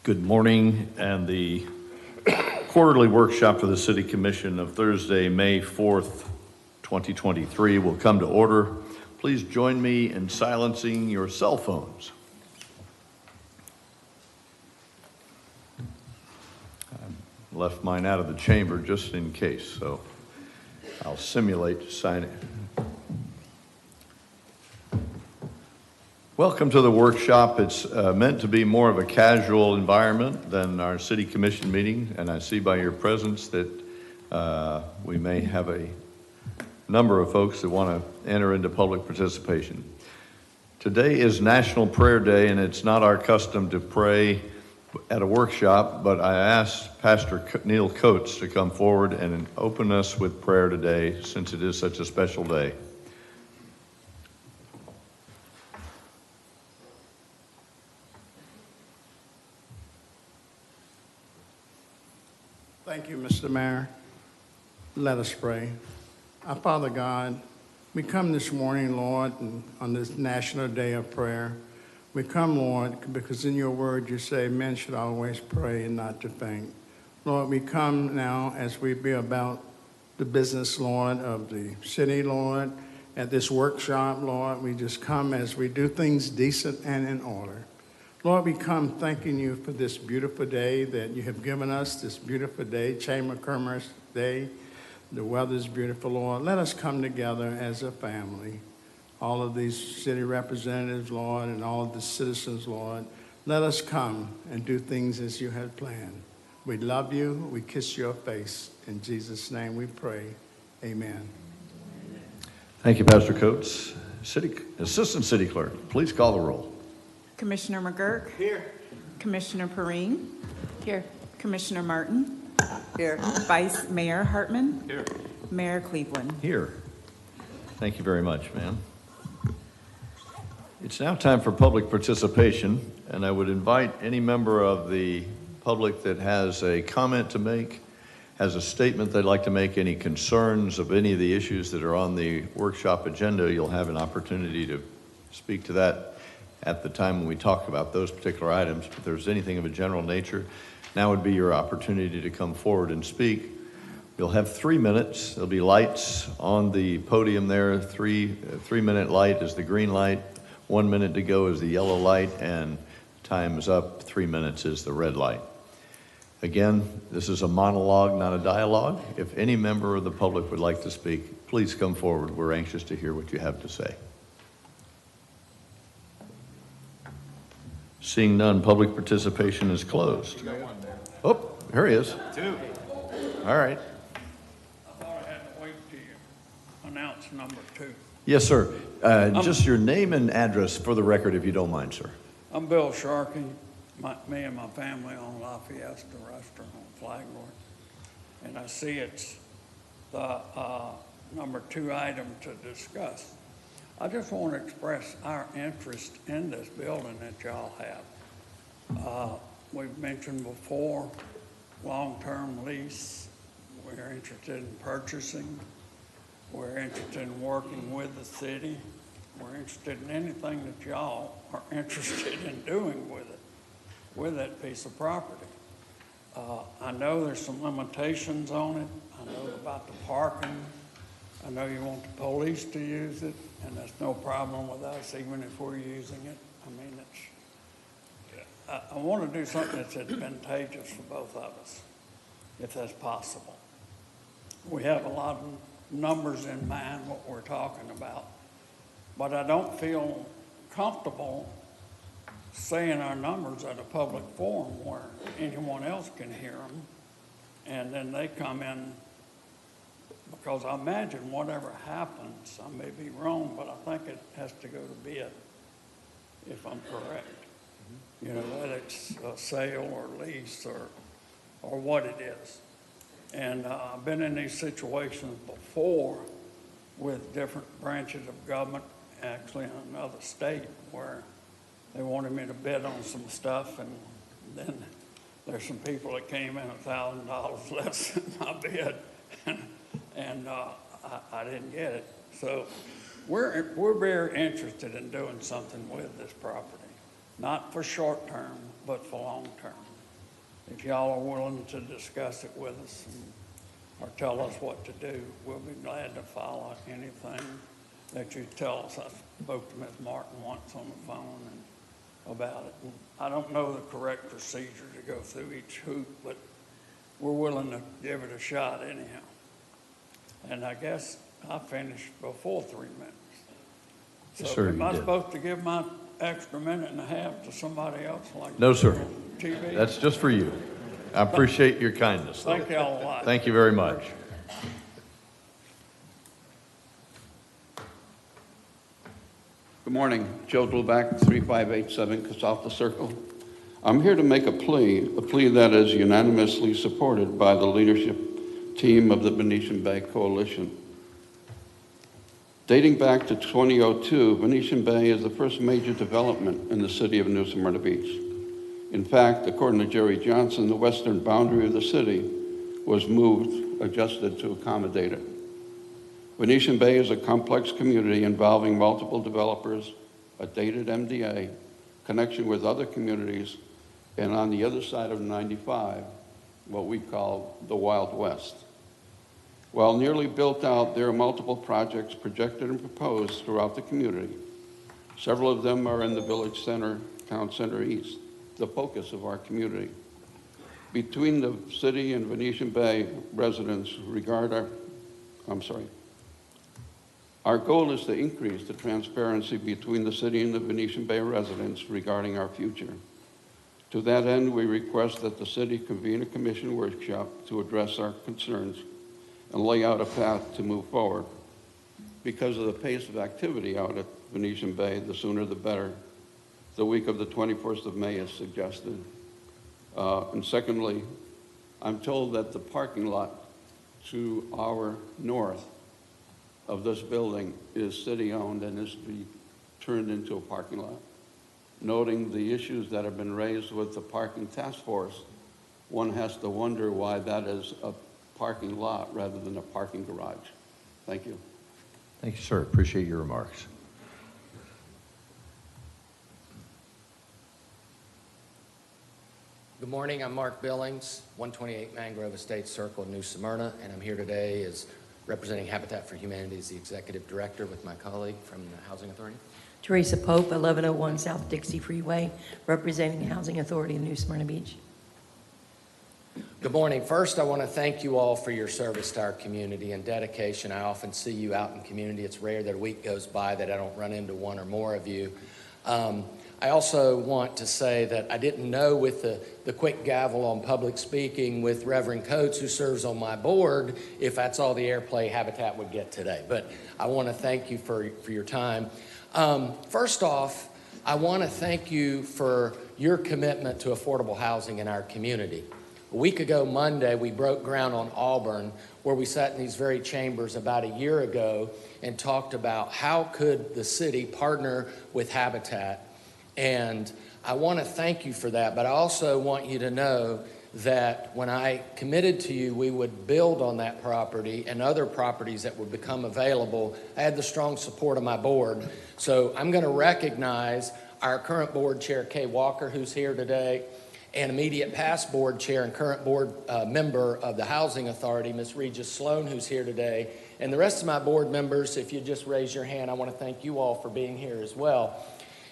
Good morning, and the quarterly workshop for the City Commission of Thursday, May 4th, 2023 will come to order. Please join me in silencing your cell phones. I left mine out of the chamber just in case, so I'll simulate signing. Welcome to the workshop. It's meant to be more of a casual environment than our City Commission meeting, and I see by your presence that we may have a number of folks that want to enter into public participation. Today is National Prayer Day, and it's not our custom to pray at a workshop, but I asked Pastor Neil Coates to come forward and open us with prayer today, since it is such a special day. Thank you, Mr. Mayor. Let us pray. Our Father God, we come this morning, Lord, and on this National Day of Prayer. We come, Lord, because in your word you say men should always pray and not to faint. Lord, we come now as we be about the business, Lord, of the city, Lord, at this workshop, Lord. We just come as we do things decent and in order. Lord, we come thanking you for this beautiful day that you have given us, this beautiful day, Chamber Commerce Day. The weather's beautiful, Lord. Let us come together as a family. All of these city representatives, Lord, and all of the citizens, Lord. Let us come and do things as you had planned. We love you. We kiss your face. In Jesus' name we pray. Amen. Thank you, Pastor Coates. Assistant City Clerk, please call the roll. Commissioner McGurk? Here. Commissioner Perrine? Here. Commissioner Martin? Here. Vice Mayor Hartman? Here. Mayor Cleveland? Here. Thank you very much, ma'am. It's now time for public participation, and I would invite any member of the public that has a comment to make, has a statement they'd like to make, any concerns of any of the issues that are on the workshop agenda. You'll have an opportunity to speak to that at the time when we talk about those particular items. But if there's anything of a general nature, now would be your opportunity to come forward and speak. You'll have 3 minutes. There'll be lights on the podium there. Three-minute light is the green light. 1 minute to go is the yellow light, and time is up. 3 minutes is the red light. Again, this is a monologue, not a dialogue. If any member of the public would like to speak, please come forward. We're anxious to hear what you have to say. Seeing none, public participation is closed. Oh, here he is. Two. All right. I thought I had to wait till you announce number two. Yes, sir. Just your name and address for the record, if you don't mind, sir. I'm Bill Sharkey. Me and my family own La Fiesta Restaurant on Flagler. And I see it's the number two item to discuss. I just want to express our interest in this building that y'all have. We've mentioned before, long-term lease. We're interested in purchasing. We're interested in working with the city. We're interested in anything that y'all are interested in doing with that piece of property. I know there's some limitations on it. I know about the parking. I know you want the police to use it, and that's no problem with us, even if we're using it. I mean, I want to do something that's advantageous for both of us, if that's possible. We have a lot of numbers in mind, what we're talking about, but I don't feel comfortable saying our numbers at a public forum where anyone else can hear them, and then they come in, because I imagine whatever happens, I may be wrong, but I think it has to go to bid, if I'm correct. You know, whether it's a sale or lease or what it is. And I've been in these situations before with different branches of government, actually in another state, where they wanted me to bid on some stuff, and then there's some people that came in $1,000 less than my bid, and I didn't get it. So we're very interested in doing something with this property, not for short term, but for long long-term. If y'all are willing to discuss it with us or tell us what to do, we'll be glad to follow anything that you tell us. I spoke to Ms. Martin once on the phone about it. And I don't know the correct procedure to go through each hoop, but we're willing to give it a shot anyhow. And I guess I finished before 3 minutes. So Yes, sir, am you I did. supposed to give my extra minute and a half to somebody else like No, sir. on TV? That's just for you. I appreciate your kindness, though. Thank y'all a lot. Thank you very much. Good morning. Joe Dluback, 3587 Casalta Circle. I'm here to make a plea that is unanimously supported by the leadership team of the Venetian Bay Coalition. Dating back to 2002, Venetian Bay is the first major development in the city of New Smyrna Beach. In fact, according to Jerry Johnson, the western boundary of the city was moved, adjusted to accommodate it. Venetian Bay is a complex community involving multiple developers, a dated MDA, connection with other communities, and on the other side of 95, what we call the Wild West. While nearly built out, there are multiple projects projected and proposed throughout the community. Several of them are in the village center, town center east, the focus of our community. Between the city and Venetian Bay residents our goal is to increase the transparency between the city and the Venetian Bay residents regarding our future. To that end, we request that the city convene a commission workshop to address our concerns and lay out a path to move forward. Because of the pace of activity out at Venetian Bay, the sooner the better. The week of the 21st of May is suggested. And secondly, I'm told that the parking lot to our north of this building is city-owned and is to be turned into a parking lot. Noting the issues that have been raised with the parking task force, one has to wonder why that is a parking lot rather than a parking garage. Thank you. Thank you, sir. Appreciate your remarks. Good morning, I'm Mark Billings, 128 Mangrove Estates Circle in New Smyrna, and I'm here today as representing Habitat for Humanity as the Executive Director with my colleague from the Housing Authority. Teresa Pope, 1101 South Dixie Freeway, representing Housing Authority of New Smyrna Beach. Good morning. First, I want to thank you all for your service to our community and dedication. I often see you out in community. It's rare that a week goes by that I don't run into one or more of you. I also want to say that I didn't know with the quick gavel on public speaking with Reverend Coates, who serves on my board, if that's all the airplay Habitat would get today. But I want to thank you for your time. First off, I want to thank you for your commitment to affordable housing in our community. A week ago Monday, we broke ground on Auburn, where we sat in these very chambers about a year ago and talked about how could the city partner with Habitat. And I want to thank you for that, but I also want you to know that when I committed to you we would build on that property and other properties that would become available, I had the strong support of my board. So I'm going to recognize our current board chair, Kay Walker, who's here today, and immediate past board chair and current board member of the Housing Authority, Ms. Regis Sloan, who's here today. And the rest of my board members, if you just raise your hand, I want to thank you all for being here as well.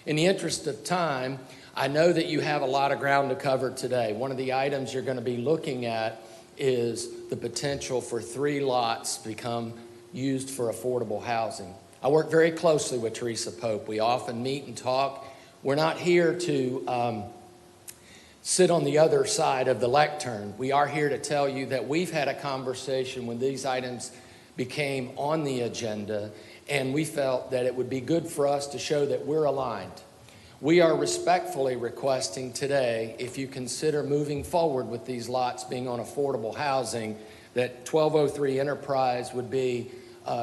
In the interest of time, I know that you have a lot of ground to cover today. One of the items you're going to be looking at is the potential for 3 lots to become used for affordable housing. I work very closely with Teresa Pope. We often meet and talk. We're not here to sit on the other side of the lectern. We are here to tell you that we've had a conversation when these items became on the agenda, and we felt that it would be good for us to show that we're aligned. We are respectfully requesting today, if you consider moving forward with these lots being on affordable housing, that 1203 Enterprise would be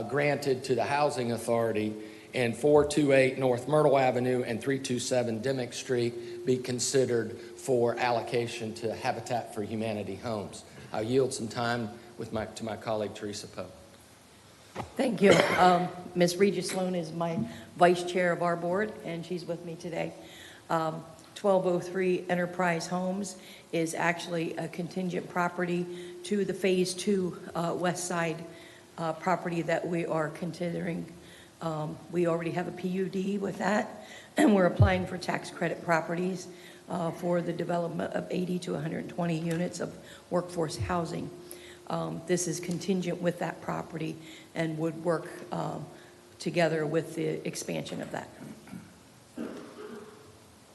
granted to the Housing Authority, and 428 North Myrtle Avenue and 327 Dimmick Street be considered for allocation to Habitat for Humanity homes. I'll yield some time to my colleague, Teresa Pope. Thank you. Ms. Regis Sloan is my vice chair of our board, and she's with me today. 1203 Enterprise Homes is actually a contingent property to the Phase 2 West Side property that we are considering. We already have a PUD with that, and we're applying for tax credit properties for the development of 80 to 120 units of workforce housing. This is contingent with that property and would work together with the expansion of that.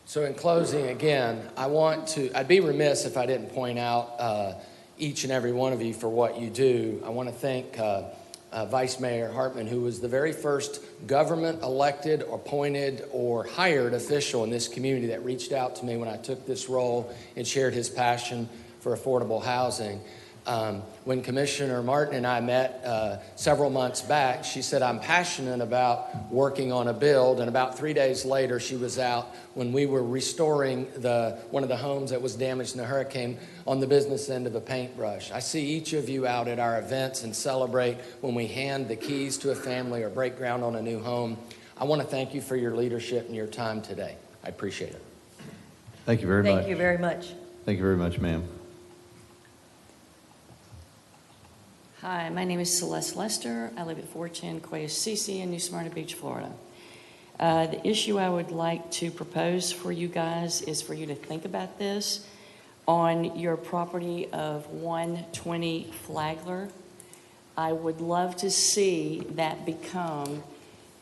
So in closing, again, I'd be remiss if I didn't point out each and every one of you for what you do. I want to thank Vice Mayor Hartman, who was the very first government elected, appointed, or hired official in this community that reached out to me when I took this role and shared his passion for affordable housing. When Commissioner Martin and I met several months back, she said, I'm passionate about working on a build, and about 3 days later, she was out when we were restoring one of the homes that was damaged in the hurricane on the business end of a paintbrush. I see each of you out at our events and celebrate when we hand the keys to a family or break ground on a new home. I want to thank you for your leadership and your time today. I appreciate it. Thank you very much. Thank you very much. Thank you very much, ma'am. Hi, my name is Celeste Lester. I live at 410 Quayasisi in New Smyrna Beach, Florida. The issue I would like to propose for you guys is for you to think about this. On your property of 120 Flagler, I would love to see that become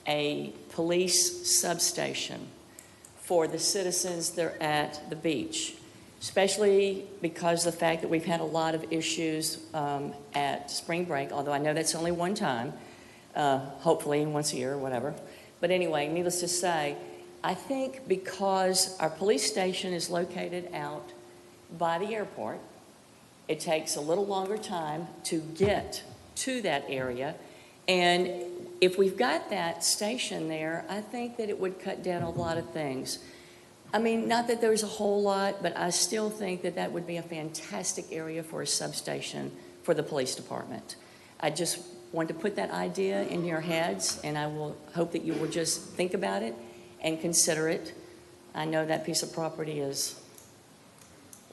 a police substation for the citizens that are at the beach, especially because of the fact that we've had a lot of issues at spring break, although I know that's only one time, hopefully once a year or whatever. But anyway, needless to say, I think because our police station is located out by the airport, it takes a little longer time to get to that area. And if we've got that station there, I think that it would cut down a lot of things. I mean, not that there's a whole lot, but I still think that that would be a fantastic area for a substation for the police department. I just want to put that idea in your heads, and I will hope that you will just think about it and consider it. I know that piece of property is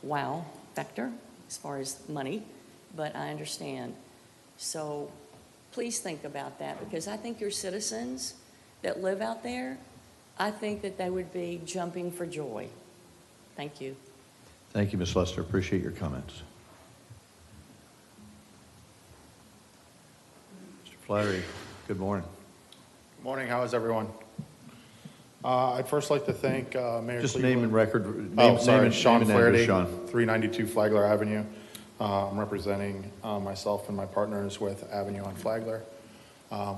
wow factor as far as money, but I understand. So please think about that, because I think your citizens that live out there, I think that they would be jumping for joy. Thank you. Thank you, Ms. Lester. Appreciate your comments. Mr. Flattery, good morning. Good morning. How is everyone? I'd first like to thank Mayor Just Cleveland. name and record. Sean name and Flaherty, address, Sean. 392 Flagler Avenue. I'm representing myself and my partners with Avenue on Flagler.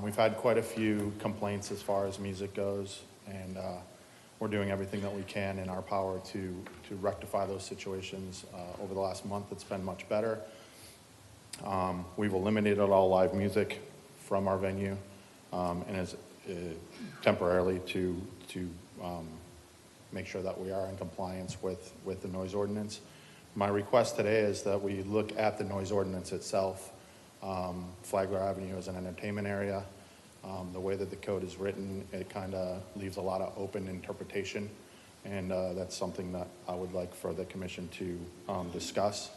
We've had quite a few complaints as far as music goes, and we're doing everything that we can in our power to rectify those situations. Over the last month, it's been much better. We've eliminated all live music from our venue, and as temporarily to make sure that we are in compliance with the noise ordinance. My request today is that we look at the noise ordinance itself. Flagler Avenue is an entertainment area. The way that the code is written, it kind of leaves a lot of open interpretation, and that's something that I would like for the commission to discuss.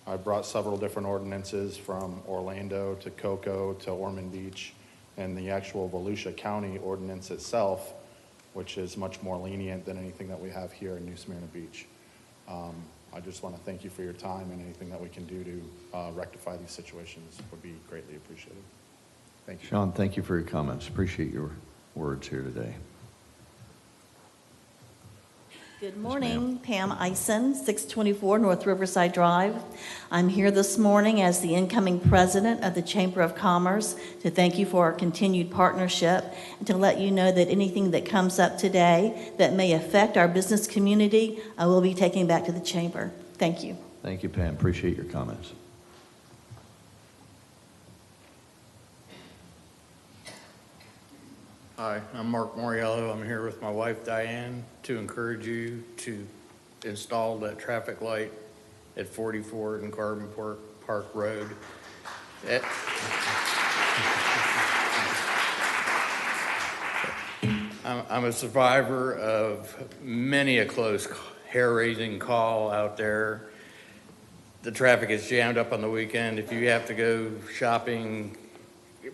I brought several different ordinances from Orlando to Cocoa to Ormond Beach, and the actual Volusia County ordinance itself, which is much more lenient than anything that we have here in New Smyrna Beach. I just want to thank you for your time, and anything that we can do to rectify these situations would be greatly appreciated. Thank you. Sean, thank you for your comments. Appreciate your words here today. Good morning, Pam Eisen, 624 North Riverside Drive. I'm here this morning as the incoming president of the Chamber of Commerce to thank you for our continued partnership and to let you know that anything that comes up today that may affect our business community, I will be taking back to the Chamber. Thank you. Thank you, Pam. Appreciate your comments. Hi, I'm Mark Moriello. I'm here with my wife Diane to encourage you to install that traffic light at 44 and Carbon Park Road. I'm a survivor of many a close hair-raising call out there. The traffic is jammed up on the weekend. If you have to go shopping,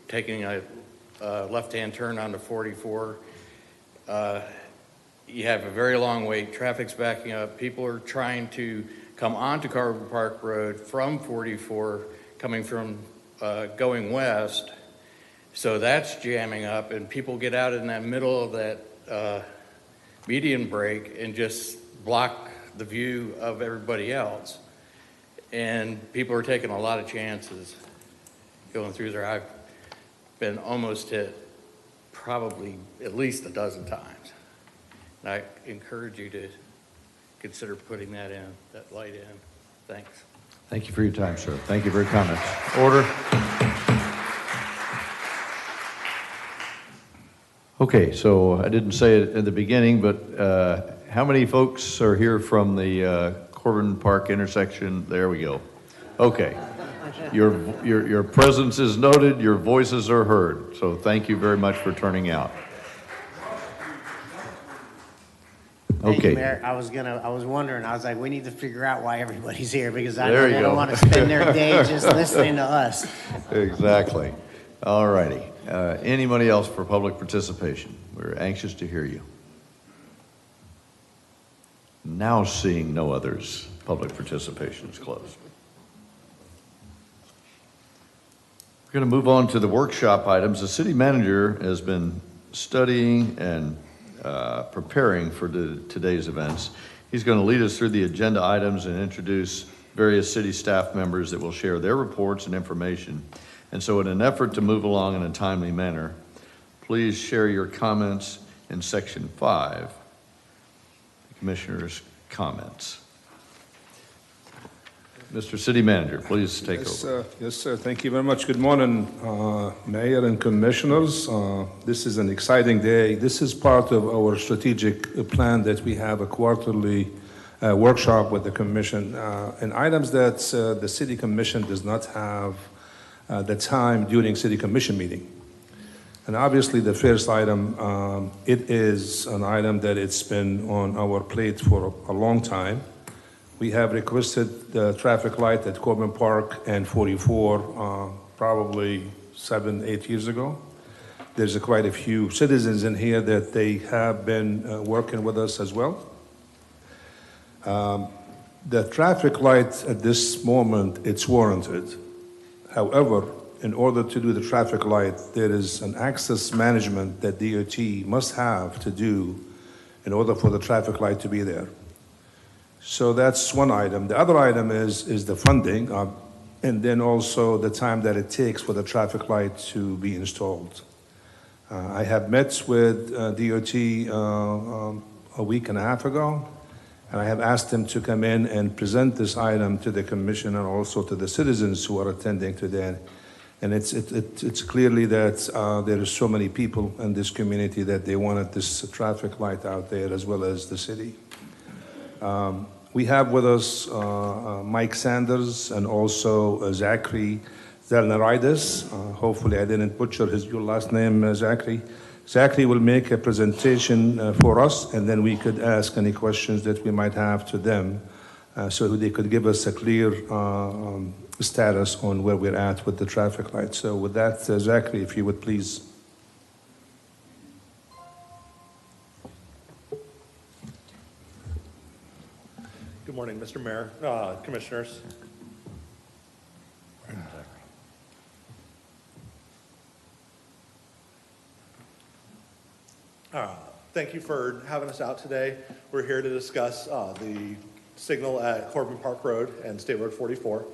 taking a left-hand turn onto 44, you have a very long wait. Traffic's backing up. People are trying to come onto Carbon Park Road from 44, coming from going west. So that's jamming up, and people get out in that middle of that median break and just block the view of everybody else. And people are taking a lot of chances going through there. I've been almost hit probably at least a dozen times. And I encourage you to consider putting that light in. Thanks. Thank you for your time, sir. Thank you for your comments. Order. Okay, so I didn't say it at the beginning, but how many folks are here from the Corbin Park intersection? There we go. Okay. Your presence is noted, your voices are heard. So thank you very much for turning out. Thank you, Okay. Mayor. I was wondering, I was like, we need to figure out why everybody's here, because I There know you they go. don't want to spend their day just listening to us. Exactly. All righty. Anybody else for public participation? We're anxious to hear you. Now seeing no others, public participation is closed. We're going to move on to the workshop items. The city manager has been studying and preparing for today's events. He's going to lead us through the agenda items and introduce various city staff members that will share their reports and information. And so in an effort to move along in a timely manner, please share your comments in section 5, the commissioner's comments. Mr. City Manager, please take over. Yes, sir. Thank you very much. Good morning, Mayor and Commissioners. This is an exciting day. This is part of our strategic plan that we have a quarterly workshop with the Commission. And items that the City Commission does not have the time during City Commission meeting. And obviously the first item, it is an item that it's been on our plate for a long time. We have requested the traffic light at Corbin Park and 44 probably 7-8 years ago. There's quite a few citizens in here that they have been working with us as well. The traffic light at this moment, it's warranted. However, in order to do the traffic light, there is an access management that DOT must have to do in order for the traffic light to be there. So that's one item. The other item is the funding, and then also the time that it takes for the traffic light to be installed. I have met with DOT a week and a half ago, and I have asked them to come in and present this item to the commission and also to the citizens who are attending today. And it's clearly that there is so many people in this community that they wanted this traffic light out there as well as the city. We have with us Mike Sanders and also Zachary Zelnaridis. Hopefully I didn't butcher your last name, Zachary. Zachary will make a presentation for us, and then we could ask any questions that we might have to them so they could give us a clear status on where we're at with the traffic light. So with that, Zachary, if you would please. Good morning, Mr. Mayor, Commissioners. Thank you for having us out today. We're here to discuss the signal at Corbin Park Road and State Road 44.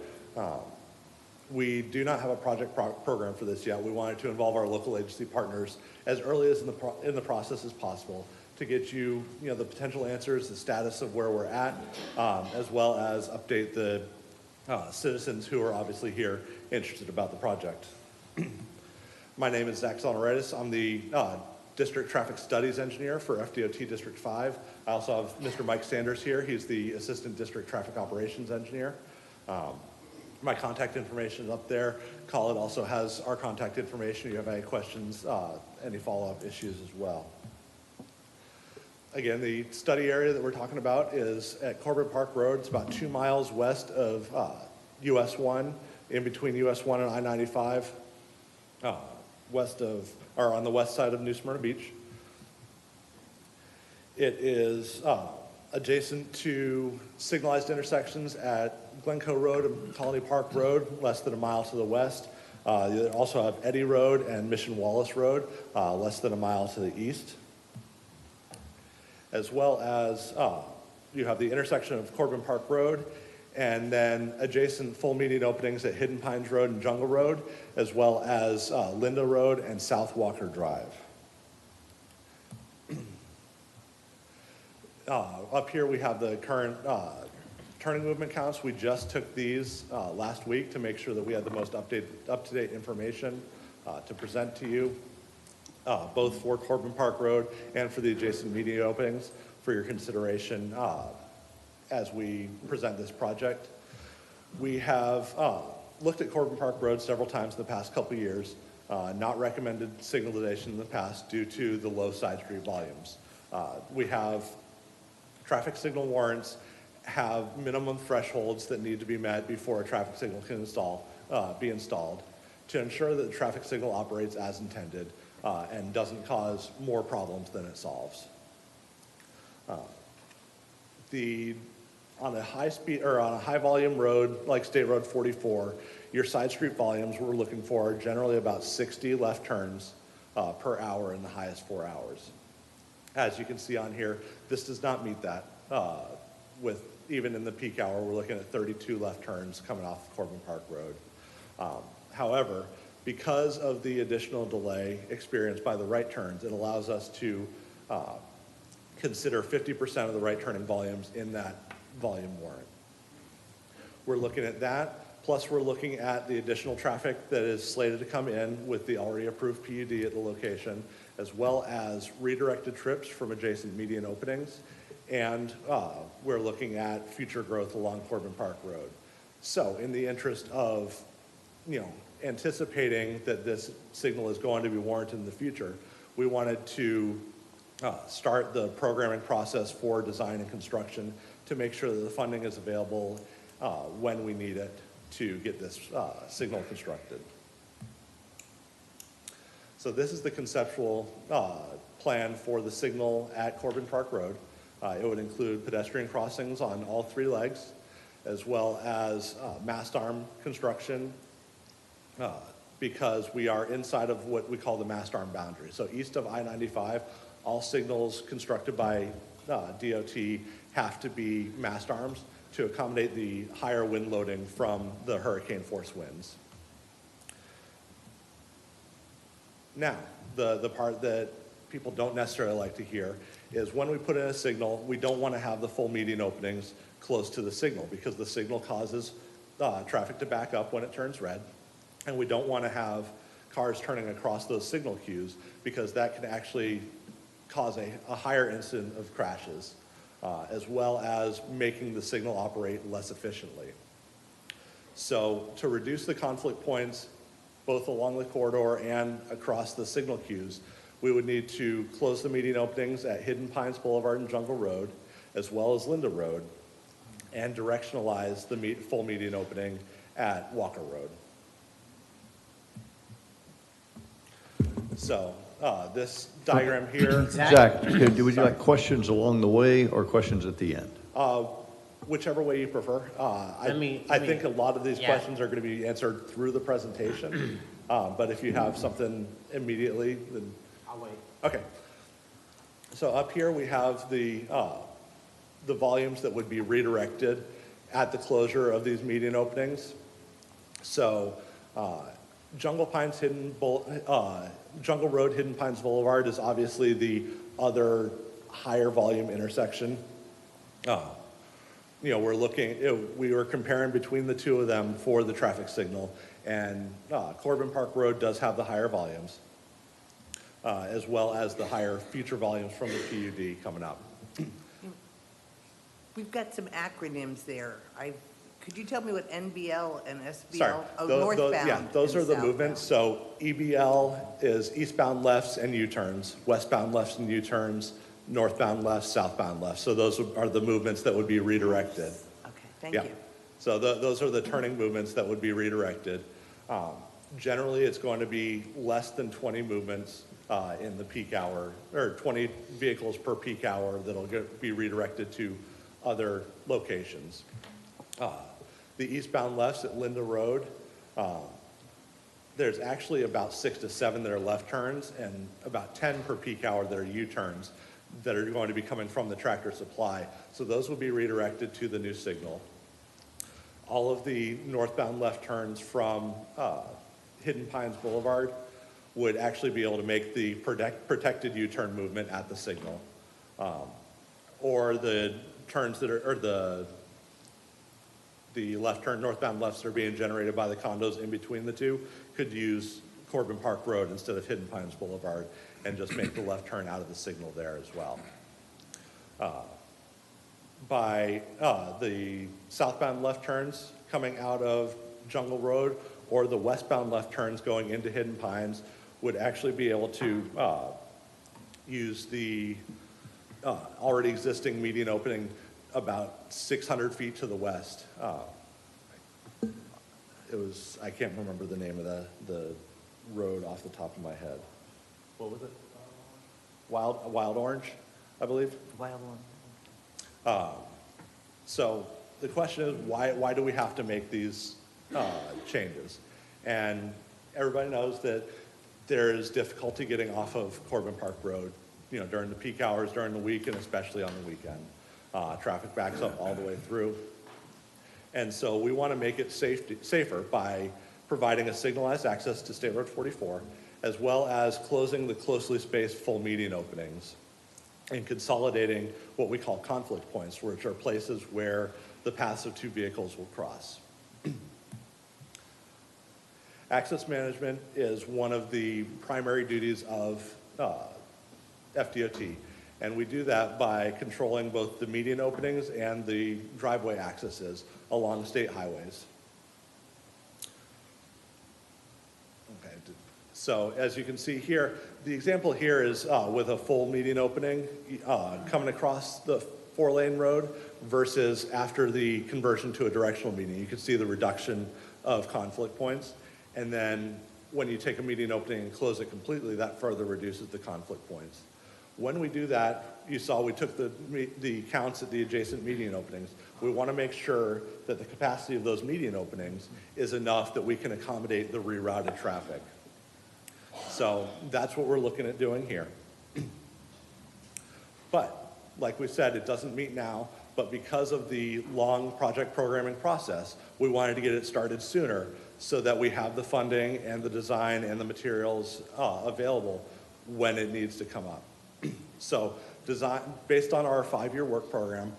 We do not have a project program for this yet. We wanted to involve our local agency partners as early as in the process as possible to get you, the potential answers, the status of where we're at, as well as update the citizens who are obviously here interested about the project. My name is Zach Zelnaridis. I'm the District Traffic Studies Engineer for FDOT District 5. I also have Mr. Mike Sanders here. He's the Assistant District Traffic Operations Engineer. My contact information is up there. Khalid also has our contact information. If you have any questions, any follow-up issues as well. Again, the study area that we're talking about is at Corbett Park Road. It's about 2 miles west of US 1, in between US 1 and I-95, on the west side of New Smyrna Beach. It is adjacent to signalized intersections at Glencoe Road and Colony Park Road, less than a mile to the west. You also have Eddy Road and Mission Wallace Road, less than a mile to the east. As well as you have the intersection of Corbin Park Road, and then adjacent full median openings at Hidden Pines Road and Jungle Road, as well as Linda Road and South Walker Drive. Up here we have the current turning movement counts. We just took these last week to make sure that we had the most up-to-date information to present to you, both for Corbin Park Road and for the adjacent median openings for your consideration as we present this project. We have looked at Corbin Park Road several times in the past couple of years, not recommended signalization in the past due to the low side street volumes. We have traffic signal warrants have minimum thresholds that need to be met before a traffic signal can be installed to ensure that the traffic signal operates as intended and doesn't cause more problems than it solves. On a high speed or on a high volume road like State Road 44, your side street volumes we're looking for are generally about 60 left turns per hour in the highest 4 hours. As you can see on here, this does not meet that. With even in the peak hour, we're looking at 32 left turns coming off Corbin Park Road. However, because of the additional delay experienced by the right turns, it allows us to consider 50% of the right turning volumes in that volume warrant. We're looking at that, plus we're looking at the additional traffic that is slated to come in with the already approved PUD at the location, as well as redirected trips from adjacent median openings, and we're looking at future growth along Corbin Park Road. So in the interest of, anticipating that this signal is going to be warranted in the future, we wanted to start the programming process for design and construction to make sure that the funding is available when we need it to get this signal constructed. So this is the conceptual plan for the signal at Corbin Park Road. It would include pedestrian crossings on all 3 legs, as well as mast arm construction, because we are inside of what we call the mast arm boundary. So east of I-95, all signals constructed by DOT have to be mast arms to accommodate the higher wind loading from the hurricane force winds. Now, the part that people don't necessarily like to hear is when we put in a signal, we don't want to have the full median openings close to the signal because the signal causes traffic to back up when it turns red. And we don't want to have cars turning across those signal queues because that can actually cause a higher incidence of crashes, as well as making the signal operate less efficiently. So to reduce the conflict points, both along the corridor and across the signal queues, we would need to close the median openings at Hidden Pines Boulevard and Jungle Road, as well as Linda Road, and directionalize the full median opening at Walker Road. So this diagram here. Zach, would you like questions along the way or questions at the end? Whichever way you prefer. I think a lot of these questions are going to be answered through the presentation, but if you have something immediately, then I'll wait. Okay. So up here we have the volumes that would be redirected at the closure of these median openings. So Jungle Road, Hidden Pines Boulevard is obviously the other higher volume intersection. We were comparing between the two of them for the traffic signal, and Corbin Park Road does have the higher volumes, as well as the higher future volumes from the PUD coming up. We've got some acronyms there. Could you tell me what NBL and SBL? Sorry, Northbound. those are the southbound. movements. So EBL is eastbound lefts and U-turns, westbound lefts and U-turns, northbound left, southbound left. So those are the movements that would be redirected. Okay, thank Yeah. you. So those are the turning movements that would be redirected. Generally, it's going to be less than 20 movements in the peak hour, or 20 vehicles per peak hour that'll be redirected to other locations. The eastbound lefts at Linda Road, there's actually about 6 to 7 that are left turns and about 10 per peak hour that are U-turns that are going to be coming from the Tractor Supply. So those will be redirected to the new signal. All of the northbound left turns from Hidden Pines Boulevard would actually be able to make the protected U-turn movement at the signal. Or the turns that are, or the left turn, northbound lefts that are being generated by the condos in between the two could use Corbin Park Road instead of Hidden Pines Boulevard and just make the left turn out of the signal there as well. By the southbound left turns coming out of Jungle Road or the westbound left turns going into Hidden Pines would actually be able to use the already existing median opening about 600 feet to the west. I can't remember the name of the road off the top of my head. What was it? Wild Orange, I believe. Wild one. So the question is, why do we have to make these changes? And everybody knows that there is difficulty getting off of Corbin Park Road, during the peak hours, during the week, and especially on the weekend. Traffic backs up all the way through. And so we want to make it safer by providing a signalized access to State Road 44, as well as closing the closely spaced full median openings and consolidating what we call conflict points, which are places where the paths of two vehicles will cross. Access management is one of the primary duties of FDOT, and we do that by controlling both the median openings and the driveway accesses along state highways. Okay, so as you can see here, the example here is with a full median opening coming across the 4-lane road versus after the conversion to a directional median. You can see the reduction of conflict points. And then when you take a median opening and close it completely, that further reduces the conflict points. When we do that, you saw we took the counts at the adjacent median openings. We want to make sure that the capacity of those median openings is enough that we can accommodate the rerouted traffic. So that's what we're looking at doing here. But like we said, it doesn't meet now, but because of the long project programming process, we wanted to get it started sooner so that we have the funding and the design and the materials available when it needs to come up. So based on our 5-year work program,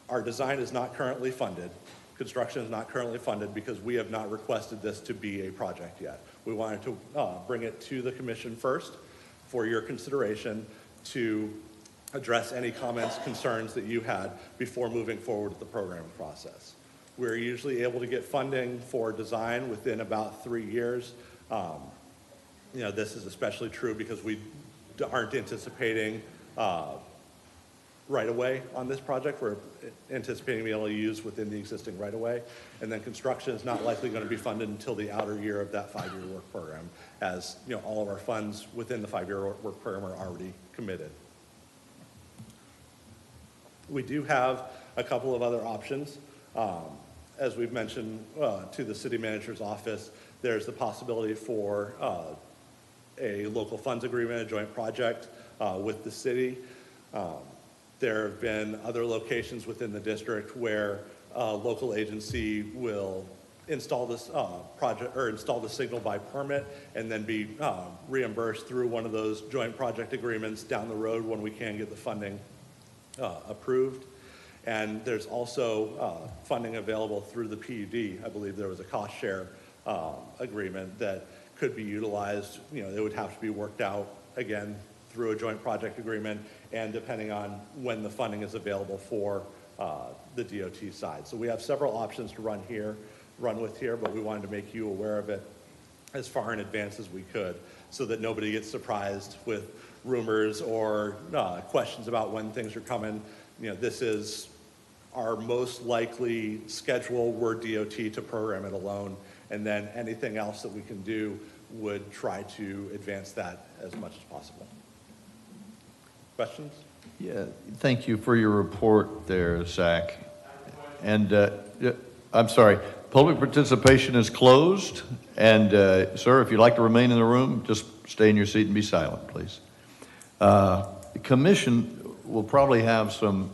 our design is not currently funded. Construction is not currently funded because we have not requested this to be a project yet. We wanted to bring it to the commission first for your consideration to address any comments, concerns that you had before moving forward with the programming process. We're usually able to get funding for design within about 3 years. This is especially true because we aren't anticipating right-of-way on this project. We're anticipating being able to use within the existing right-of-way. And then construction is not likely going to be funded until the outer year of that 5-year work program, as all of our funds within the 5-year work program are already committed. We do have a couple of other options. As we've mentioned to the city manager's office, there's the possibility for a local funds agreement, a joint project with the city. There have been other locations within the district where a local agency will install this project or install the signal by permit and then be reimbursed through one of those joint project agreements down the road when we can get the funding approved. And there's also funding available through the PUD. I believe there was a cost share agreement that could be utilized. It would have to be worked out again through a joint project agreement and depending on when the funding is available for the DOT side. So we have several options to run with here, but we wanted to make you aware of it as far in advance as we could so that nobody gets surprised with rumors or questions about when things are coming. You know, this is our most likely schedule. We're DOT to program it alone, and then anything else that we can do would try to advance that as much as possible. Questions? Yeah, thank you for your report there, Zach. And I'm sorry, public participation is closed. And sir, if you'd like to remain in the room, just stay in your seat and be silent, please. The commission will probably have some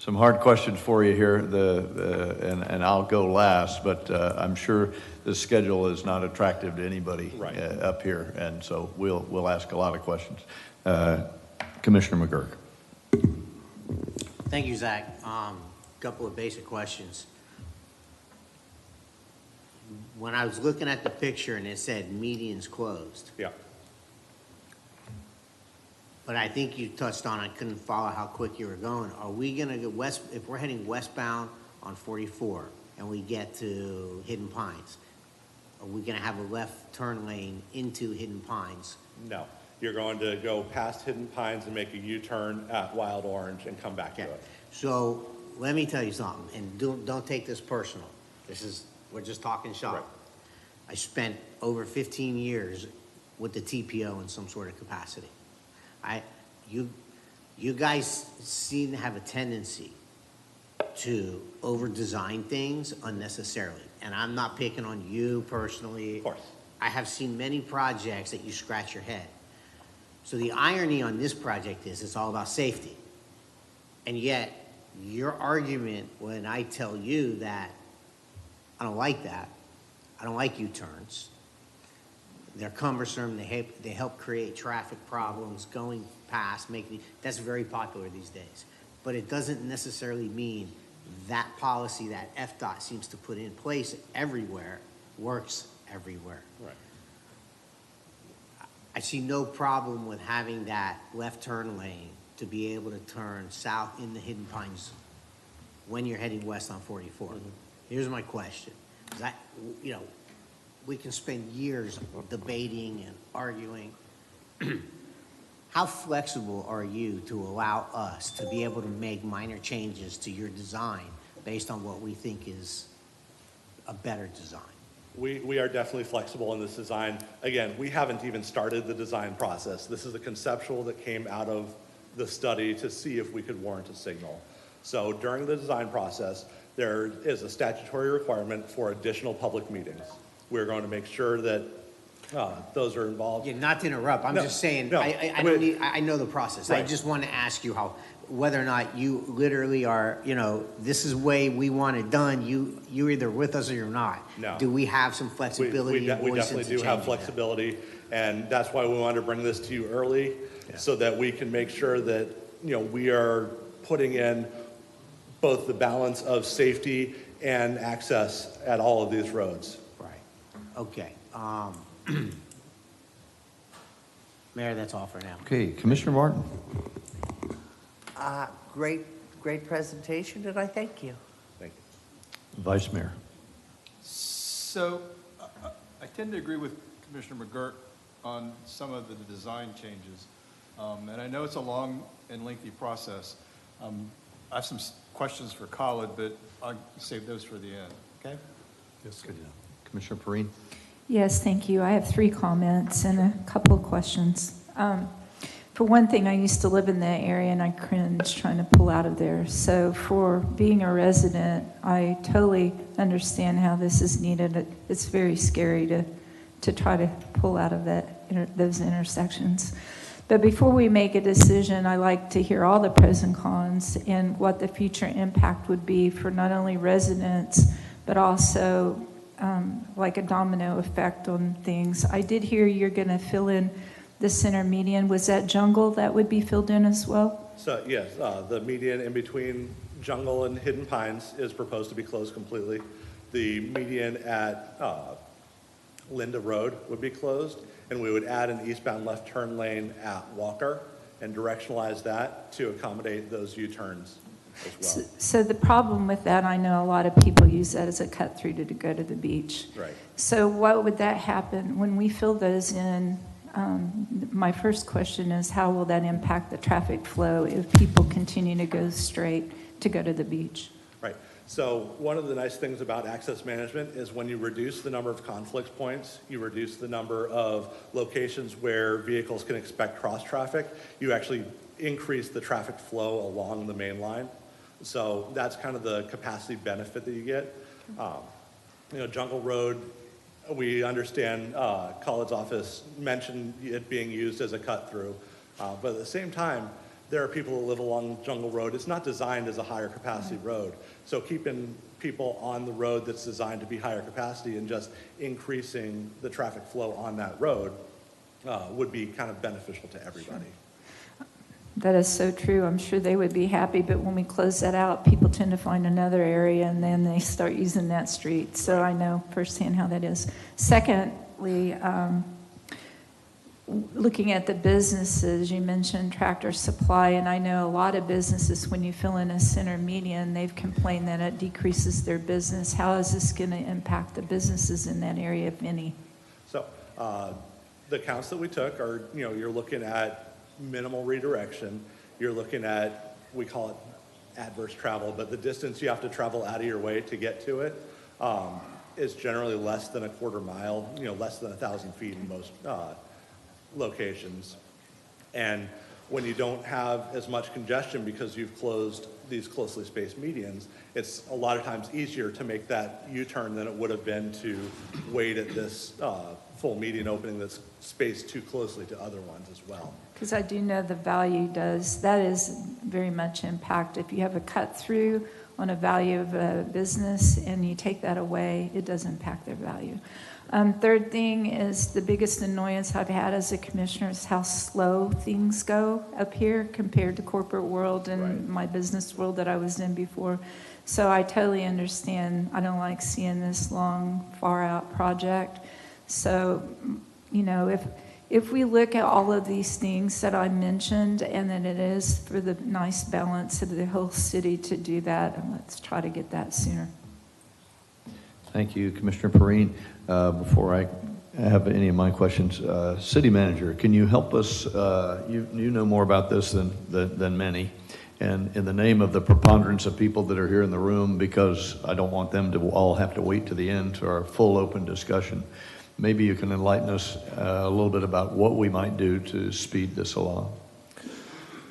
hard questions for you here, and I'll go last, but I'm sure the schedule is not attractive to anybody up here, and so we'll ask a lot of questions. Commissioner McGurk. Thank you, Zach. Couple of basic questions. When I was looking at the picture and it said median's closed. Yeah. But I think you touched on, I couldn't follow how quick you were going. Are we gonna go west, if we're heading westbound on 44 and we get to Hidden Pines, are we gonna have a left turn lane into Hidden Pines? No, you're going to go past Hidden Pines and make a U-turn at Wild Orange and come back to it. So let me tell you something, and don't take this personal. We're just talking shop. Right. I spent over 15 years with the TPO in some sort of capacity. You guys seem to have a tendency to over-design things unnecessarily. And I'm not picking on you personally. Of course. I have seen many projects that you scratch your head. So the irony on this project is it's all about safety. And yet, your argument when I tell you that I don't like that, I don't like U-turns, they're cumbersome, they help create traffic problems going past, that's very popular these days. But it doesn't necessarily mean that policy that FDOT seems to put in place everywhere works everywhere. Right. I see no problem with having that left turn lane to be able to turn south in the Hidden Pines when you're heading west on 44. Mm-hmm. Here's my question. We can spend years debating and arguing. How flexible are you to allow us to be able to make minor changes to your design based on what we think is a better design? We are definitely flexible in this design. Again, we haven't even started the design process. This is a conceptual that came out of the study to see if we could warrant a signal. So during the design process, there is a statutory requirement for additional public meetings. We're going to make sure that those are involved. Yeah, not to interrupt. I'm just saying, I know the process. Right. I just want to ask you whether or not you literally are, this is the way we want it done. You're either with us or you're not. No. Do we have some flexibility? We definitely do have flexibility, and that's why we wanted to bring this to you early, so that we can make sure that we are putting in both the balance of safety and access at all of these roads. Right. Okay. Mayor, that's all for now. Okay, Commissioner Martin. Great presentation, and I thank you. Thank you. Vice Mayor. So I tend to agree with Commissioner McGurk on some of the design changes. And I know it's a long and lengthy process. I have some questions for Khalid, but I'll save those for the end, okay? Yes, good. Commissioner Perrine. Yes, thank you. I have 3 comments and a couple of questions. For one thing, I used to live in that area and I cringe trying to pull out of there. So for being a resident, I totally understand how this is needed. It's very scary to try to pull out of those intersections. But before we make a decision, I like to hear all the pros and cons and what the future impact would be for not only residents, but also like a domino effect on things. I did hear you're going to fill in the center median. Was that Jungle that would be filled in as well? So yes, the median in between Jungle and Hidden Pines is proposed to be closed completely. The median at Linda Road would be closed, and we would add an eastbound left turn lane at Walker and directionalize that to accommodate those U-turns as well. So the problem with that, I know a lot of people use that as a cut through to go to the beach. Right. So what would that happen when we fill those in my first question is, how will that impact the traffic flow if people continue to go straight to go to the beach? Right. So one of the nice things about access management is when you reduce the number of conflict points, you reduce the number of locations where vehicles can expect cross traffic, you actually increase the traffic flow along the main line. So that's kind of the capacity benefit that you get. Jungle Road, we understand Khaled's office mentioned it being used as a cut through, but at the same time, there are people that live along Jungle Road. It's not designed as a higher capacity road. So keeping people on the road that's designed to be higher capacity and just increasing the traffic flow on that road would be kind of beneficial to everybody. That is so true. I'm sure they would be happy, but when we close that out, people tend to find another area and then they start using that street. So I know firsthand how that is. Secondly, looking at the businesses, you mentioned Tractor Supply, and I know a lot of businesses, when you fill in a center median, they've complained that it decreases their business. How is this going to impact the businesses in that area, if any? So the counts that we took are, you're looking at minimal redirection. You're looking at, we call it adverse travel, but the distance you have to travel out of your way to get to it is generally less than a quarter mile, less than 1,000 feet in most locations. And when you don't have as much congestion because you've closed these closely spaced medians, it's a lot of times easier to make that U-turn than it would have been to wait at this full median opening that's spaced too closely to other ones as well. Because I do know the value that is very much impact. If you have a cut through on a value of a business and you take that away, it does impact their value. Third thing is the biggest annoyance I've had as a commissioner is how slow things go up here compared to corporate world and my business world that I was in before. So I totally understand. I don't like seeing this long, far out project. So, if we look at all of these things that I mentioned, and that it is for the nice balance of the whole city to do that, and let's try to get that sooner. Thank you, Commissioner Perrine. Before I have any of my questions, City Manager, can you help us? You know more about this than many. And in the name of the preponderance of people that are here in the room, because I don't want them to all have to wait to the end to our full open discussion, maybe you can enlighten us a little bit about what we might do to speed this along.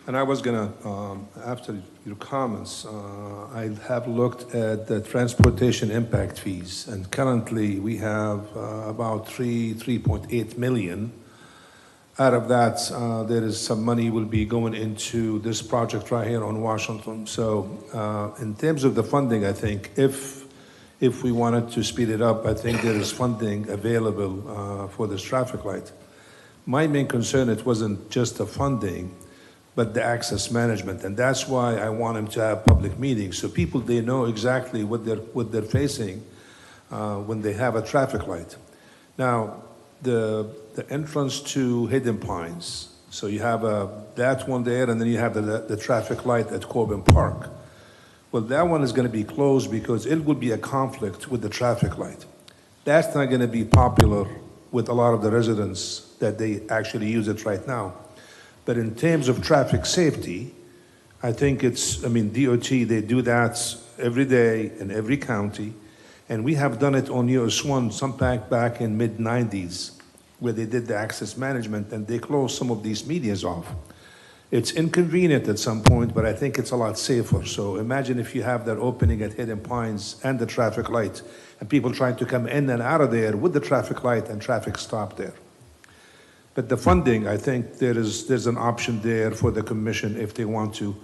And I was going to, after your comments, I have looked at the transportation impact fees, and currently we have about 3.8 million. Out of that, there is some money will be going into this project right here on Washington. So in terms of the funding, I think if we wanted to speed it up, I think there is funding available for this traffic light. My main concern, it wasn't just the funding, but the access management. And that's why I want them to have public meetings, so people, they know exactly what they're facing when they have a traffic light. Now, the entrance to Hidden Pines, so you have that one there, and then you have the traffic light at Corbin Park. Well, that one is going to be closed because it would be a conflict with the traffic light. That's not going to be popular with a lot of the residents that they actually use it right now. But in terms of traffic safety, I think DOT, they do that every day in every county. And we have done it on US 1 some back in mid-90s, where they did the access management and they closed some of these medians off. It's inconvenient at some point, but I think it's a lot safer. So imagine if you have that opening at Hidden Pines and the traffic light, and people trying to come in and out of there with the traffic light and traffic stop there. But the funding, I think there's an option there for the commission if they want to.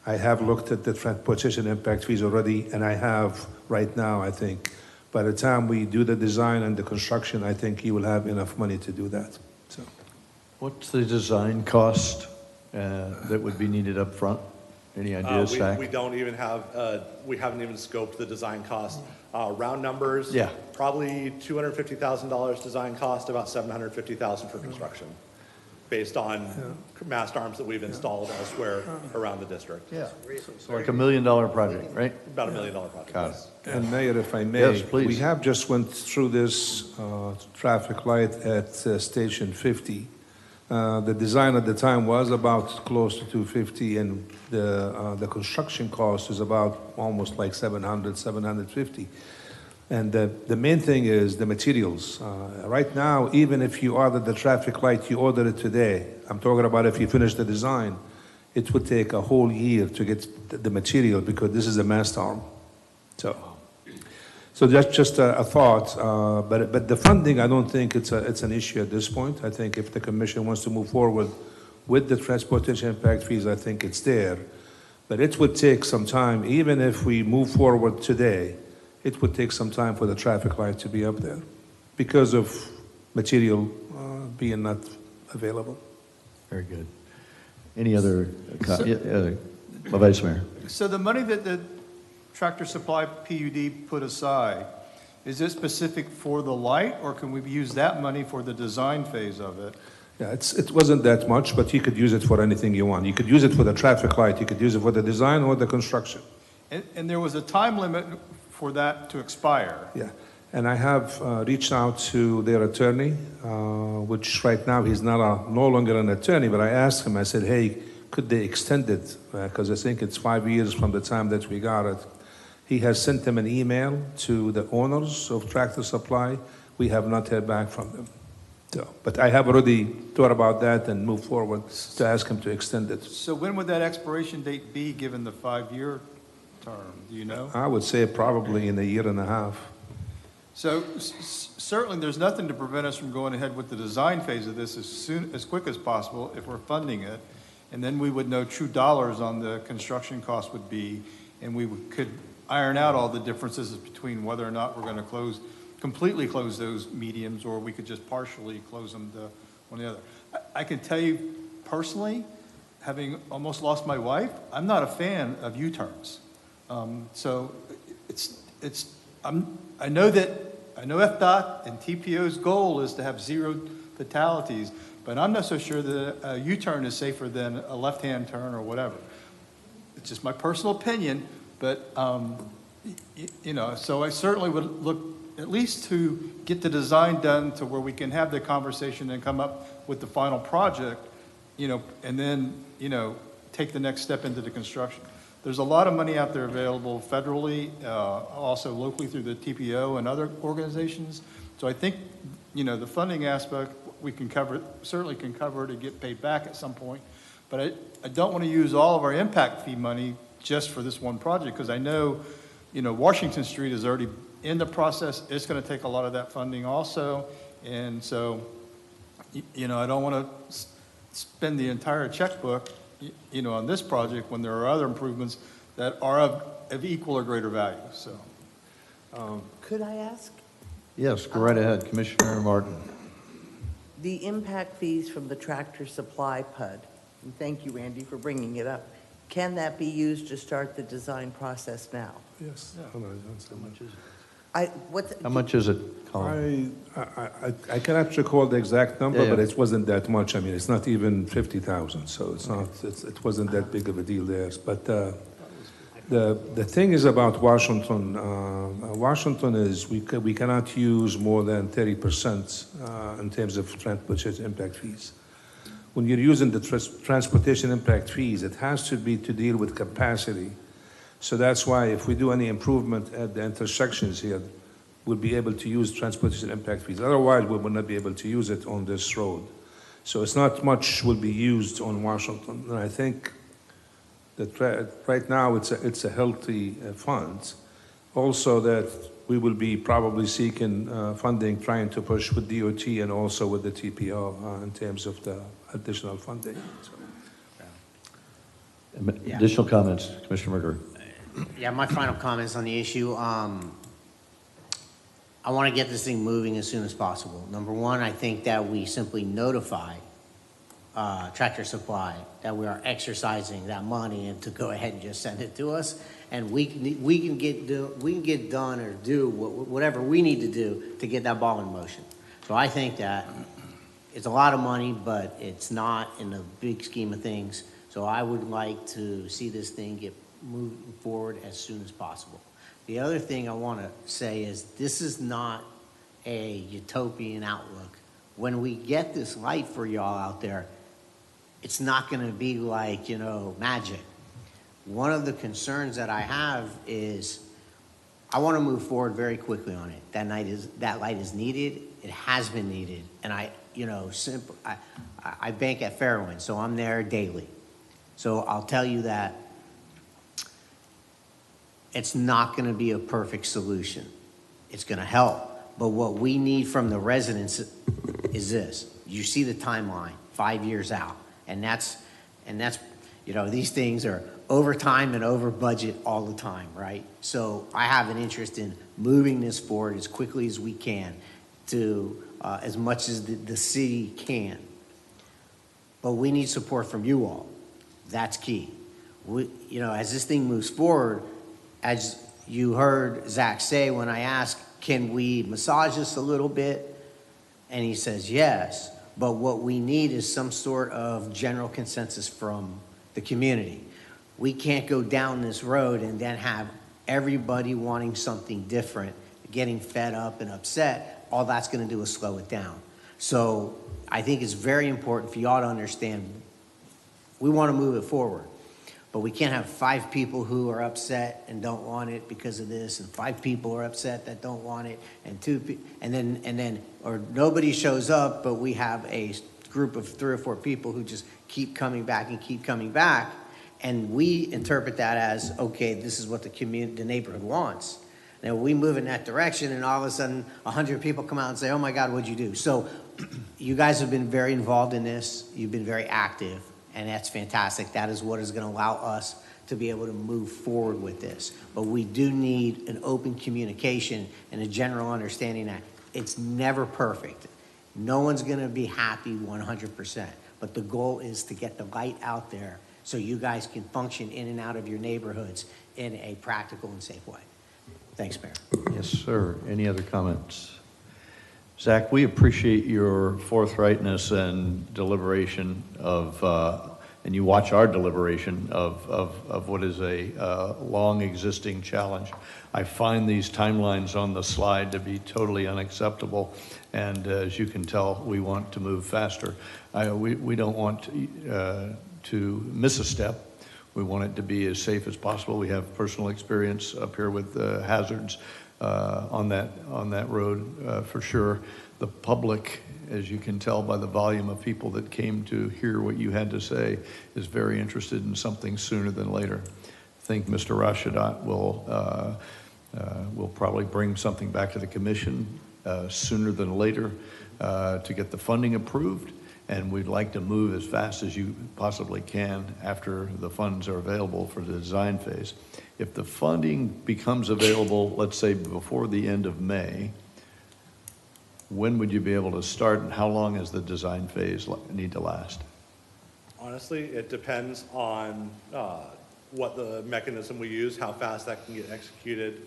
I have looked at the transportation impact fees already, and I have right now, I think, by the time we do the design and the construction, I think you will have enough money to do that. So, what's the design cost that would be needed up front? Any ideas, Zach? We don't even have, we haven't even scoped the design cost. Round numbers, yeah, probably $250,000 design cost, about $750,000 for construction, based on mast arms that we've installed elsewhere around the district. Yeah, so like $1 million project, right? About $1 million project. Got it. And Mayor, if I may, yes, please. We have just went through this traffic light at Station 50. The design at the time was about close to 250, and the construction cost is about almost like 700, 750. And the main thing is the materials. Right now, even if you order the traffic light, you order it today. I'm talking about if you finish the design, it would take a whole year to get the material because this is a mast arm. So that's just a thought. But the funding, I don't think it's an issue at this point. I think if the commission wants to move forward with the transportation impact fees, I think it's there. But it would take some time, even if we move forward today, it would take some time for the traffic light to be up there because of material being not available. Very good. Any other, Vice Mayor? So the money that the Tractor Supply PUD put aside, is it specific for the light, or can we use that money for the design phase of it? Yeah, it wasn't that much, but you could use it for anything you want. You could use it for the traffic light, you could use it for the design or the construction. And there was a time limit for that to expire. Yeah, and I have reached out to their attorney, which right now he's no longer an attorney, but I asked him, I said, hey, could they extend it? Because I think it's 5 years from the time that we got it. He has sent them an email to the owners of Tractor Supply. We have not heard back from them. So, but I have already thought about that and moved forward to ask him to extend it. So when would that expiration date be, given the 5-year term? Do you know? I would say probably in a year and a half. So certainly, there's nothing to prevent us from going ahead with the design phase of this as quick as possible if we're funding it. And then we would know true dollars on the construction cost would be, and we could iron out all the differences between whether or not we're going to completely close those mediums, or we could just partially close them to one or the other. I can tell you personally, having almost lost my wife, I'm not a fan of U-turns. So I know FDOT and TPO's goal is to have 0 fatalities, but I'm not so sure that a U-turn is safer than a left-hand turn or whatever. It's just my personal opinion, but, so I certainly would look at least to get the design done to where we can have the conversation and come up with the final project, and then, take the next step into the construction. There's a lot of money out there available federally, also locally through the TPO and other organizations. So I think, the funding aspect, we can certainly can cover to get paid back at some point. But I don't want to use all of our impact fee money just for this one project, because I know, Washington Street is already in the process. It's going to take a lot of that funding also. And so, I don't want to spend the entire checkbook, on this project when there are other improvements that are of equal or greater value, so. Could I ask? Yes, go right ahead, Commissioner Martin. The impact fees from the Tractor Supply PUD, and thank you, Randy, for bringing it up. Can that be used to start the design process now? Yes. How much is it? How much is it, Colin? I cannot recall the exact number, Yeah. but it wasn't that much. I mean, it's not even 50,000, so it wasn't that big of a deal there. But the thing is about Washington. Washington is we cannot use more than 30% in terms of transportation impact fees. When you're using the transportation impact fees, it has to be to deal with capacity. So that's why if we do any improvement at the intersections here, we'll be able to use transportation impact fees. Otherwise, we will not be able to use it on this road. So it's not much will be used on Washington. And I think that right now it's a healthy fund. Also that we will be probably seeking funding, trying to push with DOT and also with the TPO in terms of the additional funding. So. Additional comments, Commissioner McGurk. Yeah, my final comments on the issue. I want to get this thing moving as soon as possible. Number one, I think that we simply notify Tractor Supply that we are exercising that money and to go ahead and just send it to us, and we can get done or do whatever we need to do to get that ball in motion. So I think that it's a lot of money, but it's not in the big scheme of things. So I would like to see this thing get moving forward as soon as possible. The other thing I want to say is this is not a utopian outlook when we get this light for y'all out there, it's not gonna be like, magic. One of the concerns that I have is I want to move forward very quickly on it. That light is needed. It has been needed, and I bank at Fairwind, so I'm there daily. So I'll tell you that it's not going to be a perfect solution. It's going to help, but what we need from the residents is this. You see the timeline, 5 years out, and that's these things are over time and over budget all the time, right? So I have an interest in moving this forward as quickly as we can to as much as the city can. But we need support from you all. That's key. As this thing moves forward, as you heard Zach say when I asked, can we massage this a little bit? And he says yes, but what we need is some sort of general consensus from the community. We can't go down this road and then have everybody wanting something different, getting fed up and upset. All that's going to do is slow it down. So I think it's very important for y'all to understand we want to move it forward, but we can't have 5 people who are upset and don't want it because of this, and 5 people are upset that don't want it, and 2 and then or nobody shows up, but we have a group of 3 or 4 people who just keep coming back and keep coming back. And we interpret that as, okay, this is what the neighborhood wants. Now we move in that direction, and all of a sudden 100 people come out and say, oh my God, what'd you do? So you guys have been very involved in this. You've been very active, and that's fantastic. That is what is going to allow us to be able to move forward with this. But we do need an open communication and a general understanding that it's never perfect. No one's going to be happy 100%, but the goal is to get the light out there so you guys can function in and out of your neighborhoods in a practical and safe way. Thanks, Mayor. Yes, sir. Any other comments? Zach, we appreciate your forthrightness and deliberation and you watch our deliberation of what is a long existing challenge. I find these timelines on the slide to be totally unacceptable, and as you can tell, we want to move faster. We don't want to miss a step. We want it to be as safe as possible. We have personal experience up here with hazards on that road for sure. The public, as you can tell by the volume of people that came to hear what you had to say, is very interested in something sooner than later. I think Mr. Rashadat will probably bring something back to the commission sooner than later to get the funding approved. And we'd like to move as fast as you possibly can after the funds are available for the design phase. If the funding becomes available, let's say before the end of May, when would you be able to start, and how long does the design phase need to last? Honestly, it depends on what the mechanism we use, how fast that can get executed,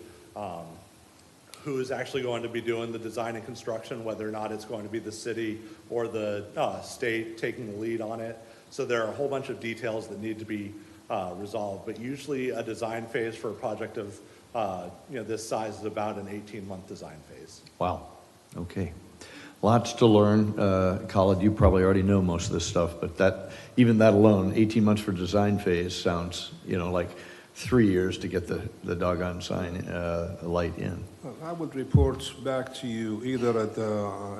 who's actually going to be doing the design and construction, whether or not it's going to be the city or the state taking the lead on it. So there are a whole bunch of details that need to be resolved. But usually a design phase for a project of this size is about an 18-month design phase. Wow. Okay. Lots to learn. Khalid, you probably already know most of this stuff, but even that alone, 18 months for design phase sounds, like 3 years to get the doggone sign light in. Well, I would report back to you either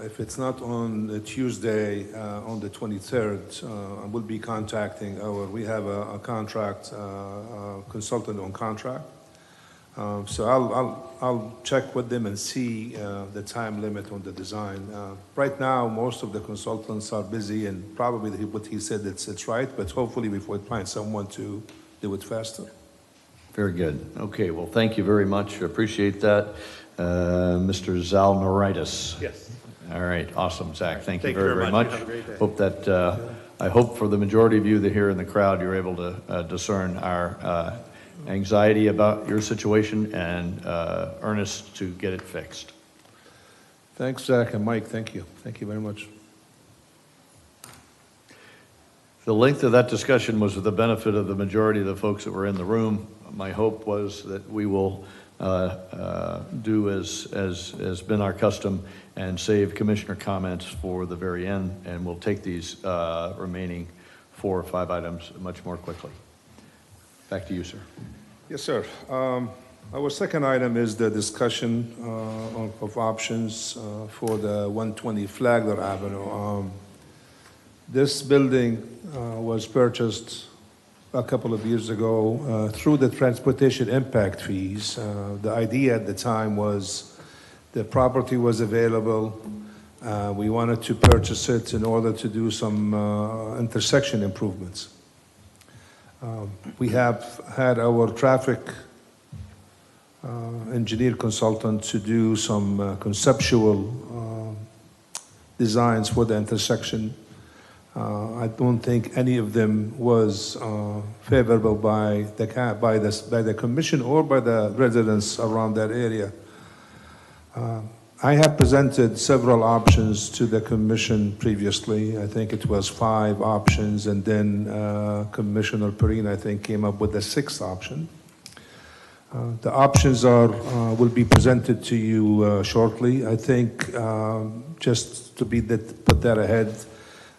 if it's not on Tuesday, on the 23rd, I will be contacting we have a contract, consultant on contract. So I'll check with them and see the time limit on the design. Right now, most of the consultants are busy, and probably what he said, it's right, but hopefully we will find someone to do it faster. Very good. Okay, well, thank you very much. Appreciate that. Mr. Zalnoritis. Yes. All right, awesome, Zach. Thank you Thank you very, very much. Have a great day. Hope that, I hope for the majority of you that here in the crowd, you're able to discern our anxiety about your situation and earnest to get it fixed. Thanks, Zach and Mike. Thank you. Thank you very much. The length of that discussion was for the benefit of the majority of the folks that were in the room. My hope was that we will do as has been our custom and save commissioner comments for the very end, and we'll take these remaining 4 or 5 items much more quickly. Back to you, sir. Yes, sir. Our second item is the discussion of options for the 120 Flagler Avenue. This building was purchased a couple of years ago through the transportation impact fees. The idea at the time was the property was available. We wanted to purchase it in order to do some intersection improvements. We have had our traffic engineer consultant to do some conceptual designs for the intersection. I don't think any of them was favorable by the commission or by the residents around that area. I have presented several options to the commission previously. I think it was 5 options, and then Commissioner Perrine, I think, came up with the 6th option. The options will be presented to you shortly. I think just to put that ahead,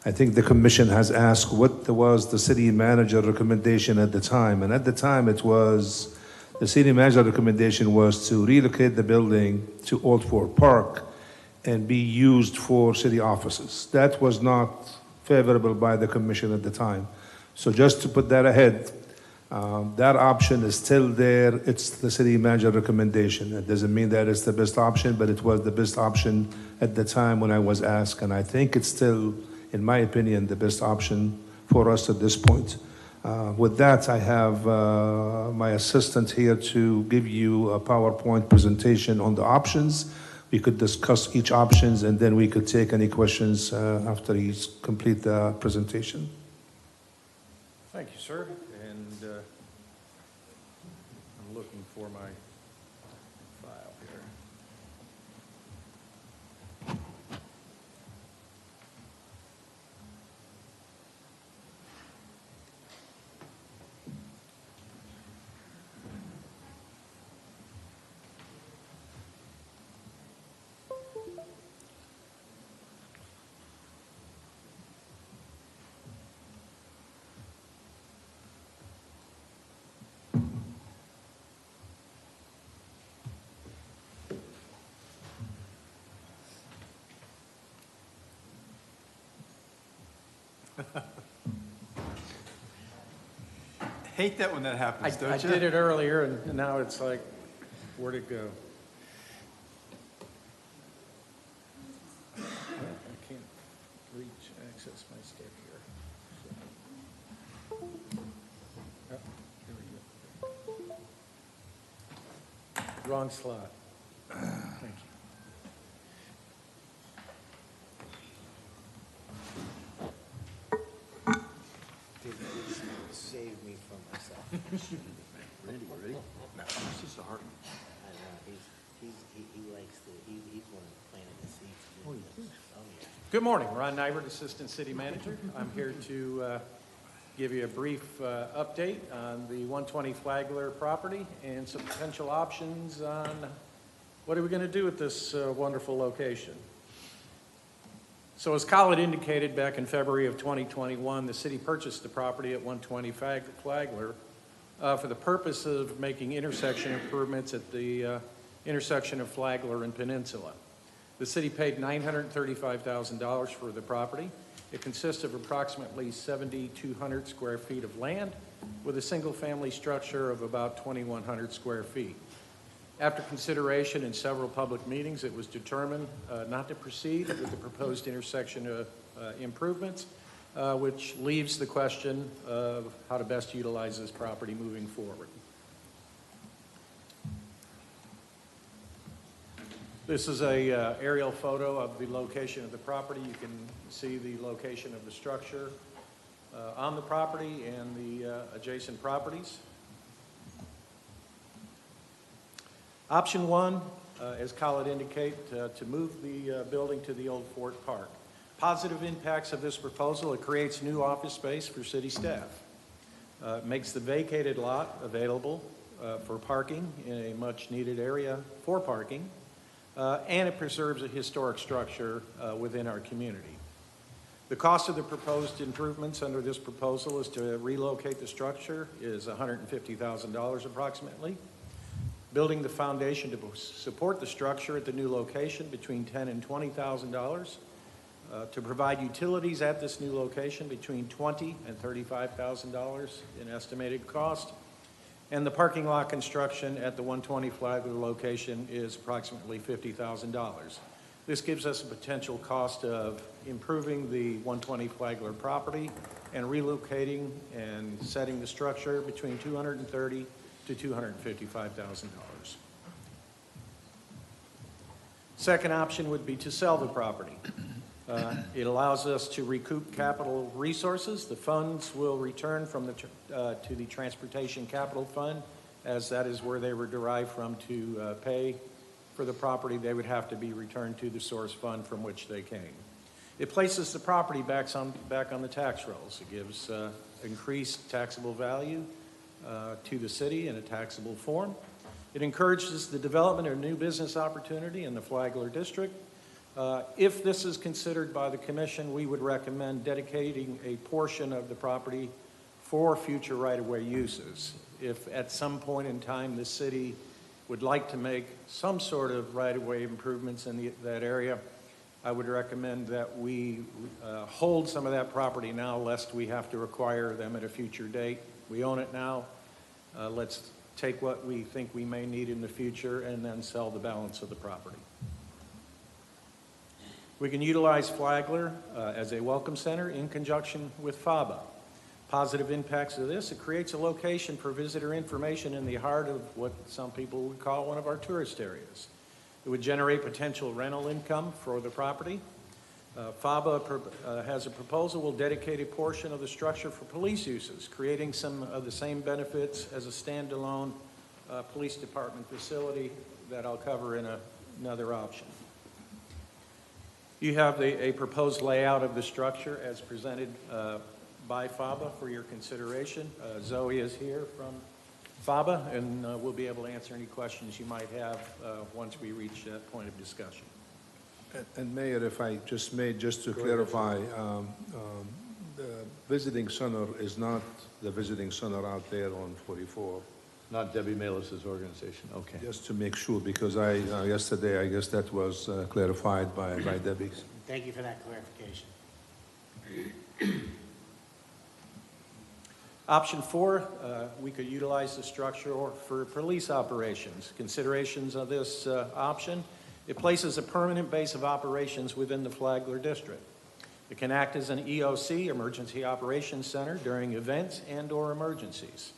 I think the commission has asked what was the city manager recommendation at the time. And at the time, the city manager recommendation was to relocate the building to Old Fort Park and be used for city offices. That was not favorable by the commission at the time. So just to put that ahead, that option is still there. It's the city manager recommendation. It doesn't mean that it's the best option, but it was the best option at the time when I was asked. And I think it's still, in my opinion, the best option for us at this point. With that, I have my assistant here to give you a PowerPoint presentation on the options. We could discuss each options, and then we could take any questions after he's complete the presentation. Thank you, sir. And I'm looking for my file here. Hate that when that happens, don't you? I did it earlier, and now it's like, where'd it go? I can't access my stuff here. Oh, here we go. Wrong slot. Thank you. Save me from myself. Ready? No, it's just a hard one. I know, he likes he's one of planting the seeds. Oh, yeah. Good morning, Ron Nybert, Assistant City Manager. I'm here to give you a brief update on the 120 Flagler property and some potential options on what are we going to do with this wonderful location. So as Kyle had indicated back in February of 2021, the city purchased the property at 120 Flagler for the purpose of making intersection improvements at the intersection of Flagler and Peninsula. The city paid $935,000 for the property. It consists of approximately 7,200 square feet of land with a single-family structure of about 2,100 square feet. After consideration in several public meetings, it was determined not to proceed with the proposed intersection improvements, which leaves the question of how to best utilize this property moving forward. This is a aerial photo of the location of the property. You can see the location of the structure on the property and the adjacent properties. Option 1, as Kyle had indicated, to move the building to the old Fort Park. Positive impacts of this proposal: it creates new office space for city staff. It makes the vacated lot available for parking in a much-needed area for parking, and it preserves a historic structure within our community. The cost of the proposed improvements under this proposal is to relocate the structure is $150,000 approximately. Building the foundation to support the structure at the new location between $10,000 and $20,000. To provide utilities at this new location between $20,000 and $35,000 in estimated cost. And the parking lot construction at the 120 Flagler location is approximately $50,000. This gives us a potential cost of improving the 120 Flagler property and relocating and setting the structure between $230,000 to $255,000. Second option would be to sell the property. It allows us to recoup capital resources. The funds will return from to the Transportation Capital Fund, as that is where they were derived from to pay for the property. They would have to be returned to the source fund from which they came. It places the property back on the tax rolls. It gives increased taxable value to the city in a taxable form. It encourages the development of new business opportunity in the Flagler District. If this is considered by the commission, we would recommend dedicating a portion of the property for future right-of-way uses. If at some point in time the city would like to make some sort of right-of-way improvements in that area, I would recommend that we hold some of that property now, lest we have to acquire them at a future date. We own it now. Let's take what we think we may need in the future and then sell the balance of the property. We can utilize Flagler as a welcome center in conjunction with FABA. Positive impacts of this: it creates a location for visitor information in the heart of what some people would call one of our tourist areas. It would generate potential rental income for the property. FABA has a proposal will dedicate a portion of the structure for police uses, creating some of the same benefits as a standalone police department facility that I'll cover in another option. You have a proposed layout of the structure as presented by FABA for your consideration. Zoe is here from FABA, and we'll be able to answer any questions you might have once we reach that point of discussion. And Mayor, if I just may, just to clarify, the visiting center is not the visiting center out there on 44. Not Debbie Melis's organization, okay. Just to make sure, because yesterday, I guess that was clarified by Debbie. Thank you for that clarification. Option 4, we could utilize the structure for police operations. Considerations of this option: it places a permanent base of operations within the Flagler District. It can act as an EOC, Emergency Operations Center, during events and/or emergencies.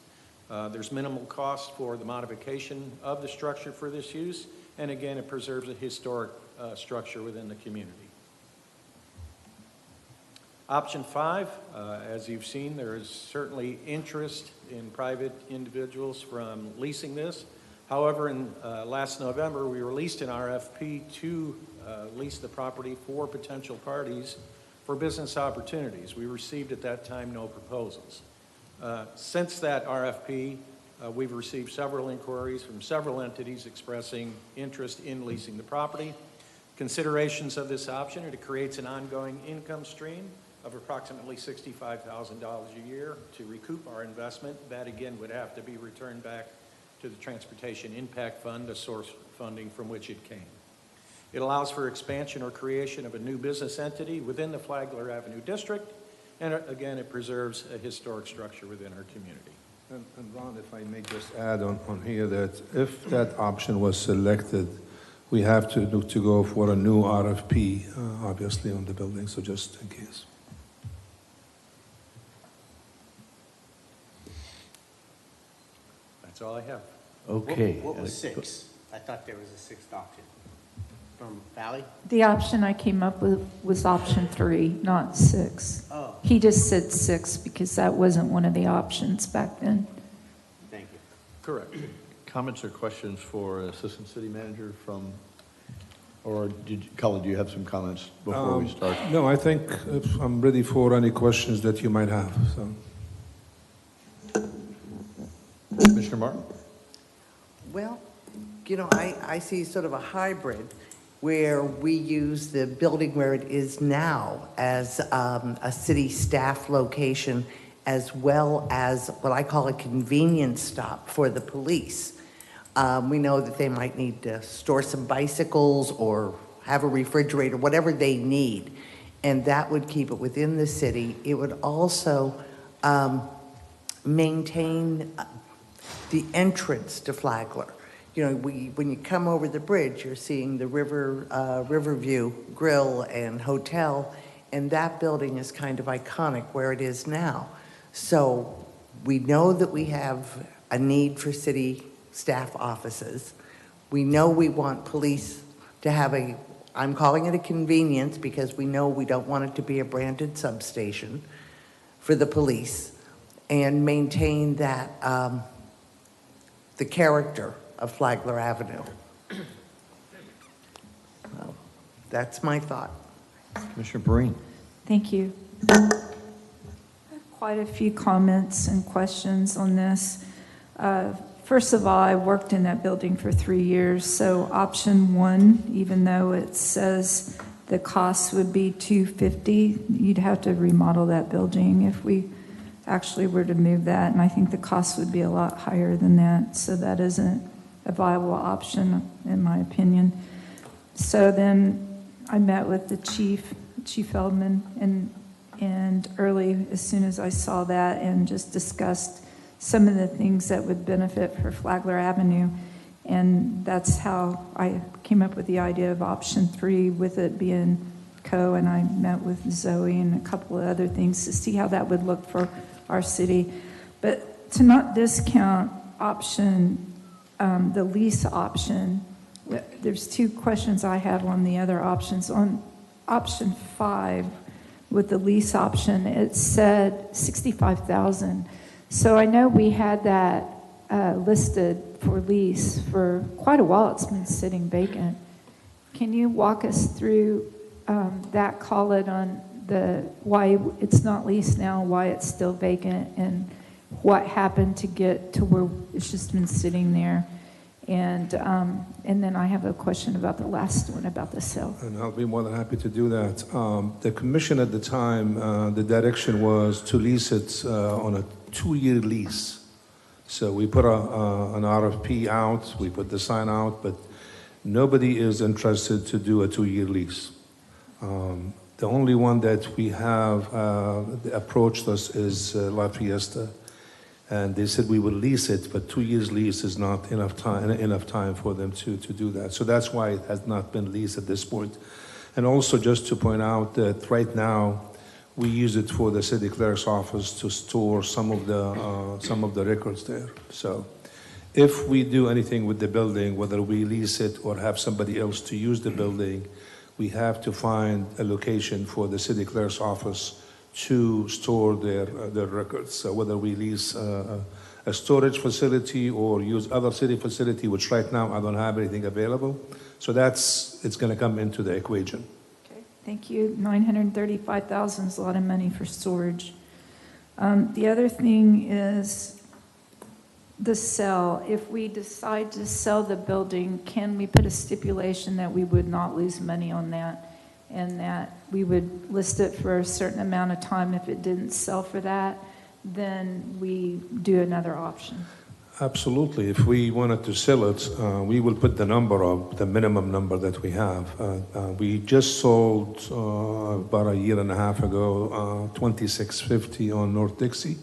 There's minimal cost for the modification of the structure for this use, and again, it preserves a historic structure within the community. Option 5, as you've seen, there is certainly interest in private individuals from leasing this. However, in last November, we released an RFP to lease the property for potential parties for business opportunities. We received at that time no proposals. Since that RFP, we've received several inquiries from several entities expressing interest in leasing the property. Considerations of this option: it creates an ongoing income stream of approximately $65,000 a year to recoup our investment. That again would have to be returned back to the Transportation Impact Fund, a source funding from which it came. It allows for expansion or creation of a new business entity within the Flagler Avenue District, and again, it preserves a historic structure within our community. And Ron, if I may just add on here that if that option was selected, we have to go for a new RFP, obviously, on the building, so just in case. That's all I have. Okay. What was 6? I thought there was a 6th option. From Valley? The option I came up with was option 3, not 6. Oh. He just said 6 because that wasn't one of the options back then. Thank you. Correct. Comments or questions for Assistant City Manager or Cullen, do you have some comments before we start? No, I think I'm ready for any questions that you might have. So. Commissioner Martin? Well, I see sort of a hybrid where we use the building where it is now as a city staff location, as well as what I call a convenience stop for the police. We know that they might need to store some bicycles or have a refrigerator, whatever they need, and that would keep it within the city. It would also maintain the entrance to Flagler. When you come over the bridge, you're seeing the Riverview Grill and Hotel, and that building is kind of iconic where it is now. So we know that we have a need for city staff offices. We know we want police to have I'm calling it a convenience because we know we don't want it to be a branded substation for the police, and maintain that, the character of Flagler Avenue. Well, that's my thought. Commissioner Breen. Thank you. I have quite a few comments and questions on this. First of all, I worked in that building for 3 years, so option one, even though it says the cost would be $250, you'd have to remodel that building if we actually were to move that, and I think the cost would be a lot higher than that, so that isn't a viable option in my opinion. So then I met with the Chief Feldman, and early, as soon as I saw that, and just discussed some of the things that would benefit for Flagler Avenue, and that's how I came up with the idea of option 3, with it being and I met with Zoe and a couple of other things to see how that would look for our city. But to not discount option, the lease option, there's 2 questions I have on the other options. On option 5, with the lease option, it said $65,000. So I know we had that listed for lease for quite a while. It's been sitting vacant. Can you walk us through that, call it on why it's not leased now, why it's still vacant, and what happened to get to where it's just been sitting there? And then I have a question about the last one, about the sale. And I'll be more than happy to do that. The commission at the time, the direction was to lease it on a 2-year lease. So we put an RFP out, we put the sign out, but nobody is interested to do a 2-year lease. The only one that we have approached us is La Fiesta, and they said we will lease it, but 2 years lease is not enough time for them to do that. So that's why it has not been leased at this point. And also just to point out that right now we use it for the city clerk's office to store some of the records there. So if we do anything with the building, whether we lease it or have somebody else to use the building, we have to find a location for the city clerk's office to store their records. So whether we lease a storage facility or use other city facility, which right now I don't have anything available. So it's going to come into the equation. Okay, thank you. $935,000 is a lot of money for storage. The other thing is the sell. If we decide to sell the building, can we put a stipulation that we would not lose money on that, and that we would list it for a certain amount of time? If it didn't sell for that, then we do another option. Absolutely. If we wanted to sell it, we will put the minimum number that we have. We just sold about a year and a half ago, 2650 on North Dixie,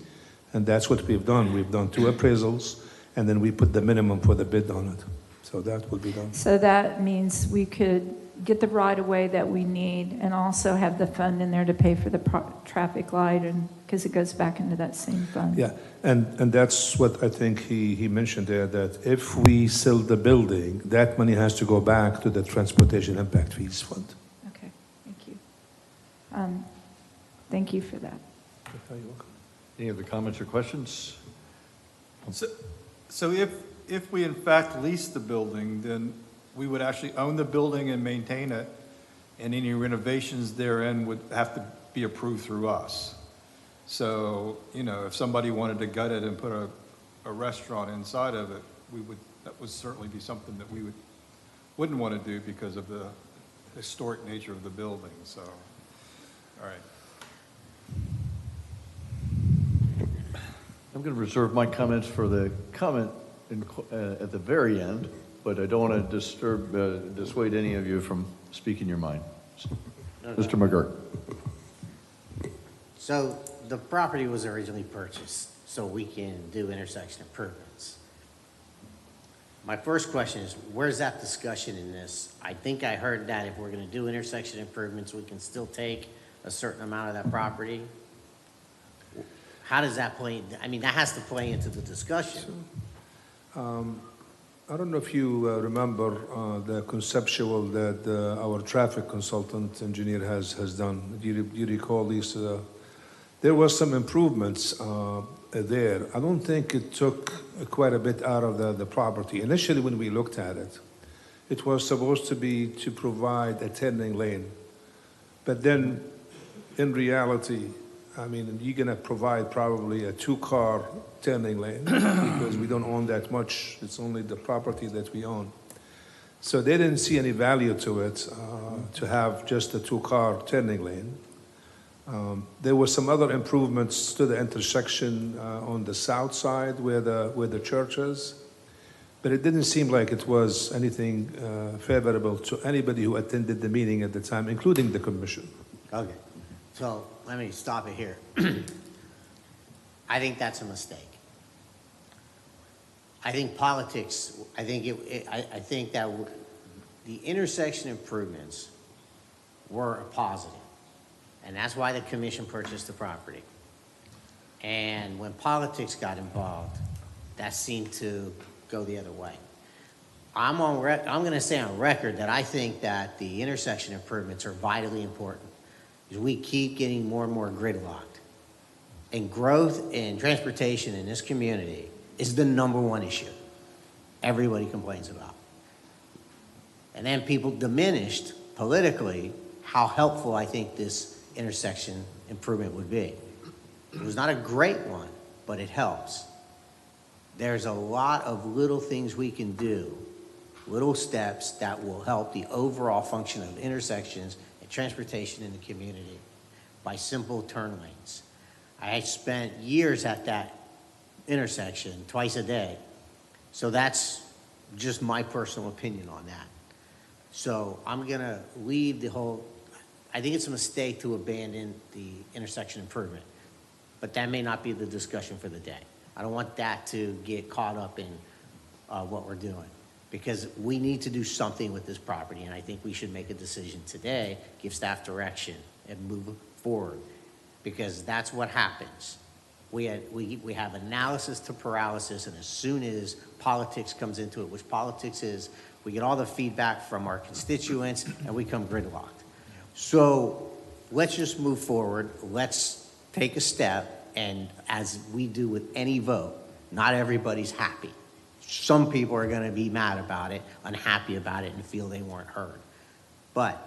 and that's what we've done. We've done 2 appraisals, and then we put the minimum for the bid on it. So that will be done. So that means we could get the right-of-way that we need and also have the fund in there to pay for the traffic light, and because it goes back into that same fund. Yeah, and that's what I think he mentioned there, that if we sell the building, that money has to go back to the Transportation Impact Fees Fund. Okay, thank you. Thank you for that. You're welcome. Any other comments or questions? So if we in fact lease the building, then we would actually own the building and maintain it, and any renovations therein would have to be approved through us. So, if somebody wanted to gut it and put a restaurant inside of it, we would that would certainly be something that we wouldn't want to do because of the historic nature of the building, so, all right. I'm going to reserve my comments for the comment at the very end, but I don't want to dissuade any of you from speaking your mind. Mr. McGurk. So the property was originally purchased so we can do intersection improvements. My first question is, where's that discussion in this? I think I heard that if we're going to do intersection improvements, we can still take a certain amount of that property. How does that play? I mean, that has to play into the discussion. I don't know if you remember the conceptual that our traffic consultant engineer has done. Do you recall, Lisa? There was some improvements there. I don't think it took quite a bit out of the property. Initially, when we looked at it, it was supposed to be to provide a turning lane. But then, in reality, I mean, you're going to provide probably a two-car turning lane because we don't own that much. It's only the property that we own. So they didn't see any value to it to have just a two-car turning lane. There were some other improvements to the intersection on the south side where the church is, but it didn't seem like it was anything favorable to anybody who attended the meeting at the time, including the commission. Okay, so let me stop it here. I think that's a mistake. I think politics, I think that the intersection improvements were a positive. And that's why the commission purchased the property. And when politics got involved, that seemed to go the other way. I'm going to say on record that I think that the intersection improvements are vitally important because we keep getting more and more gridlocked. And growth in transportation in this community is the #1 issue everybody complains about. And then people diminished politically how helpful I think this intersection improvement would be. It was not a great one, but it helps. There's a lot of little things we can do, little steps that will help the overall function of intersections and transportation in the community by simple turn lanes. I spent years at that intersection twice a day, so that's just my personal opinion on that. So I'm going to leave the whole, I think it's a mistake to abandon the intersection improvement, but that may not be the discussion for the day. I don't want that to get caught up in what we're doing because we need to do something with this property, and I think we should make a decision today, give staff direction, and move forward because that's what happens. We have analysis to paralysis, and as soon as politics comes into it, which politics is, we get all the feedback from our constituents, and we come gridlocked. So let's just move forward. Let's take a step, and as we do with any vote, not everybody's happy. Some people are going to be mad about it, unhappy about it, and feel they weren't heard. But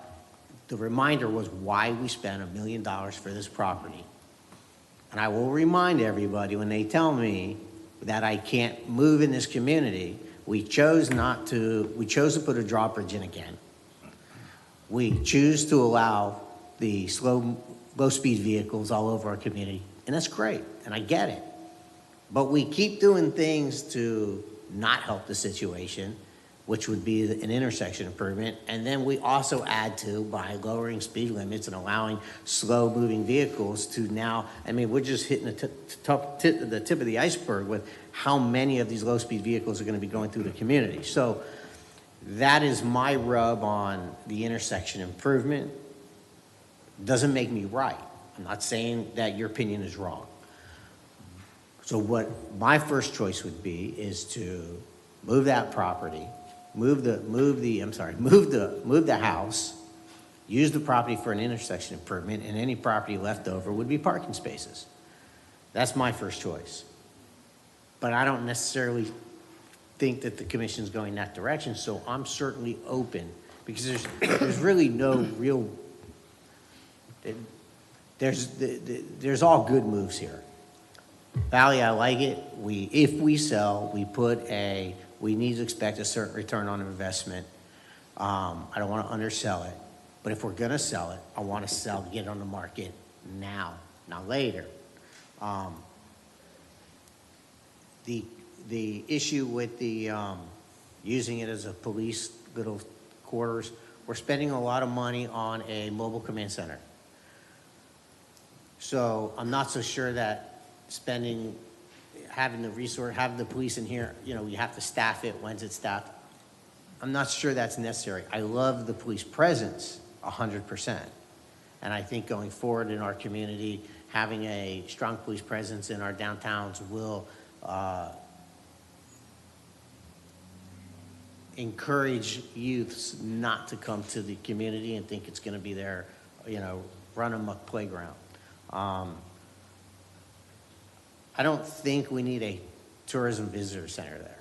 the reminder was why we spent $1 million for this property. And I will remind everybody when they tell me that I can't move in this community, we chose to put a drawbridge in again. We choose to allow the low-speed vehicles all over our community, and that's great, and I get it. But we keep doing things to not help the situation, which would be an intersection improvement, and then we also add to by lowering speed limits and allowing slow-moving vehicles to now, I mean, we're just hitting the tip of the iceberg with how many of these low-speed vehicles are going to be going through the community. So that is my rub on the intersection improvement. Doesn't make me right. I'm not saying that your opinion is wrong. So what my first choice would be is to move that property, move the house, use the property for an intersection improvement, and any property left over would be parking spaces. That's my first choice. But I don't necessarily think that the commission's going that direction, so I'm certainly open because there's really no real, there's all good moves here. Valley, I like it. If we sell, we put a we need to expect a certain return on investment. I don't want to undersell it, but if we're going to sell it, I want to sell, get it on the market now, not later. The issue with the using it as a police little quarters, we're spending a lot of money on a mobile command center. So I'm not so sure that having the police in here, you know, you have to staff it. When's it staffed? I'm not sure that's necessary. I love the police presence 100%. And I think going forward in our community, having a strong police presence in our downtowns will encourage youths not to come to the community and think it's going to be their, you know, run amok playground. I don't think we need a tourism visitor center there.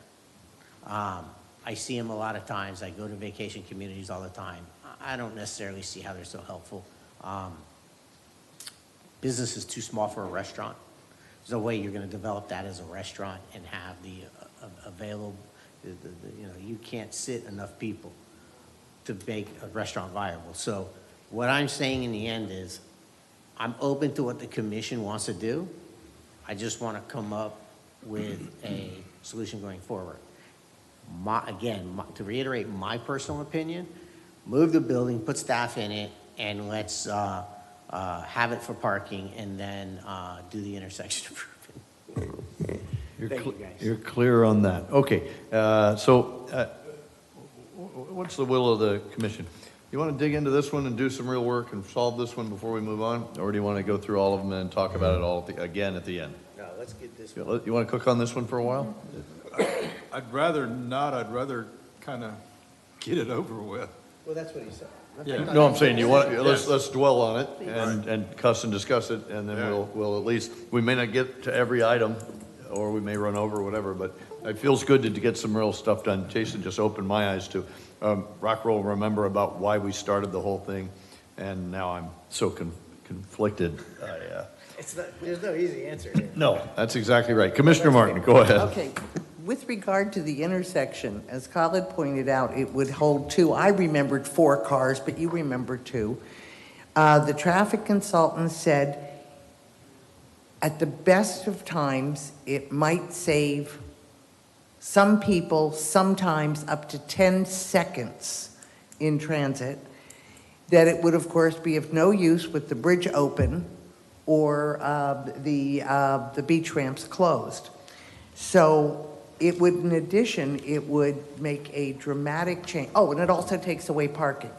I see them a lot of times. I go to vacation communities all the time. I don't necessarily see how they're so helpful. Business is too small for a restaurant. There's no way you're going to develop that as a restaurant and have the available, you know, you can't sit enough people to make a restaurant viable. So what I'm saying in the end is I'm open to what the commission wants to do. I just want to come up with a solution going forward. To reiterate my personal opinion, move the building, put staff in it, and let's have it for parking, and then do the intersection improvement. Thank you, guys. You're clear on that. Okay, so what's the will of the commission? You want to dig into this one and do some real work and solve this one before we move on? Or do you want to go through all of them and talk about it all again at the end? No, let's get this one. You want to cook on this one for a while? I'd rather not. I'd rather kind of get it over with. Well, that's what he said. Yeah. No, I'm saying you want, Yes. let's dwell on it and cuss and discuss it, and then we'll at least, we may not get to every item, or we may run over, whatever, but it feels good to get some real stuff done. Jason just opened my eyes to, Rockwell, remember about why we started the whole thing, and now I'm so conflicted. There's no easy answer here. No, that's exactly right. Commissioner Martin, go ahead. Okay. With regard to the intersection, as Khalid pointed out, it would hold two. I remembered 4 cars, but you remember 2. The traffic consultant said at the best of times, it might save some people sometimes up to 10 seconds in transit, that it would, of course, be of no use with the bridge open or the beach ramps closed. So it would, in addition, it would make a dramatic change. Oh, and it also takes away parking.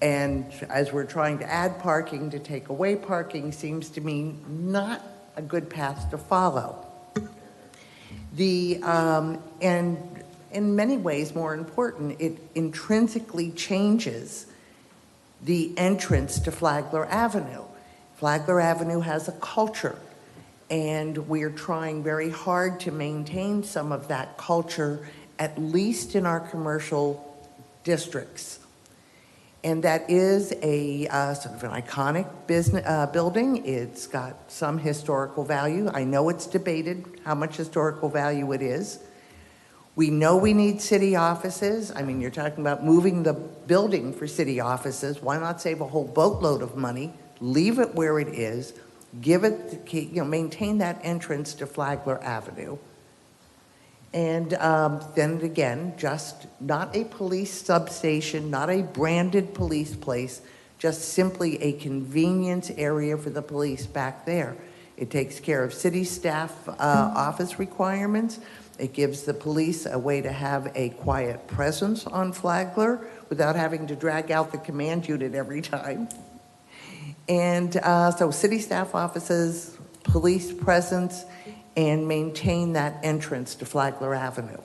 And as we're trying to add parking, to take away parking seems to me not a good path to follow. And in many ways, more important, it intrinsically changes the entrance to Flagler Avenue. Flagler Avenue has a culture, and we're trying very hard to maintain some of that culture, at least in our commercial districts. And that is a sort of an iconic building. It's got some historical value. I know it's debated how much historical value it is. We know we need city offices. I mean, you're talking about moving the building for city offices. Why not save a whole boatload of money, leave it where it is, give it, maintain that entrance to Flagler Avenue. And then again, just not a police substation, not a branded police place, just simply a convenience area for the police back there. It takes care of city staff office requirements. It gives the police a way to have a quiet presence on Flagler without having to drag out the command unit every time. And so city staff offices, police presence, and maintain that entrance to Flagler Avenue.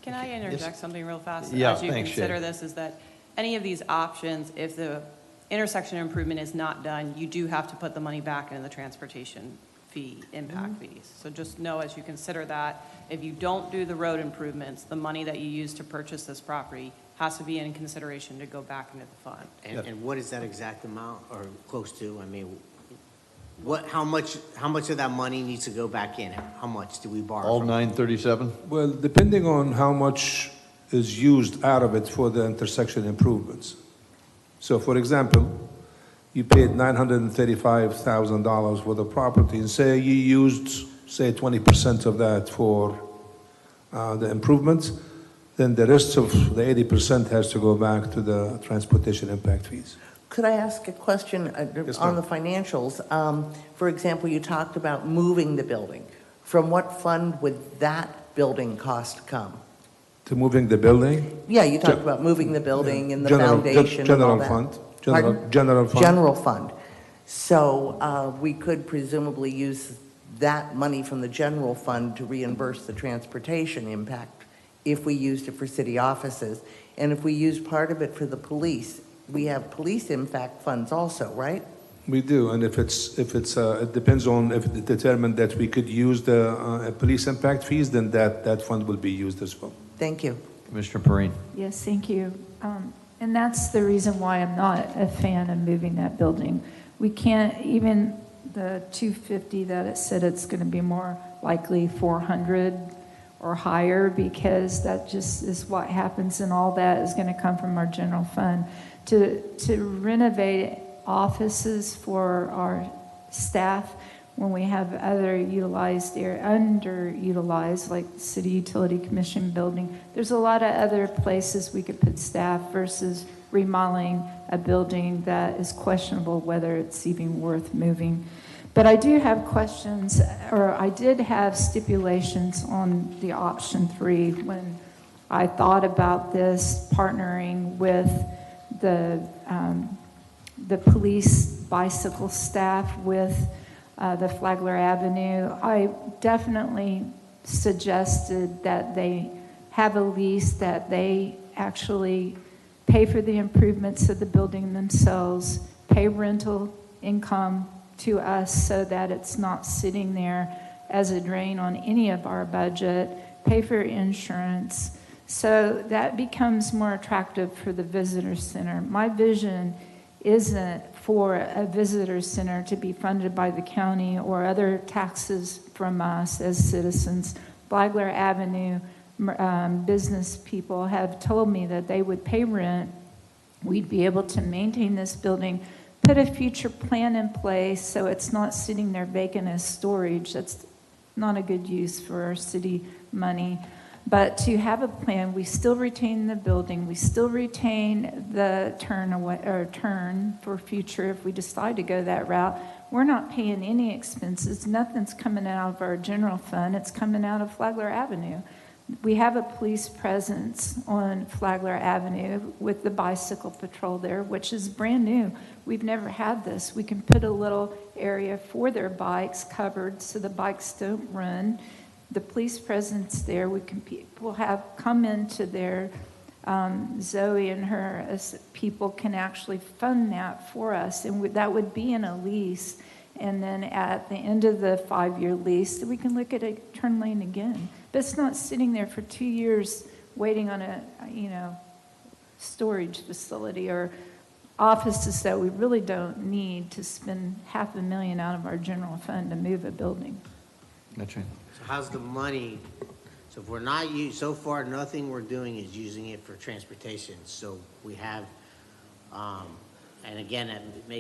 Can I interject something real fast? Yeah, as you thanks, consider Shay. this, is that any of these options, if the intersection improvement is not done, you do have to put the money back into the transportation fee, impact fees. So just know as you consider that, if you don't do the road improvements, the money that you use to purchase this property has to be in consideration to go back into the fund. And what is that exact amount or close to? I mean, how much of that money needs to go back in? How much do we borrow? All from? 937? Well, depending on how much is used out of it for the intersection improvements. So, for example, you paid $935,000 for the property, and say you used, say, 20% of that for the improvements, then the rest of the 80% has to go back to the transportation impact fees. Could I ask a question on the financials? For example, you talked about moving the building. From what fund would that building cost come? To moving the building? Yeah, you talked about moving the building and the General- foundation general and all that. fund. Pardon? General fund. General fund. So we could presumably use that money from the general fund to reimburse the transportation impact if we used it for city offices. And if we used part of it for the police, we have police impact funds also, right? We do, and if it's it depends on if it determined that we could use the police impact fees, then that fund will be used as well. Thank you. Commissioner Perrine. Yes, thank you. And that's the reason why I'm not a fan of moving that building. We can't, even the 250 that it said it's going to be more likely 400 or higher, because that just is what happens, and all that is going to come from our general fund. To renovate offices for our staff when we have other underutilized, like the City Utility Commission building. There's a lot of other places we could put staff versus remodeling a building that is questionable whether it's even worth moving. But I do have questions, or I did have stipulations on the option 3 when I thought about this, partnering with the police bicycle staff with the Flagler Avenue. I definitely suggested that they have a lease, that they actually pay for the improvements of the building themselves, pay rental income to us so that it's not sitting there as a drain on any of our budget, pay for insurance. So that becomes more attractive for the visitor center. My vision isn't for a visitor center to be funded by the county or other taxes from us as citizens. Flagler Avenue business people have told me that they would pay rent. We'd be able to maintain this building, put a future plan in place so it's not sitting there vacant as storage. That's not a good use for our city money. But to have a plan, we still retain the building, we still retain the turn for future if we decide to go that route. We're not paying any expenses. Nothing's coming out of our general fund. It's coming out of Flagler Avenue. We have a police presence on Flagler Avenue with the bicycle patrol there, which is brand new. We've never had this. We can put a little area for their bikes covered so the bikes don't run. The police presence there, people have come into their, Zoe and her people can actually fund that for us, and that would be in a lease. And then at the end of the 5-year lease, we can look at a turn lane again. But it's not sitting there for 2 years waiting on a, storage facility or offices that we really don't need to spend $500,000 out of our general fund to move a building. That's right. So how's the money, so if we're not, so far, nothing we're doing is using it for transportation. So we have, and again,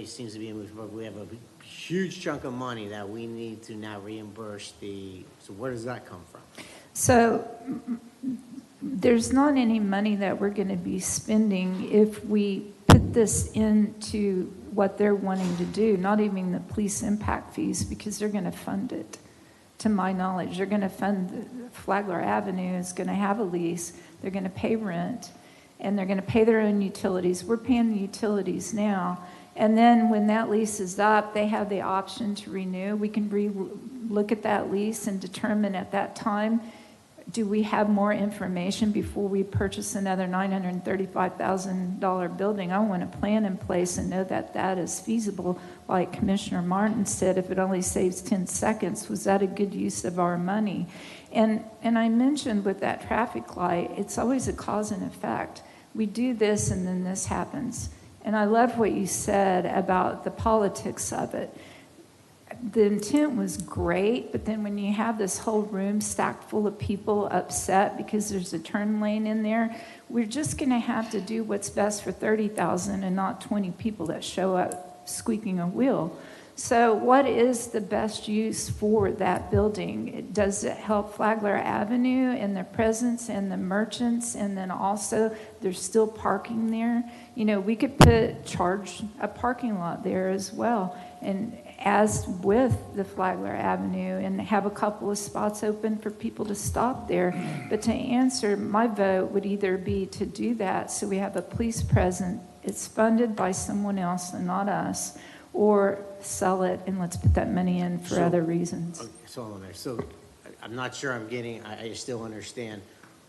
seems to be a move, but we have a huge chunk of money that we need to now reimburse so where does that come from? So there's not any money that we're going to be spending if we put this into what they're wanting to do, not even the police impact fees, because they're going to fund it. To my knowledge, they're going to fund Flagler Avenue is going to have a lease, they're going to pay rent, and they're going to pay their own utilities. We're paying the utilities now. And then when that lease is up, they have the option to renew. We can look at that lease and determine at that time, do we have more information before we purchase another $935,000 building? I want a plan in place and know that that is feasible. Like Commissioner Martin said, if it only saves 10 seconds, was that a good use of our money? And I mentioned with that traffic light, it's always a cause and effect. We do this and then this happens. And I love what you said about the politics of it. the intent was great, but then when you have this whole room stacked full of people upset because there's a turn lane in there, we're just going to have to do what's best for 30,000 and not 20 people that show up squeaking a wheel. So what is the best use for that building? Does it help Flagler Avenue and the presence and the merchants, and then also there's still parking there? You know, we could charge a parking lot there as well, and as with the Flagler Avenue, and have a couple of spots open for people to stop there. But to answer, my vote would either be to do that so we have a police presence, it's funded by someone else and not us, or sell it and let's put that money in for other reasons. Okay, so I'm not sure I'm getting, I still understand.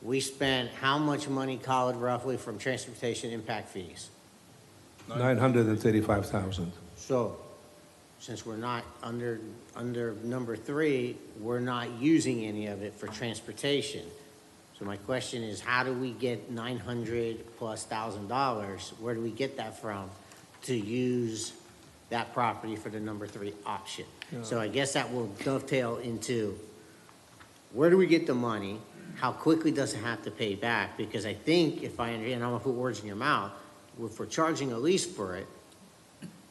We spent how much money, Khalid, roughly from transportation impact fees? 935,000. So, since we're not under number 3, we're not using any of it for transportation. So my question is, how do we get $900,000+? Where do we get that from to use that property for the number 3 option? Yeah. So I guess that will dovetail into, where do we get the money? How quickly does it have to pay back? Because I think, if I understand, I don't want to put words in your mouth, if we're charging a lease for it,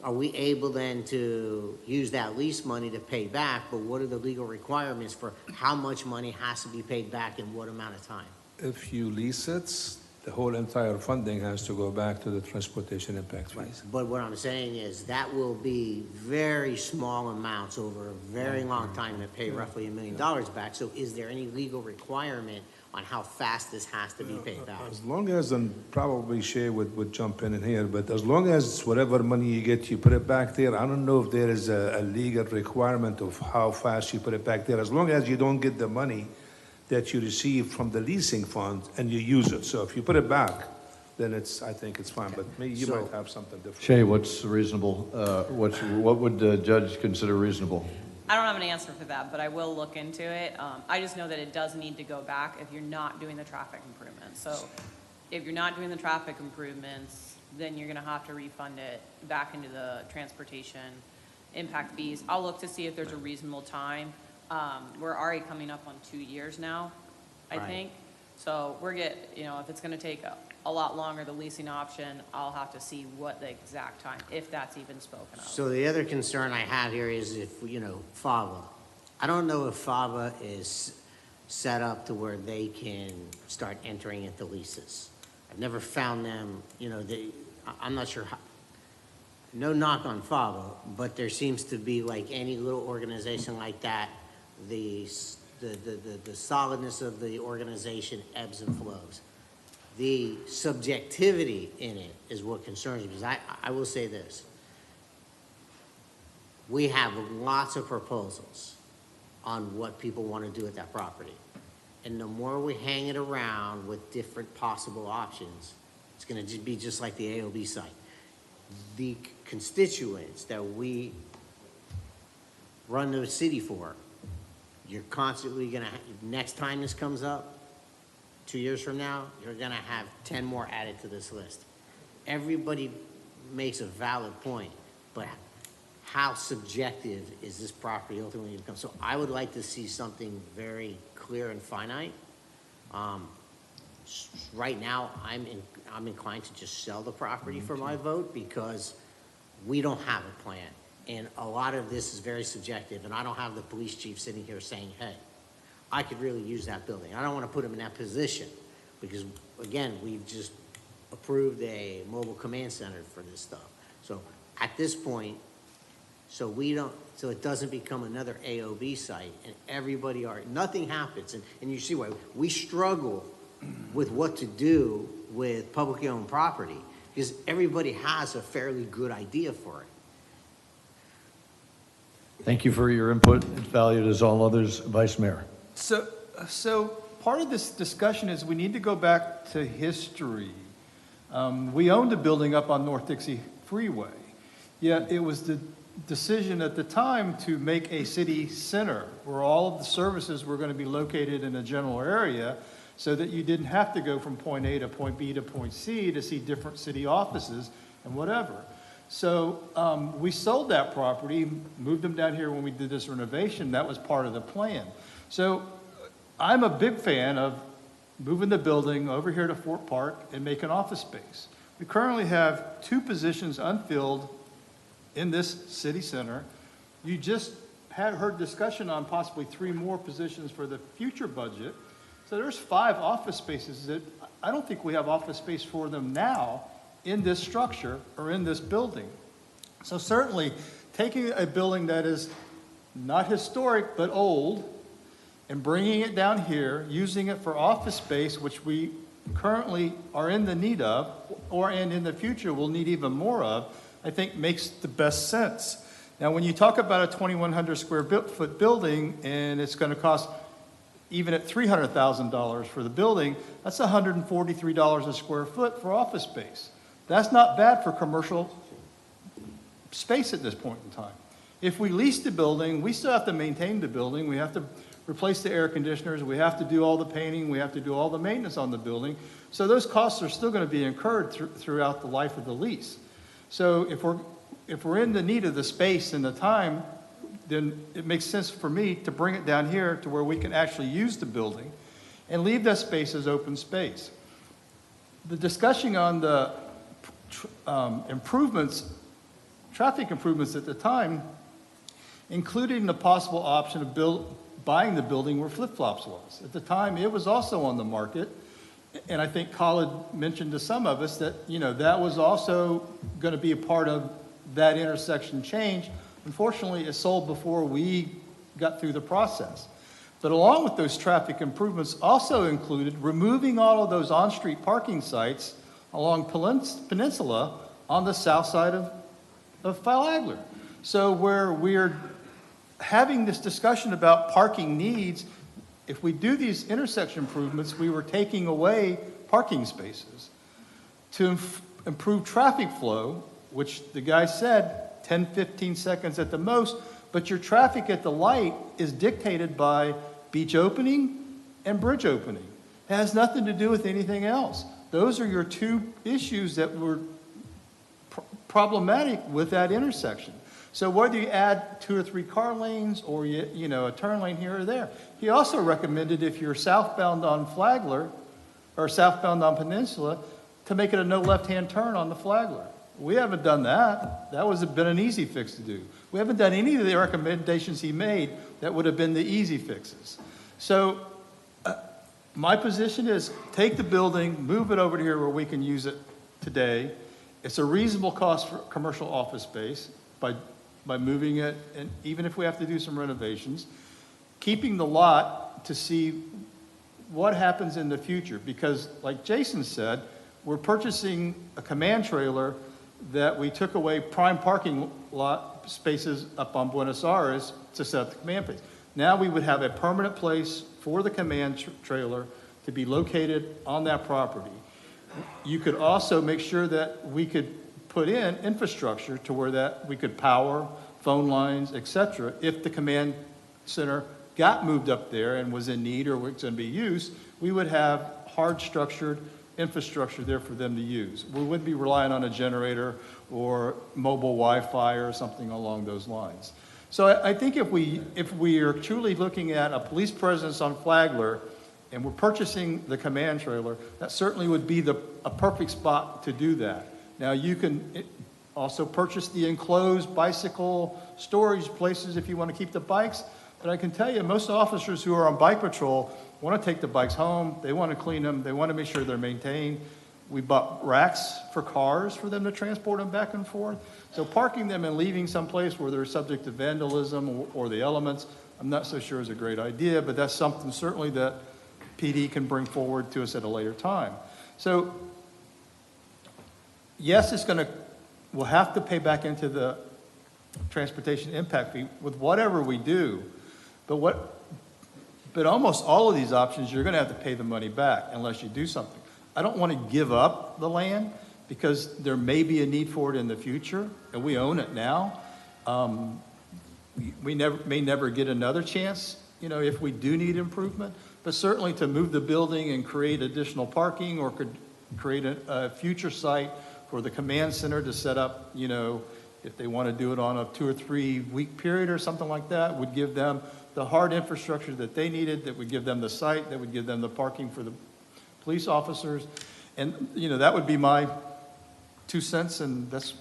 are we able then to use that lease money to pay back? But what are the legal requirements for how much money has to be paid back in what amount of time? If you lease it, the whole entire funding has to go back to the transportation impact fees. But what I'm saying is that will be very small amounts over a very long time to pay roughly $1 million back. So is there any legal requirement on how fast this has to be paid back? As long as, and probably Shay would jump in here, but as long as whatever money you get, you put it back there. I don't know if there is a legal requirement of how fast you put it back there. As long as you don't get the money that you receive from the leasing fund and you use it. So if you put it back, then I think it's fine, but maybe you might have something different. Shay, what's reasonable? What would the judge consider reasonable? I don't have an answer for that, but I will look into it. I just know that it does need to go back if you're not doing the traffic improvements. So if you're not doing the traffic improvements, then you're gonna have to refund it back into the transportation impact fees. I'll look to see if there's a reasonable time. We're already coming up on 2 years now, I Right. think. So if it's gonna take a lot longer, the leasing option, I'll have to see what the exact time, if that's even spoken of. So the other concern I have here is if, FAVA. I don't know if FAVA is set up to where they can start entering into leases. I've never found them, I'm not sure how, no knock on FAVA, but there seems to be, like any little organization like that, the solidness of the organization ebbs and flows. The subjectivity in it is what concerns me, because I will say this. We have lots of proposals on what people want to do with that property. And the more we hang it around with different possible options, it's going to be just like the AOB site. The constituents that we run the city for, you're constantly going to, next time this comes up, 2 years from now, you're going to have 10 more added to this list. Everybody makes a valid point, but how subjective is this property ultimately become? So I would like to see something very clear and finite. Right now, I'm inclined to just sell the property for my vote because we don't have a plan. And a lot of this is very subjective, and I don't have the police chief sitting here saying, hey, I could really use that building. I don't want to put him in that position because, again, we've just approved a mobile command center for this stuff. So at this point, so it doesn't become another AOB site and nothing happens. And you see why we struggle with what to do with publicly owned property because everybody has a fairly good idea for it. Thank you for your input. It's valued as all others. Vice Mayor. So part of this discussion is we need to go back to history. We owned a building up on North Dixie Freeway, yet it was the decision at the time to make a city center where all of the services were going to be located in a general area so that you didn't have to go from point A to point B to point C to see different city offices and whatever. So we sold that property, moved them down here when we did this renovation. That was part of the plan. So I'm a big fan of moving the building over here to Fort Park and making office space. We currently have 2 positions unfilled in this city center. You just had heard discussion on possibly 3 more positions for the future budget. So there's 5 office spaces that I don't think we have office space for them now in this structure or in this building. So certainly taking a building that is not historic but old and bringing it down here, using it for office space, which we currently are in the need of, and in the future will need even more of, I think makes the best sense. Now, when you talk about a 2,100 square foot building and it's going to cost, even at $300,000 for the building, that's $143 a square foot for office space. That's not bad for commercial space at this point in time. If we lease the building, we still have to maintain the building. We have to replace the air conditioners. We have to do all the painting. We have to do all the maintenance on the building. So those costs are still going to be incurred throughout the life of the lease. So if we're in the need of the space and the time, then it makes sense for me to bring it down here to where we can actually use the building and leave that space as open space. The discussion on the traffic improvements at the time, including the possible option of buying the building where flip-flops was. At the time, it was also on the market, and I think Khalid mentioned to some of us that, that was also going to be a part of that intersection change. Unfortunately, it sold before we got through the process. But along with those traffic improvements also included removing all of those on-street parking sites along Peninsula on the south side of Flagler. So where we're having this discussion about parking needs, if we do these intersection improvements, we were taking away parking spaces. To improve traffic flow, which the guy said 10, 15 seconds at the most, but your traffic at the light is dictated by beach opening and bridge opening. It has nothing to do with anything else. Those are your 2 issues that were problematic with that intersection. So whether you add 2 or 3 car lanes or a turn lane here or there. He also recommended if you're southbound on Flagler or southbound on Peninsula to make it a no left-hand turn on the Flagler. We haven't done that. That would have been an easy fix to do. We haven't done any of the recommendations he made that would have been the easy fixes. So my position is take the building, move it over to here where we can use it today. It's a reasonable cost for commercial office space by moving it, and even if we have to do some renovations, keeping the lot to see what happens in the future. Because like Jason said, we're purchasing a command trailer that we took away prime parking lot spaces up on Buenos Aires to set up the command place. Now we would have a permanent place for the command trailer to be located on that property. You could also make sure that we could put in infrastructure to where that we could power phone lines, etc. If the command center got moved up there and was in need or was going to be used, we would have hard structured infrastructure there for them to use. We wouldn't be relying on a generator or mobile Wi-Fi or something along those lines. So I think if we are truly looking at a police presence on Flagler and we're purchasing the command trailer, that certainly would be a perfect spot to do that. Now you can also purchase the enclosed bicycle storage places if you want to keep the bikes. But I can tell you, most officers who are on bike patrol want to take the bikes home. They want to clean them. They want to make sure they're maintained. We bought racks for cars for them to transport them back and forth. So parking them and leaving someplace where they're subject to vandalism or the elements, I'm not so sure is a great idea, but that's something certainly that PD can bring forward to us at a later time. So yes, we'll have to pay back into the transportation impact fee with whatever we do, but almost all of these options, you're going to have to pay the money back unless you do something. I don't want to give up the land because there may be a need for it in the future, and we own it now. We may never get another chance, if we do need improvement, but certainly to move the building and create additional parking or could create a future site for the command center to set up, you know, if they want to do it on a 2 or 3 week period or something like that, would give them the hard infrastructure that they needed, that would give them the site, that would give them the parking for the police officers. And, you know, that would be my 2 cents, and that's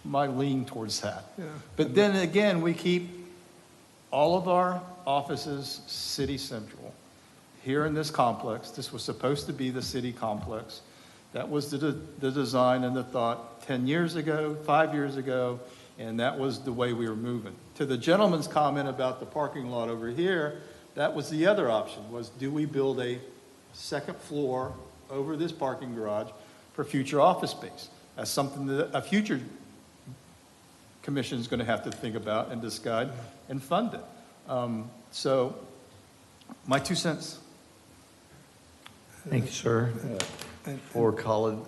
my lean towards that. Yeah. But then again, we keep all of our offices city central. Here in this complex, this was supposed to be the city complex. That was the design and the thought 10 years ago, 5 years ago, and that was the way we were moving. To the gentleman's comment about the parking lot over here, that was the other option, was do we build a second floor over this parking garage for future office space? That's something that a future commission is going to have to think about and decide and fund it. So my 2 cents. Thank you, sir. For Colin,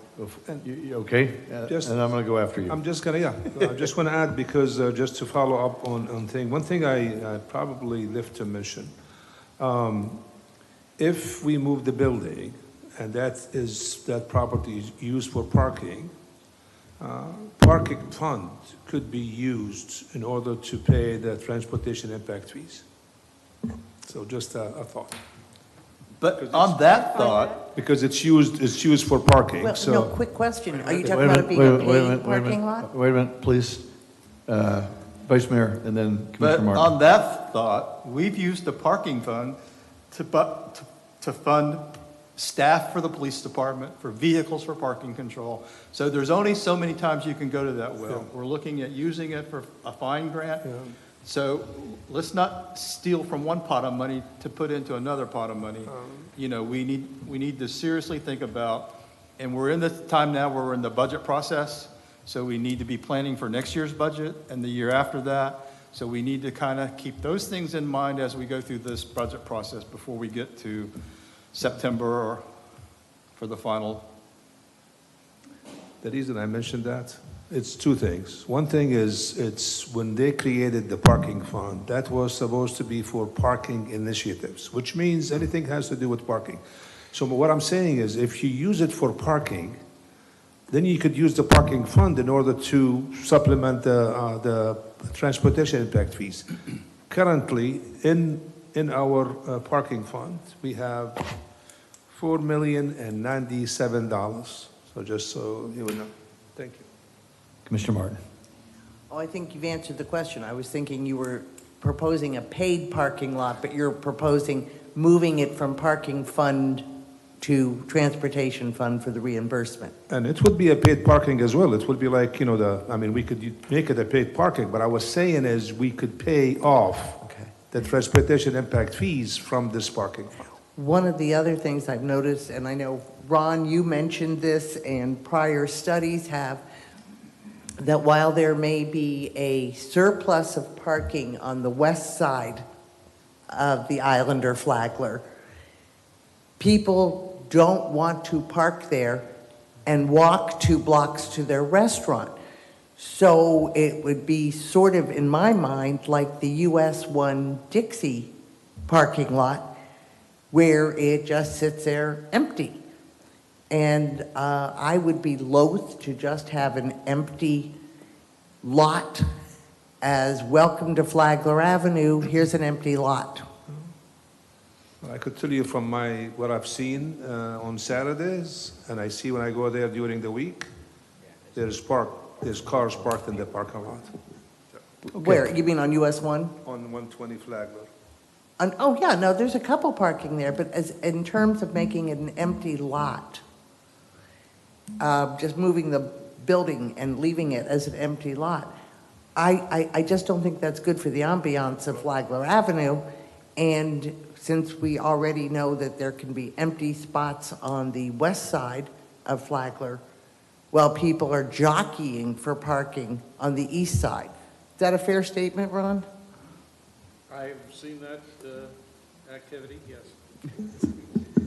you okay? Just- And I'm going to go after you. I'm just gonna, I just want to add, because just to follow up on thing, one thing I probably left to mention. If we move the building, and that property is used for parking, parking fund could be used in order to pay the transportation impact fees. So just a thought. But on that thought, Because it's used for parking, Well, so. no, quick question. Are you Wait talking a about it minute, being a wait a minute, paid wait a parking minute. lot? Wait a minute, please. Vice Mayor, and then but Commissioner Martin. on that thought, we've used the parking fund to fund staff for the police department, for vehicles for parking control. So there's only so many times you can go to that well. We're looking at using it for a fine grant. So let's not steal from one pot of money to put into another pot of money. You know, we need to seriously think about, and we're in the time now where we're in the budget process, so we need to be planning for next year's budget and the year after that. So we need to kind of keep those things in mind as we go through this budget process before we get to September or for the final. The reason I mentioned that, it's two things. One thing is, it's when they created the parking fund, that was supposed to be for parking initiatives, which means anything has to do with parking. So what I'm saying is, if you use it for parking, then you could use the parking fund in order to supplement the transportation impact fees. Currently, in our parking fund, we have $4,097. So just so you know. Thank you. Commissioner Martin. Oh, I think you've answered the question. I was thinking you were proposing a paid parking lot, but you're proposing moving it from parking fund to transportation fund for the reimbursement. And it would be a paid parking as well. It would be like, we could make it a paid parking, but I was saying is we could pay off the transportation impact fees from this parking fund. One of the other things I've noticed, and I know, Ron, you mentioned this, and prior studies have, that while there may be a surplus of parking on the west side of the island or Flagler, people don't want to park there and walk 2 blocks to their restaurant. So it would be sort of, in my mind, like the US 1 Dixie parking lot, where it just sits there empty. And I would be loath to just have an empty lot as welcome to Flagler Avenue, here's an empty lot. I could tell you from what I've seen on Saturdays, and I see when I go there during the week, there's cars parked in the parking lot. Where, you mean on US 1? On 120 Flagler. Oh, yeah, no, there's a couple parking there, but in terms of making it an empty lot, just moving the building and leaving it as an empty lot, I just don't think that's good for the ambiance of Flagler Avenue. And since we already know that there can be empty spots on the west side of Flagler, while people are jockeying for parking on the east side. Is that a fair statement, Ron? I've seen that activity, yes.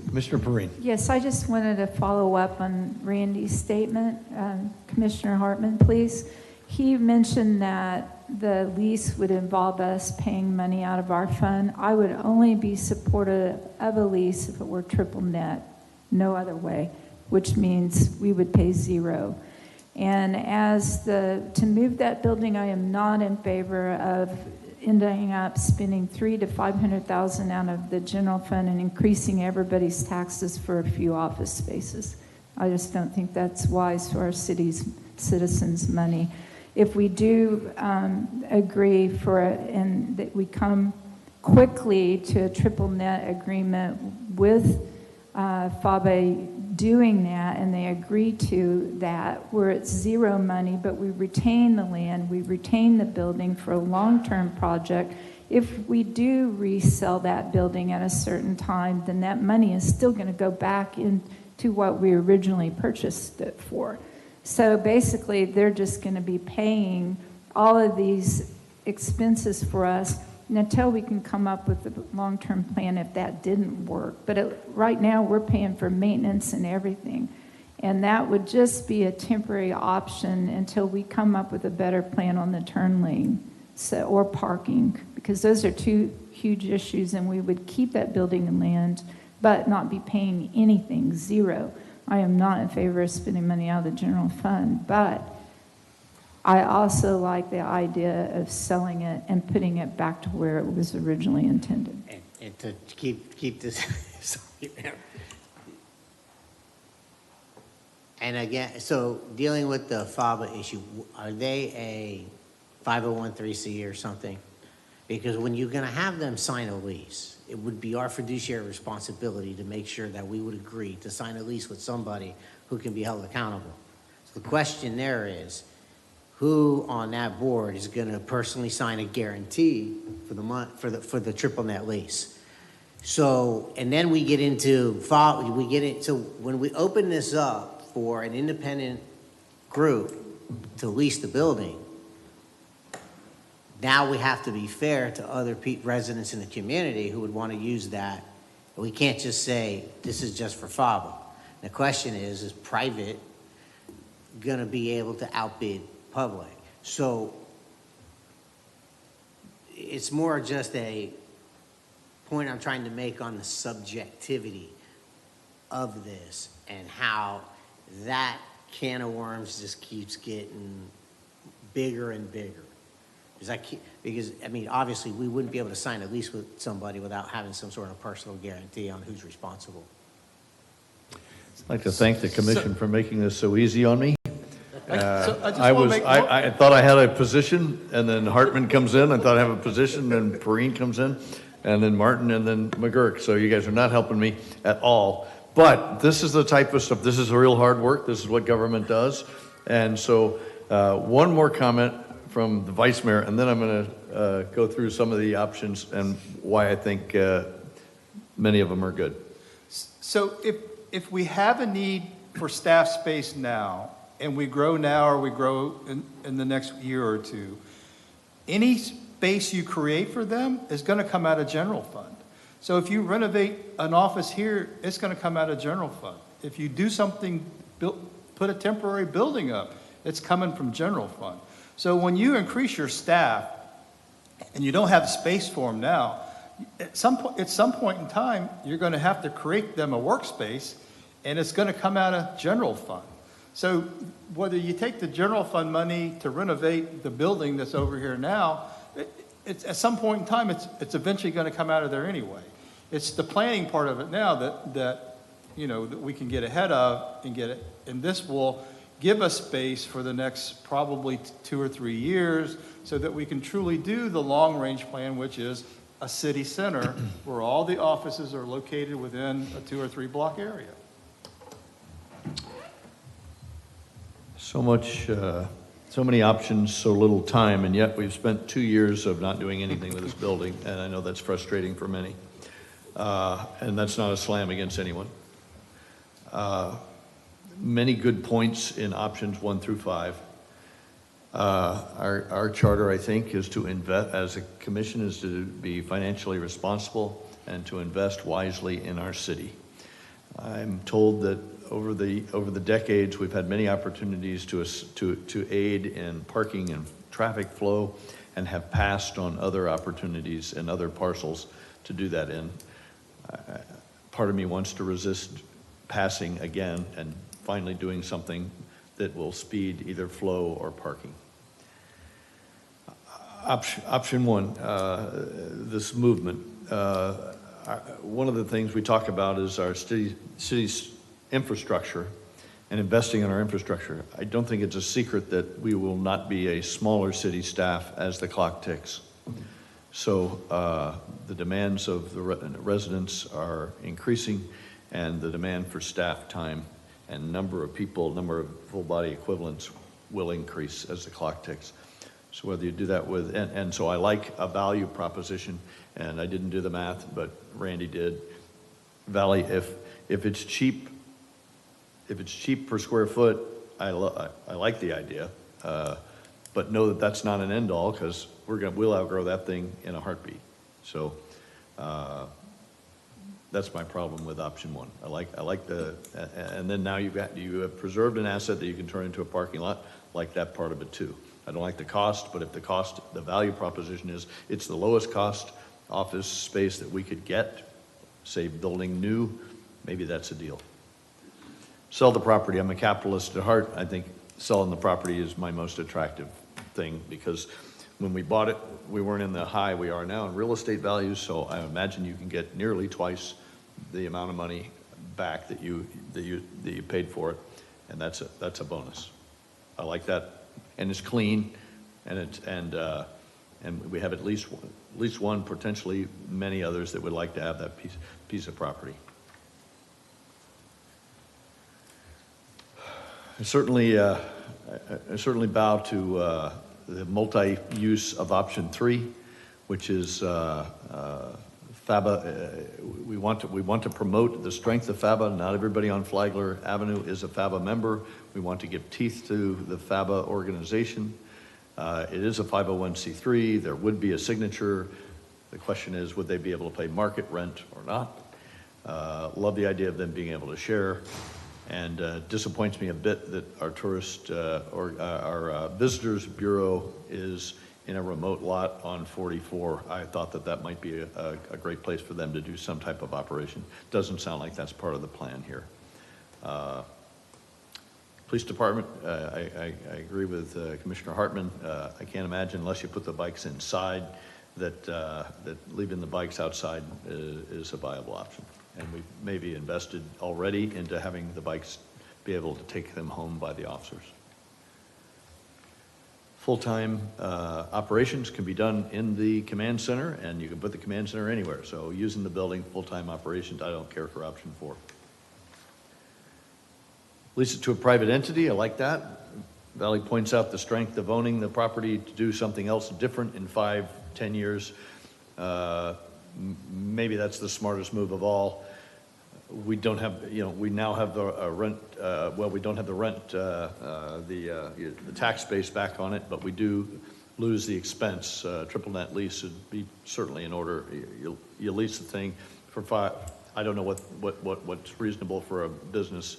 Commissioner Perrine. Yes, I just wanted to follow up on Randy's statement. Commissioner Hartman, please. He mentioned that the lease would involve us paying money out of our fund. I would only be supportive of a lease if it were triple net, no other way, which means we would pay zero. And to move that building, I am not in favor of ending up spending $300,000 to $500,000 out of the general fund and increasing everybody's taxes for a few office spaces. I just don't think that's wise for our city's citizens' money. If we do agree and that we come quickly to a triple net agreement with FABE doing that, and they agree to that, where it's zero money, but we retain the land, we retain the building for a long-term project. If we do resell that building at a certain time, then that money is still going to go back into what we originally purchased it for. So basically, they're just going to be paying all of these expenses for us until we can come up with a long-term plan if that didn't work. But right now, we're paying for maintenance and everything. And that would just be a temporary option until we come up with a better plan on the turn lane or parking, because those are two huge issues, and we would keep that building and land, but not be paying anything, zero. I am not in favor of spending money out of the general fund, but I also like the idea of selling it and putting it back to where it was originally intended. And to keep this, sorry, Mayor. And again, so dealing with the FABA issue, are they a 501(c)(3) or something? Because when you're going to have them sign a lease, it would be our fiduciary responsibility to make sure that we would agree to sign a lease with somebody who can be held accountable. So the question there is, who on that board is going to personally sign a guarantee for the month for the triple net lease? So, and then we get into so when we open this up for an independent group to lease the building, now we have to be fair to other residents in the community who would want to use that. We can't just say this is just for FABA. The question is private going to be able to outbid public? So it's more just a point I'm trying to make on the subjectivity of this and how that can of worms just keeps getting bigger and bigger. Because I mean, obviously, we wouldn't be able to sign a lease with somebody without having some sort of personal guarantee on who's responsible. I'd like to thank the commission for making this so easy on me. I thought I had a position, and then Hartman comes in. I thought I have a position, and Perrine comes in, and then Martin, and then McGurk. So you guys are not helping me at all. But this is the type of stuff. This is real hard work. This is what government does. And so one more comment from the vice mayor, and then I'm going to go through some of the options and why I think many of them are good. So if we have a need for staff space now, and we grow now or we grow in the next year or two, any space you create for them is going to come out of general fund. So if you renovate an office here, it's going to come out of general fund. If you do something, put a temporary building up, it's coming from general fund. So when you increase your staff and you don't have space for them now, at some point in time, you're going to have to create them a workspace, and it's going to come out of general fund. So whether you take the general fund money to renovate the building that's over here now, it's at some point in time, it's eventually going to come out of there anyway. It's the planning part of it now that we can get ahead of and get it, and this will give us space for the next probably 2 or 3 years so that we can truly do the long-range plan, which is a city center where all the offices are located within a 2 or 3 block area. So much, so many options, so little time, and yet we've spent 2 years of not doing anything with this building, and I know that's frustrating for many. And that's not a slam against anyone. Many good points in options 1 through 5. Our charter, I think, is to invest, as a commission, is to be financially responsible and to invest wisely in our city. I'm told that over the decades, we've had many opportunities to aid in parking and traffic flow, and have passed on other opportunities and other parcels to do that in. Part of me wants to resist passing again and finally doing something that will speed either flow or parking. Option one, this movement. One of the things we talk about is our city's infrastructure and investing in our infrastructure. I don't think it's a secret that we will not be a smaller city staff as the clock ticks. So the demands of the residents are increasing, and the demand for staff time and number of people, number of full body equivalents will increase as the clock ticks. So whether you do that with, and so I like a value proposition, and I didn't do the math, but Randy did. Valley, if it's cheap per square foot, I like the idea, but know that that's not an end all, because we'll outgrow that thing in a heartbeat. So that's my problem with option one. I like the, and then now you have preserved an asset that you can turn into a parking lot. Like that part of it too. I don't like the cost, but if the value proposition is it's the lowest cost office space that we could get, say building new, maybe that's a deal. Sell the property. I'm a capitalist at heart. I think selling the property is my most attractive thing, because when we bought it, we weren't in the high we are now in real estate values, so I imagine you can get nearly twice the amount of money back that you paid for it, and that's a bonus. I like that, and it's clean, and we have at least one, potentially many others that would like to have that piece of property. I certainly bow to the multi-use of option 3, which is FABA. We want to promote the strength of FABA. Not everybody on Flagler Avenue is a FABA member. We want to give teeth to the FABA organization. It is a 501c3. There would be a signature. The question is, would they be able to pay market rent or not? Love the idea of them being able to share. And disappoints me a bit that our our visitors bureau is in a remote lot on 44. I thought that might be a great place for them to do some type of operation. Doesn't sound like that's part of the plan here. Police department, I agree with Commissioner Hartman. I can't imagine, unless you put the bikes inside, that leaving the bikes outside is a viable option. And we've maybe invested already into having the bikes be able to take them home by the officers. Full-time operations can be done in the command center, and you can put the command center anywhere. So using the building, full-time operations, I don't care for option 4. Lease it to a private entity, I like that. Valley points out the strength of owning the property to do something else different in 5-10 years. Maybe that's the smartest move of all. We don't have, we now have the rent, we don't have the rent, the tax base back on it, but we do lose the expense. Triple net lease would be certainly in order. You lease the thing for 5, I don't know what's reasonable for a business.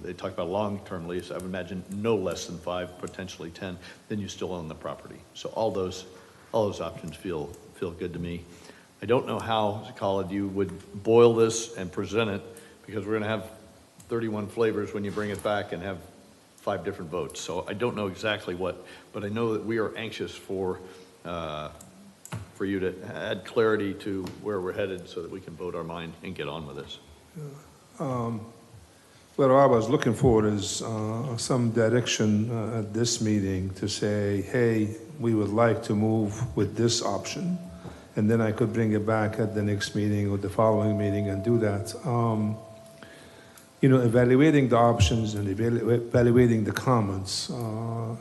They talk about long-term lease. I would imagine no less than 5, potentially 10. Then you still own the property. So all those options feel good to me. I don't know how, Colin, you would boil this and present it, because we're going to have 31 flavors when you bring it back and have 5 different votes. So I don't know exactly what, but I know that we are anxious for you to add clarity to where we're headed so that we can vote our mind and get on with this. What I was looking for is some direction at this meeting to say, hey, we would like to move with this option. And then I could bring it back at the next meeting or the following meeting and do that. Evaluating the options and evaluating the comments,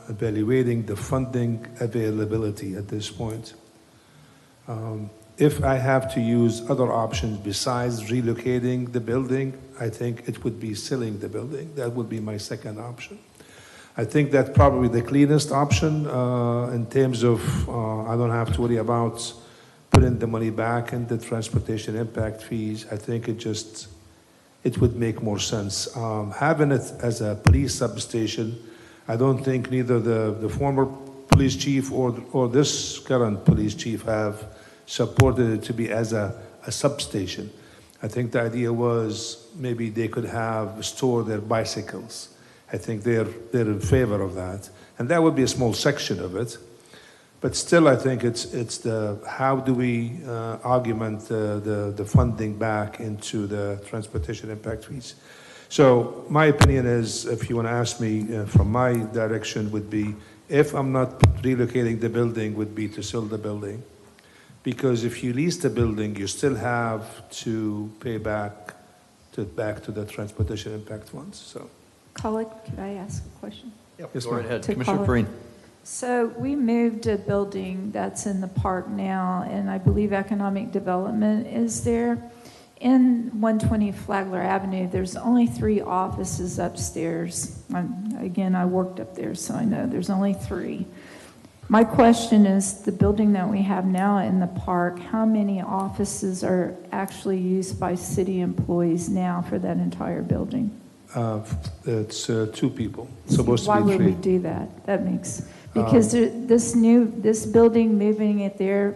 evaluating the funding availability at this point. If I have to use other options besides relocating the building, I think it would be selling the building. That would be my second option. I think that's probably the cleanest option in terms of I don't have to worry about putting the money back in the transportation impact fees. I think it would make more sense. Having it as a police substation, I don't think neither the former police chief or this current police chief have supported it to be as a substation. I think the idea was maybe they could have store their bicycles I think they're in favor of that. And that would be a small section of it. But still, I think it's the how do we augment the funding back into the transportation impact fees. So my opinion is, if you want to ask me from my direction, would be, if I'm not relocating the building, would be to sell the building. Because if you lease the building, you still have to pay back to the transportation impact funds. So, Colleague, could I ask a question? yes, Go right ma'am. ahead. To Commissioner Colin. Perrine. So we moved a building that's in the park now, and I believe economic development is there. In 120 Flagler Avenue, there's only 3 offices upstairs. Again, I worked up there, so I know there's only 3. My question is, the building that we have now in the park, how many offices are actually used by city employees now for that entire building? It's 2 people. It's supposed Why to be would 3. we do that? That makes, because this building, moving it there,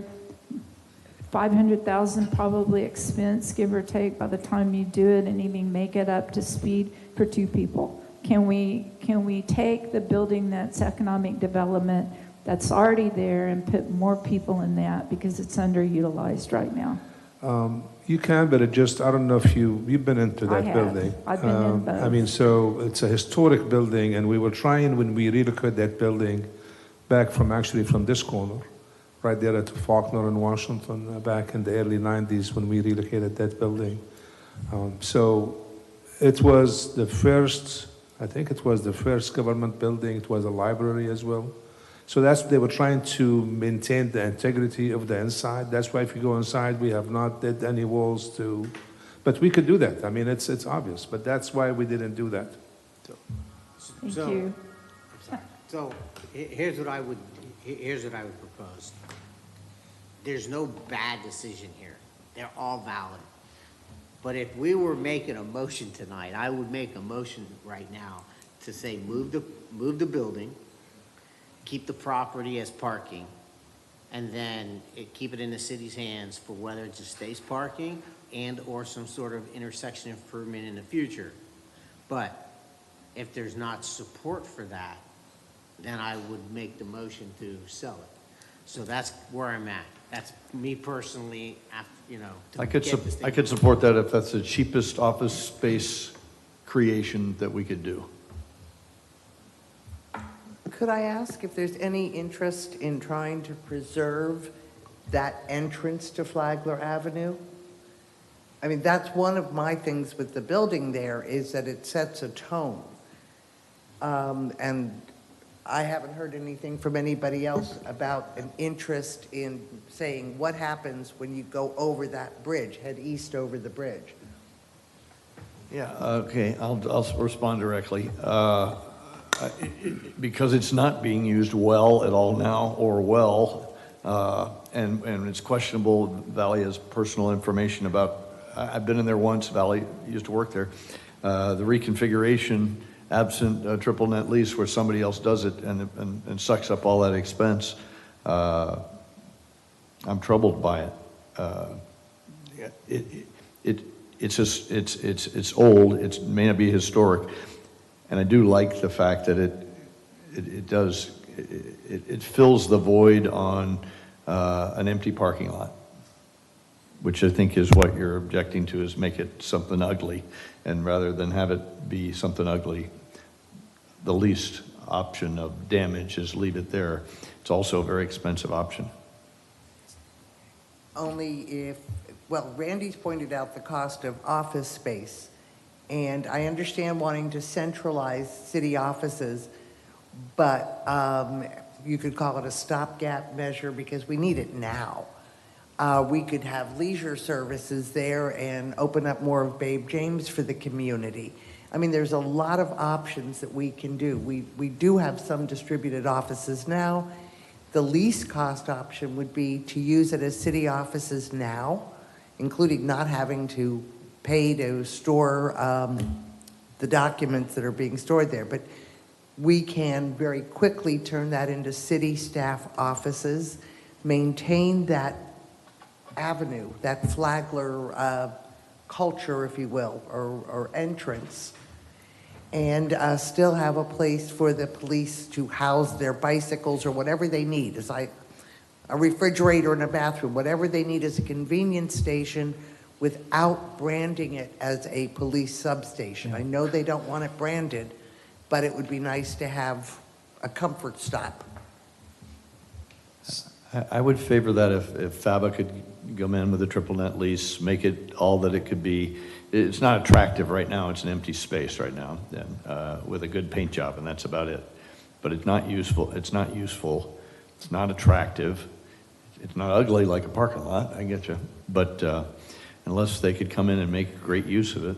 500,000 probably expense, give or take, by the time you do it and even make it up to speed for 2 people. Can we take the building that's economic development that's already there and put more people in that, because it's underutilized right now? You can, but it just, I don't know if you've been into that I have. building. I've been in both. I mean, so it's a historic building, and we were trying, when we relocated that building back from this corner, right there at Faulkner and Washington, back in the early 90s when we relocated that building. So it was the first, I think it was the first government building. It was a library as well. So they were trying to maintain the integrity of the inside. That's why if you go inside, we have not did any walls but we could do that. I mean, it's obvious, but that's why we didn't do that. Thank you. So here's what I would propose. There's no bad decision here. They're all valid. But if we were making a motion tonight, I would make a motion right now to say move the building, keep the property as parking, and then keep it in the city's hands for whether it just stays parking and or some sort of intersection improvement in the future. But if there's not support for that, then I would make the motion to sell it. So that's where I'm at. That's me personally, I could support that if that's the cheapest office space creation that we could do. Could I ask if there's any interest in trying to preserve that entrance to Flagler Avenue? I mean, that's one of my things with the building there, is that it sets a tone. And I haven't heard anything from anybody else about an interest in saying what happens when you go over that bridge, head east over the bridge. Yeah, okay, I'll respond directly. Because it's not being used well at all now, and it's questionable. Valley has personal information about, I've been in there once, Valley used to work there. The reconfiguration, absent a triple net lease where somebody else does it and sucks up all that expense, I'm troubled by it. It's old, it may not be historic. And I do like the fact that it fills the void on an empty parking lot, which I think is what you're objecting to, is make it something ugly. And rather than have it be something ugly, the least option of damage is leave it there. It's also a very expensive option. Only Randy's pointed out the cost of office space. And I understand wanting to centralize city offices, but you could call it a stopgap measure because we need it now. We could have leisure services there and open up more of Babe James for the community. I mean, there's a lot of options that we can do. We do have some distributed offices now. The least cost option would be to use it as city offices now, including not having to pay to store the documents that are being stored there. But we can very quickly turn that into city staff offices, maintain that avenue, that Flagler culture, if you will, or entrance, and still have a place for the police to house their bicycles or whatever they need. It's like a refrigerator and a bathroom, whatever they need as a convenience station without branding it as a police substation. I know they don't want it branded, but it would be nice to have a comfort stop. I would favor that if FABA could come in with a triple net lease, make it all that it could be. It's not attractive right now, it's an empty space right now, and, with a good paint job, and that's about it. But it's not useful, it's not attractive, it's not ugly like a parking lot, I get you. But unless they could come in and make great use of it,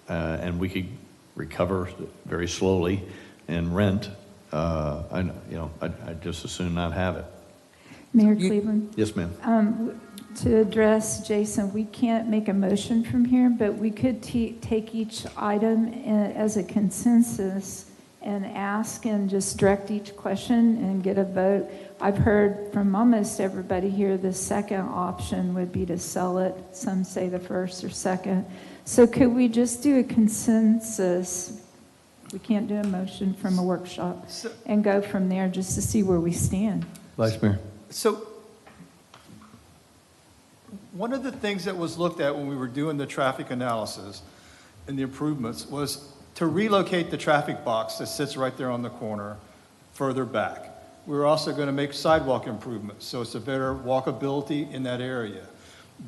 and we could recover very slowly and rent, I'd just as soon not have it. Mayor Cleveland? Yes, ma'am. To address Jason, we can't make a motion from here, but we could take each item as a consensus and ask and just direct each question and get a vote. I've heard from almost everybody here the second option would be to sell it. Some say the first or second. So could we just do a consensus? We can't do a motion from a workshop and go from there just to see where we stand. Vice Mayor. So one of the things that was looked at when we were doing the traffic analysis and the improvements was to relocate the traffic box that sits right there on the corner further back. We were also going to make sidewalk improvements, so it's a better walkability in that area.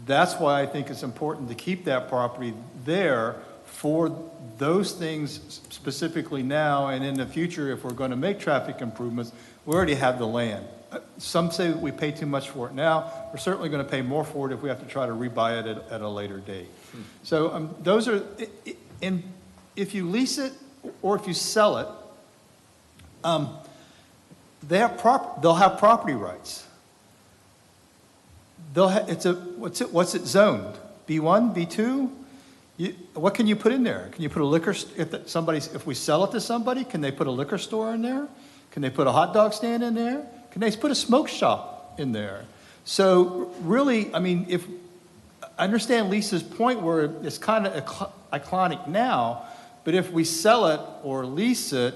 That's why I think it's important to keep that property there for those things specifically now, and in the future, if we're going to make traffic improvements, we already have the land. Some say we pay too much for it now. We're certainly going to pay more for it if we have to try to rebuy it at a later date. So those are, and if you lease it or if you sell it, they'll have property rights. What's it zoned? B1, B2? What can you put in there? Can you put a liquor? If we sell it to somebody, can they put a liquor store in there? Can they put a hot dog stand in there? Can they put a smoke shop in there? So really, I mean, if I understand Lisa's point where it's kind of iconic now, but if we sell it or lease it,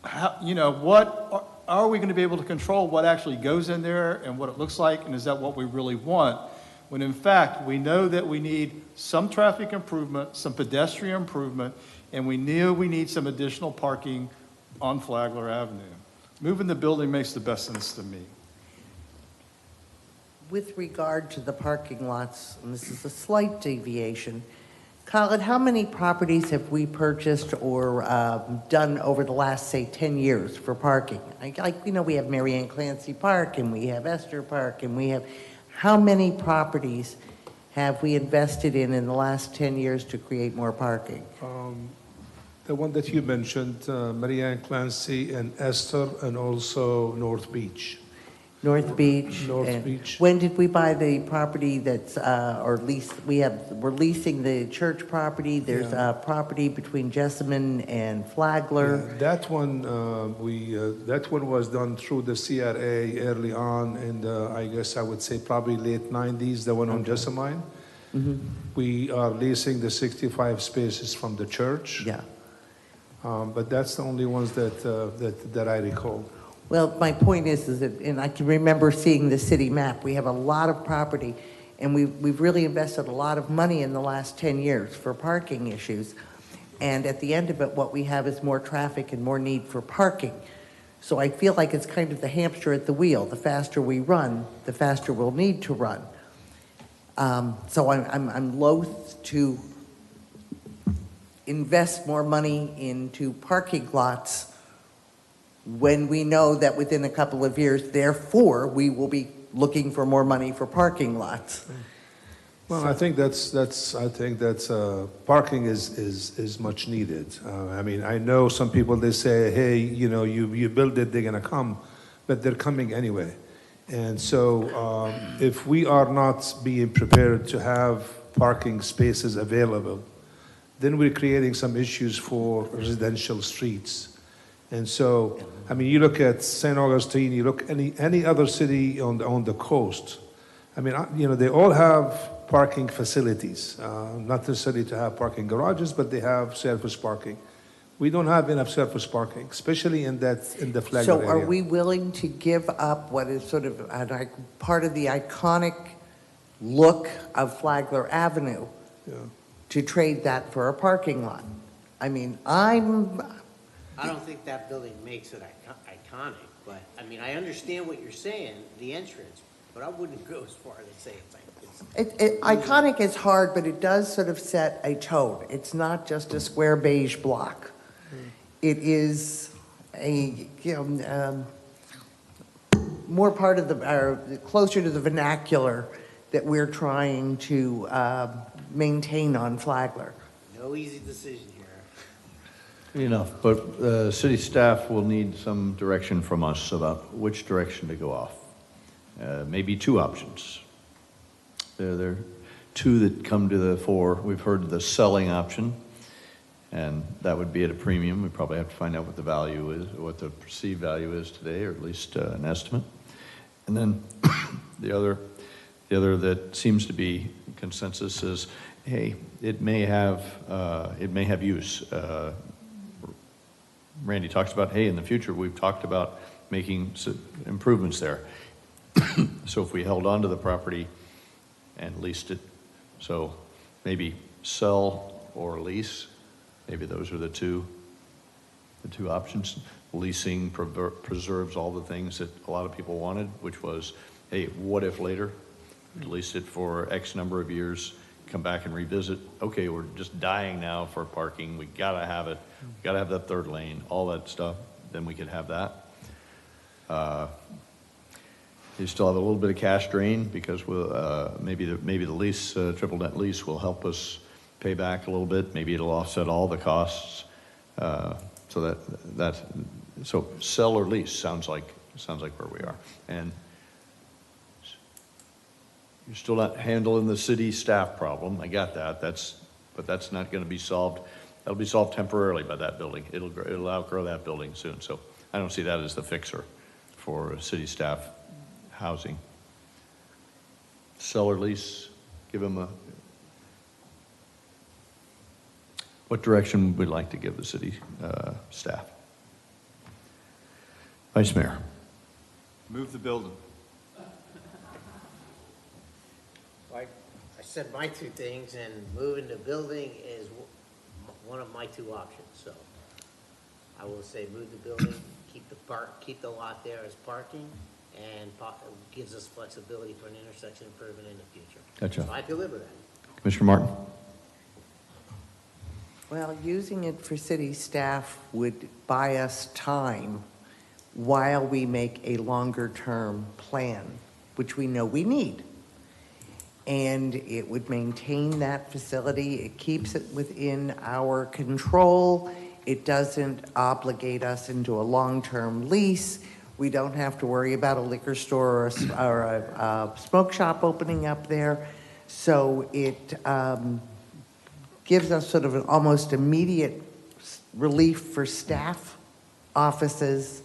what are we going to be able to control what actually goes in there and what it looks like, and is that what we really want? When in fact, we know that we need some traffic improvement, some pedestrian improvement, and we need some additional parking on Flagler Avenue. Moving the building makes the best sense to me. With regard to the parking lots, and this is a slight deviation, Colin, how many properties have we purchased or done over the last, say, 10 years for parking? We have Mary Ann Clancy Park, and we have Esther Park, and we have... How many properties have we invested in the last 10 years to create more parking? The one that you mentioned, Marianne Clancy and Esther, and also North Beach. North Beach. North Beach. When did we buy the property that's, or lease? We're leasing the church property. There's a property between Jessamine and Flagler. Yeah, that one that one was done through the CRA early on, and I guess I would say probably late 90s. The one on Jessamine. Mm-hmm. We are leasing the 65 spaces from the church. Yeah. But that's the only ones that I recall. Well, my point is that, and I can remember seeing the city map, we have a lot of property, and we've really invested a lot of money in the last 10 years for parking issues. And at the end of it, what we have is more traffic and more need for parking. So I feel like it's kind of the hamster at the wheel. The faster we run, the faster we'll need to run. So I'm loath to invest more money into parking lots when we know that within a couple of years, therefore, we will be looking for more money for parking lots. Well, I think that's parking is much needed. I mean, I know some people, they say, hey, you build it, they're gonna come, but they're coming anyway. And so if we are not being prepared to have parking spaces available, then we're creating some issues for residential streets. And so, I mean, you look at St. Augustine, you look any other city on the coast. I mean, they all have parking facilities, not necessarily to have parking garages, but they have surface parking. We don't have enough surface parking, especially in the Flagler So area. are we willing to give up what is sort of part of the iconic look of Flagler Avenue to trade that for a parking lot? I mean, I don't think that building makes it iconic, but, I mean, I understand what you're saying, the entrance, but I wouldn't go as far as to say it's like, iconic is hard, but it does sort of set a tone. It's not just a square beige block. It is more part of closer to the vernacular that we're trying to maintain on Flagler. no easy decision here. Enough, but city staff will need some direction from us about which direction to go off. Maybe two options. There are two that come to the fore. We've heard the selling option, and that would be at a premium. We probably have to find out what the value is, what the perceived value is today, or at least an estimate. And then the other that seems to be consensus is, hey, it may have use. Randy talks about, hey, in the future we've talked about making improvements there. So if we held on to the property and leased it, so maybe sell or lease, maybe those are the two options. Leasing preserves all the things that a lot of people wanted, which was, hey, what if later? Lease it for X number of years, come back and revisit. Okay, we're just dying now for parking. We gotta have it. We gotta have that third lane, all that stuff. Then we could have that. You still have a little bit of cash drain because we'll, maybe the lease, triple net lease will help us pay back a little bit. Maybe it'll offset all the costs. So so sell or lease sounds like where we are. And you're still not handling the city staff problem. I got that. But that's not going to be solved. That'll be solved temporarily by that building. It'll outgrow that building soon. So I don't see that as the fixer for city staff housing. Sell or lease, give them what direction would we like to give the city staff? Vice Mayor. Move the building. I said my two things, and moving the building is one of my two options, so I will say move the building, keep the lot there as parking, and gives us flexibility for an intersection improvement in the future. Gotcha. So I can live with that. Commissioner Martin. Well, using it for city staff would buy us time while we make a longer-term plan, which we know we need. And it would maintain that facility. It keeps it within our control. It doesn't obligate us into a long-term lease. We don't have to worry about a liquor store or a smoke shop opening up there. So it gives us sort of an almost immediate relief for staff, offices,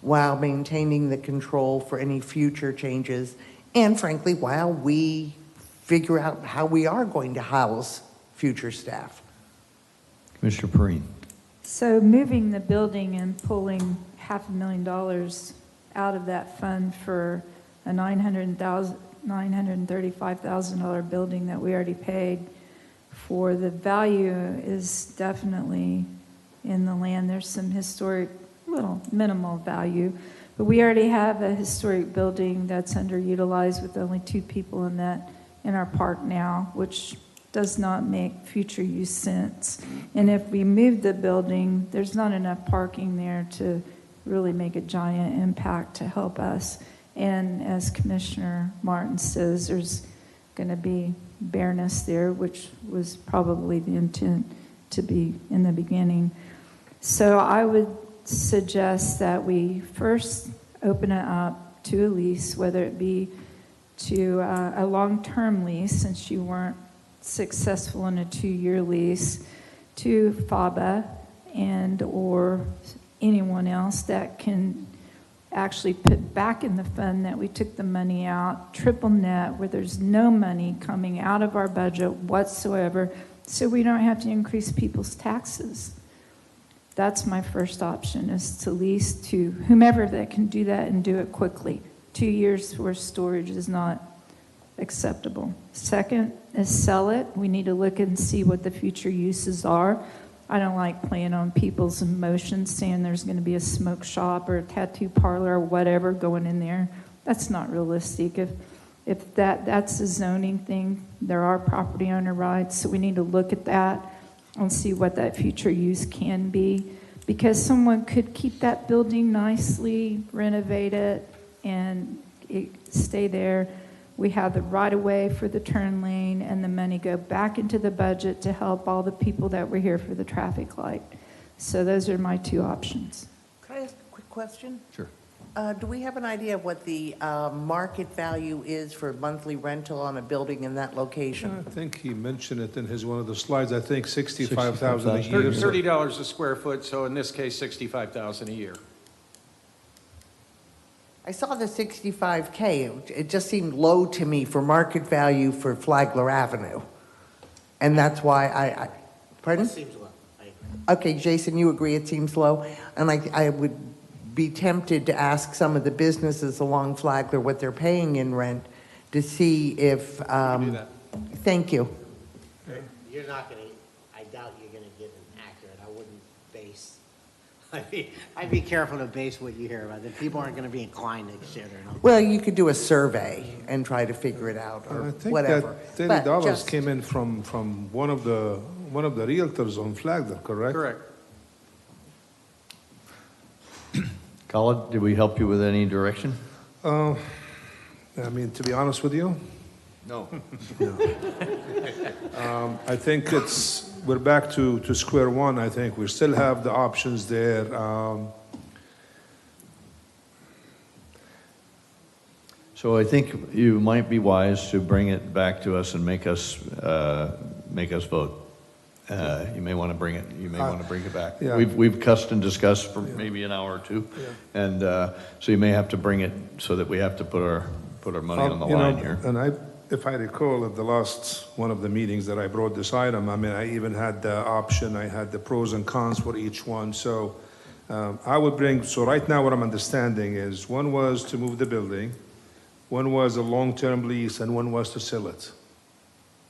while maintaining the control for any future changes. And frankly, while we figure out how we are going to house future staff. Commissioner Perrine. So moving the building and pulling $500,000 out of that fund for a $935,000 building that we already paid for, the value is definitely in the land. There's some historic, little minimal value, but we already have a historic building that's underutilized with only 2 people in our park now, which does not make future use sense. And if we move the building, there's not enough parking there to really make a giant impact to help us. And as Commissioner Martin says, there's going to be bareness there, which was probably the intent to be in the beginning. So I would suggest that we first open it up to a lease, whether it be to a long-term lease, since you weren't successful in a 2-year lease, to FABA and or anyone else that can actually put back in the fund that we took the money out, triple net, where there's no money coming out of our budget whatsoever, so we don't have to increase people's taxes. That's my first option, is to lease to whomever that can do that and do it quickly. 2 years for storage is not acceptable. Second is sell it. We need to look and see what the future uses are. I don't like playing on people's emotions, saying there's going to be a smoke shop or a tattoo parlor or whatever going in there. That's not realistic. If that's a zoning thing, there are property owner rights, so we need to look at that and see what that future use can be. Because someone could keep that building nicely, renovate it, and stay there. We have the right-of-way for the turn lane, and the money go back into the budget to help all the people that were here for the traffic light. So those are my two options. Can I ask a quick question? Sure. Do we have an idea of what the market value is for monthly rental on a building in that location? I think he mentioned it in one of the slides. I think 65,000 a year. $30 a square foot, so in this case, $65,000 a year. I saw the 65K. It just seemed low to me for market value for Flagler Avenue. And that's why I pardon? It seems low. I agree. Okay, Jason, you agree it seems low? And I would be tempted to ask some of the businesses along Flagler what they're paying in rent to see if, Do that. thank you. You're not going to, I doubt you're going to get an accurate, I wouldn't base, I'd be careful to base what you hear about. The people aren't going to be inclined to share their numbers. Well, you could do a survey and try to figure it out or I think whatever. that But $30 just- came in from one of the realtors on Flagler, correct? Correct. Colin, did we help you with any direction? I mean, to be honest with you, No. I think we're back to square one. I think we still have the options there. So I think you might be wise to bring it back to us and make us vote. You may want to bring it. You may want to bring it back. Yeah. We've cussed and discussed for maybe an hour or two, and so you may have to bring it so that we have to put our money on the line here. And if I recall, at the last one of the meetings that I brought this item, I mean, I even had the option. I had the pros and cons for each one. So I would bring. So right now, what I'm understanding is one was to move the building, one was a long-term lease, and one was to sell it.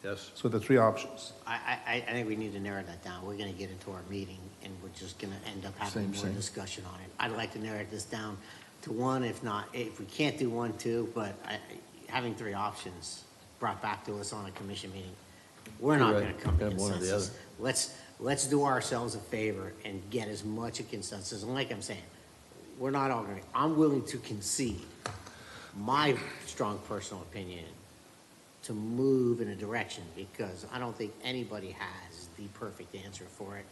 Yes. So the three options. I think we need to narrow that down. We're going to get into our meeting, and we're just going to end up having more discussion on it. I'd like to narrow this down to one, if we can't do one, two, but having three options brought back to us on a commission meeting, we're not going to come to One or the consensus. Let's do ourselves a favor and get as much a consensus. And like I'm saying, we're not all going to, I'm willing to concede my strong personal opinion to move in a direction, because I don't think anybody has the perfect answer for it.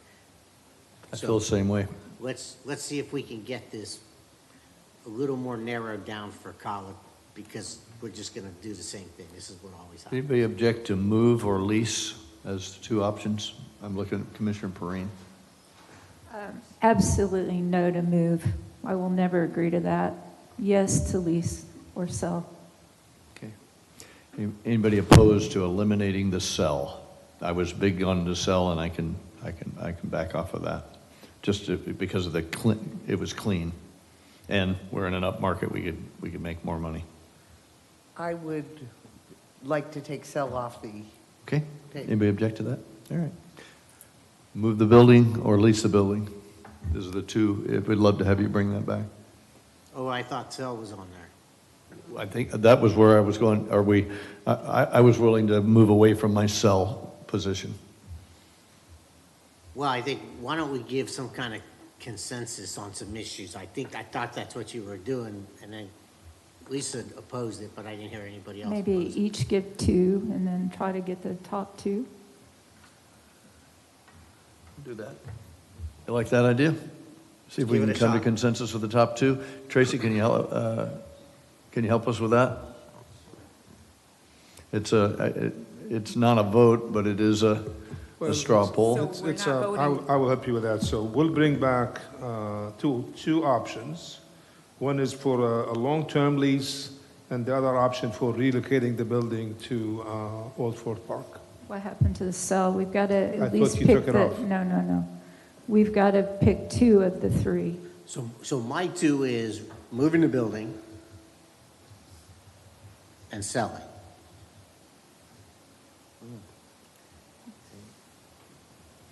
I feel the same way. Let's see if we can get this a little more narrowed down for Colin, because we're just gonna do the same thing. This is what always happens. Anybody object to move or lease as two options? I'm looking at Commissioner Perrine. Absolutely no to move. I will never agree to that. Yes to lease or sell. Anybody opposed to eliminating the cell? I was big on the cell, and I can back off of that, just because of it was clean, and we're in an up market. We could make more money. I would like to take sell off the. Okay. Okay. Anybody object to that? All right. Move the building or lease the building. Those are the two. We'd love to have you bring that back. Oh, I thought Cell was on there. I think that was where I was going. I was willing to move away from my cell position. Well, I think, why don't we give some kind of consensus on some issues? I thought that's what you were doing, and then Lisa opposed it, but I didn't hear anybody else Maybe oppose it. each give two and then try to get the top two. Do that. You like that idea? See if we Give can it a come to shot. consensus with the top two. Tracy, can you help us with that? It's not a vote, but it is a straw poll. I will help you with that. So we'll bring back two options. One is for a long-term lease, and the other option for relocating the building to Old Fort Park. What happened to the cell? We've got to I at least thought you pick took it the, off. no. we've got to pick 2 of the 3. So my 2 is moving the building and selling.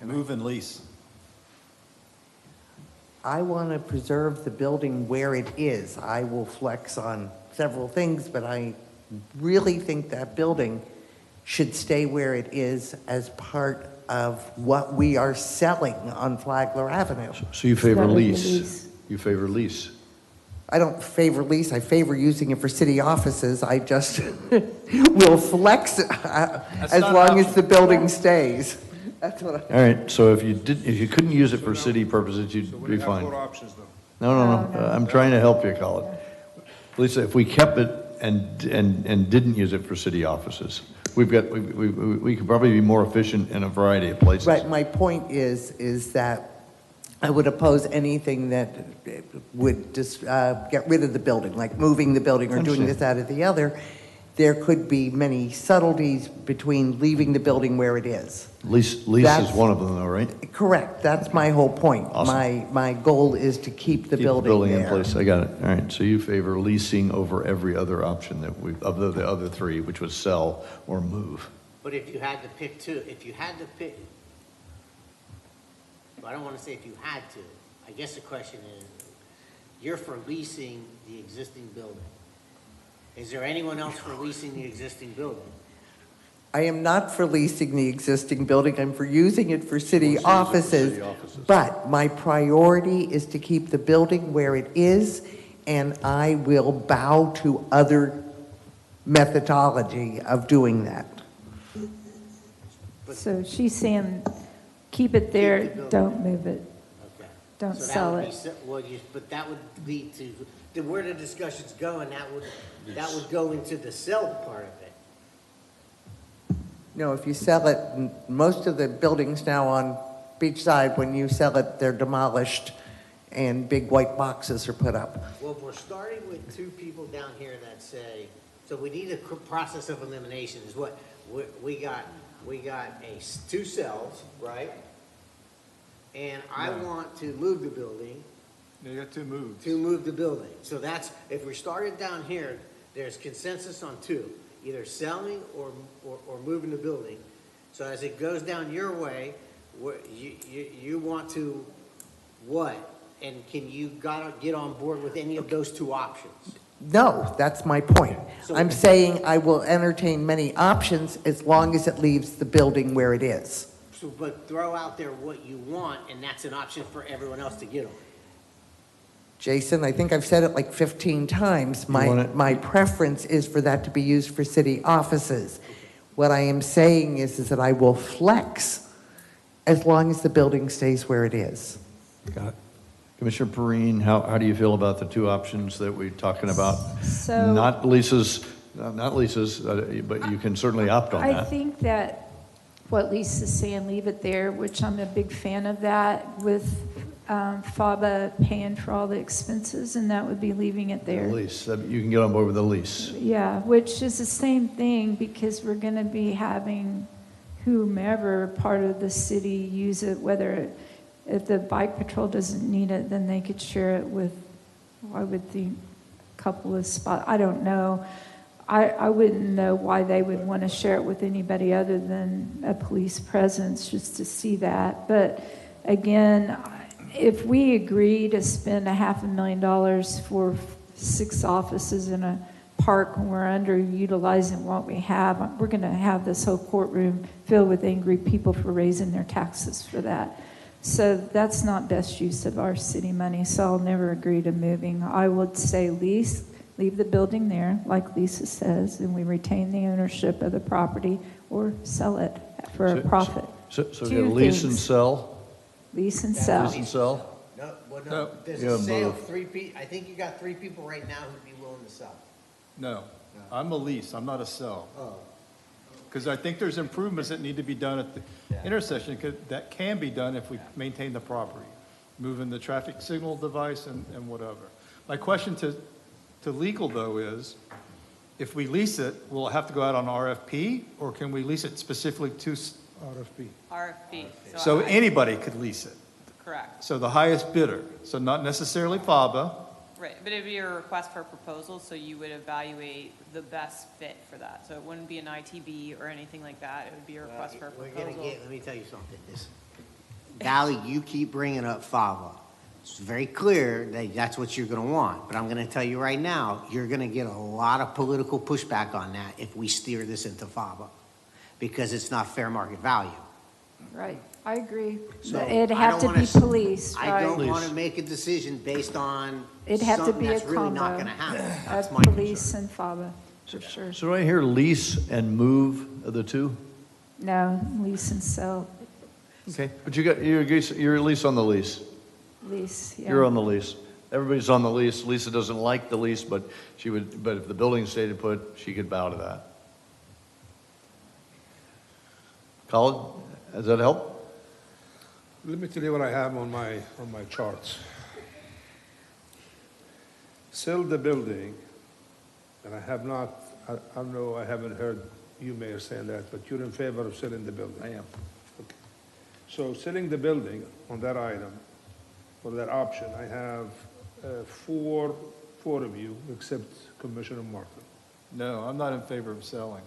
Move and lease. I want to preserve the building where it is. I will flex on several things, but I really think that building should stay where it is as part of what we are selling on Flagler Avenue. So you favor Gotta be lease? lease. You favor lease? I don't favor lease, I favor using it for city offices. I just will flex it as not long an as the building stays. That's what I. All right, so if you couldn't use it for city purposes, you'd be fine. options, though. No. I'm trying to help you, Colin. Lisa, if we kept it and didn't use it for city offices, we could probably be more efficient in a variety of places. Right, my point is that I would oppose anything that would just get rid of the building, like moving the building or doing this out of the other. There could be many subtleties between leaving the building where it is. Lease is one of them, though, right? Correct, that's my whole point. Awesome. My goal is to keep the building in there. place, I got it. All right, so you favor leasing over every other option that of the other 3, which was sell or move. But if you had to pick 2, I don't want to say if you had to. I guess the question is, you're for leasing the existing building. Is there anyone else for leasing the existing building? I am not for leasing the existing building, I'm for using it for city offices. But my priority is to keep the building where it is, and I will bow to other methodology of doing that. So she's saying, keep it there, Keep the building. don't move it, Okay. don't So that sell would it. but that would lead to where the discussion's going, that would go into the sell part of it. No, if you sell it, most of the buildings now on Beachside, when you sell it, they're demolished and big white boxes are put up. Well, if we're starting with 2 people down here that say, so we need a process of elimination is what, we got 2 cells, right? And I want to move the building. You got 2 moves. To move the building. So that's, if we started down here, there's consensus on 2, either selling or moving the building. So as it goes down your way, you want to what? And can you gotta get on board with any of those 2 options? No, that's my point. So- I'm saying I will entertain many options as long as it leaves the building where it is. So, but throw out there what you want, and that's an option for everyone else to get on. Jason, I think I've said it like 15 times. My preference is for that to be used for city offices. What I am saying is that I will flex as long as the building stays where it is. Got it. Commissioner Perrine, how do you feel about the 2 options that we're talking about? So- Not leases, but you can certainly opt on I that. think that what Lisa's saying, leave it there, which I'm a big fan of that, with FABA paying for all the expenses, and that would be leaving it The there. lease, you can get on board with the lease. Yeah, which is the same thing, because we're going to be having whomever part of the city use it, whether if the bike patrol doesn't need it, then they could share it with, I would think, a couple of spots. I don't know. I wouldn't know why they would want to share it with anybody other than a police presence, just to see that. But again, if we agree to spend $500,000 for 6 offices in a park when we're underutilizing what we have, we're going to have this whole courtroom filled with angry people for raising their taxes for that. So that's not best use of our city money, so I'll never agree to moving. I would say lease, leave the building there, like Lisa says, and we retain the ownership of the property, or sell it for a profit. So Two you got lease and things. sell? Lease and sell. Lease and sell? No, well, no, No. there's Yeah, a sale move. of 3 people. I think you got 3 people right now who'd be willing to sell. No, I'm a lease, I'm not a sell. Oh. Because I think there's improvements that need to be done at the intersection that can be done if we maintain the property, moving the traffic signal device and whatever. My question to legal, though, is if we lease it, will it have to go out on RFP, or can we lease it specifically to RFP? RFP. So anybody could lease it? Correct. So the highest bidder, so not necessarily FABA. Right, but it'd be a request for proposal, so you would evaluate the best fit for that. So it wouldn't be an ITB or anything like that. It would be a request for a We're gonna proposal. get, let me tell you something, Valley, you keep bringing up FAVA. It's very clear that that's what you're gonna want, but I'm gonna tell you right now, you're gonna get a lot of political pushback on that if we steer this into FAVA, because it's not fair market value. Right, I agree. So It'd I have don't to be wanna policed, I right? don't wanna make a decision based on It'd have to something be a that's really not combo gonna happen. That's of my police and FABA, for sure. So do I hear lease and move are the two? No, lease and sell, Okay, but you're at least on the lease. lease, yeah. You're on the lease. Everybody's on the lease. Lisa doesn't like the lease, but but if the building stayed put, she could bow to that. Colin, does that help? Let me tell you what I have on my charts. Sell the building, and I have not, I know I haven't heard you, Mayor, saying that, but you're in favor of selling the building? I am. Okay. So selling the building on that item, for that option, I have four of you, except Commissioner Martin. No, I'm not in favor of selling.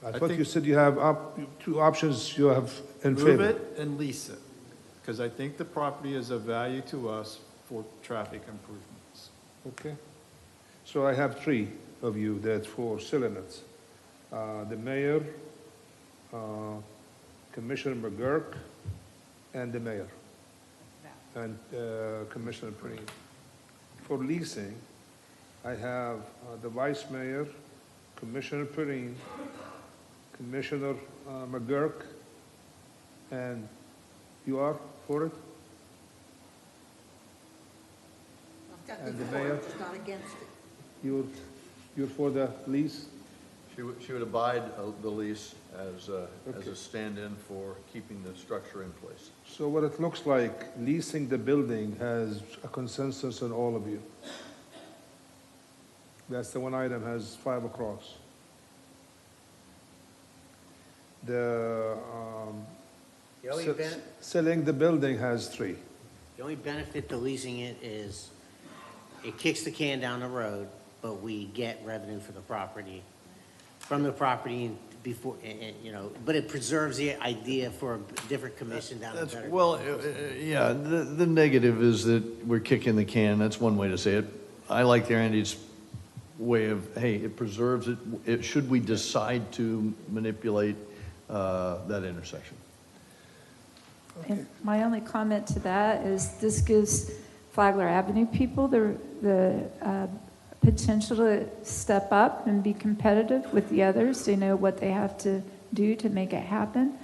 I I thought think- you said you have two options you have in favor. Move it and lease it, because I think the property is of value to us for traffic improvements. Okay. So I have three of you that for selling it. The mayor, Commissioner McGurk, and the mayor. And Commissioner Preen. For leasing, I have the vice mayor, Commissioner Perrine, Commissioner McGurk, and you are for it? And the mayor? Not against it. You're for the lease? She would abide the lease as a Okay. stand-in for keeping the structure in place. So what it looks like, leasing the building has a consensus on all of you. That's the one item has 5 across. The, The only selling the building has 3. The only benefit to leasing it is it kicks the can down the road, but we get revenue for the property, from the property and before, but it preserves the idea for a different commission down the better. Well, yeah, the negative is that we're kicking the can. That's one way to say it. I like the Andy's way of, hey, it preserves it. Should we decide to manipulate that intersection? And my only comment to that is this gives Flagler Avenue people the potential to step up and be competitive with the others. They know what they have to do to make it happen.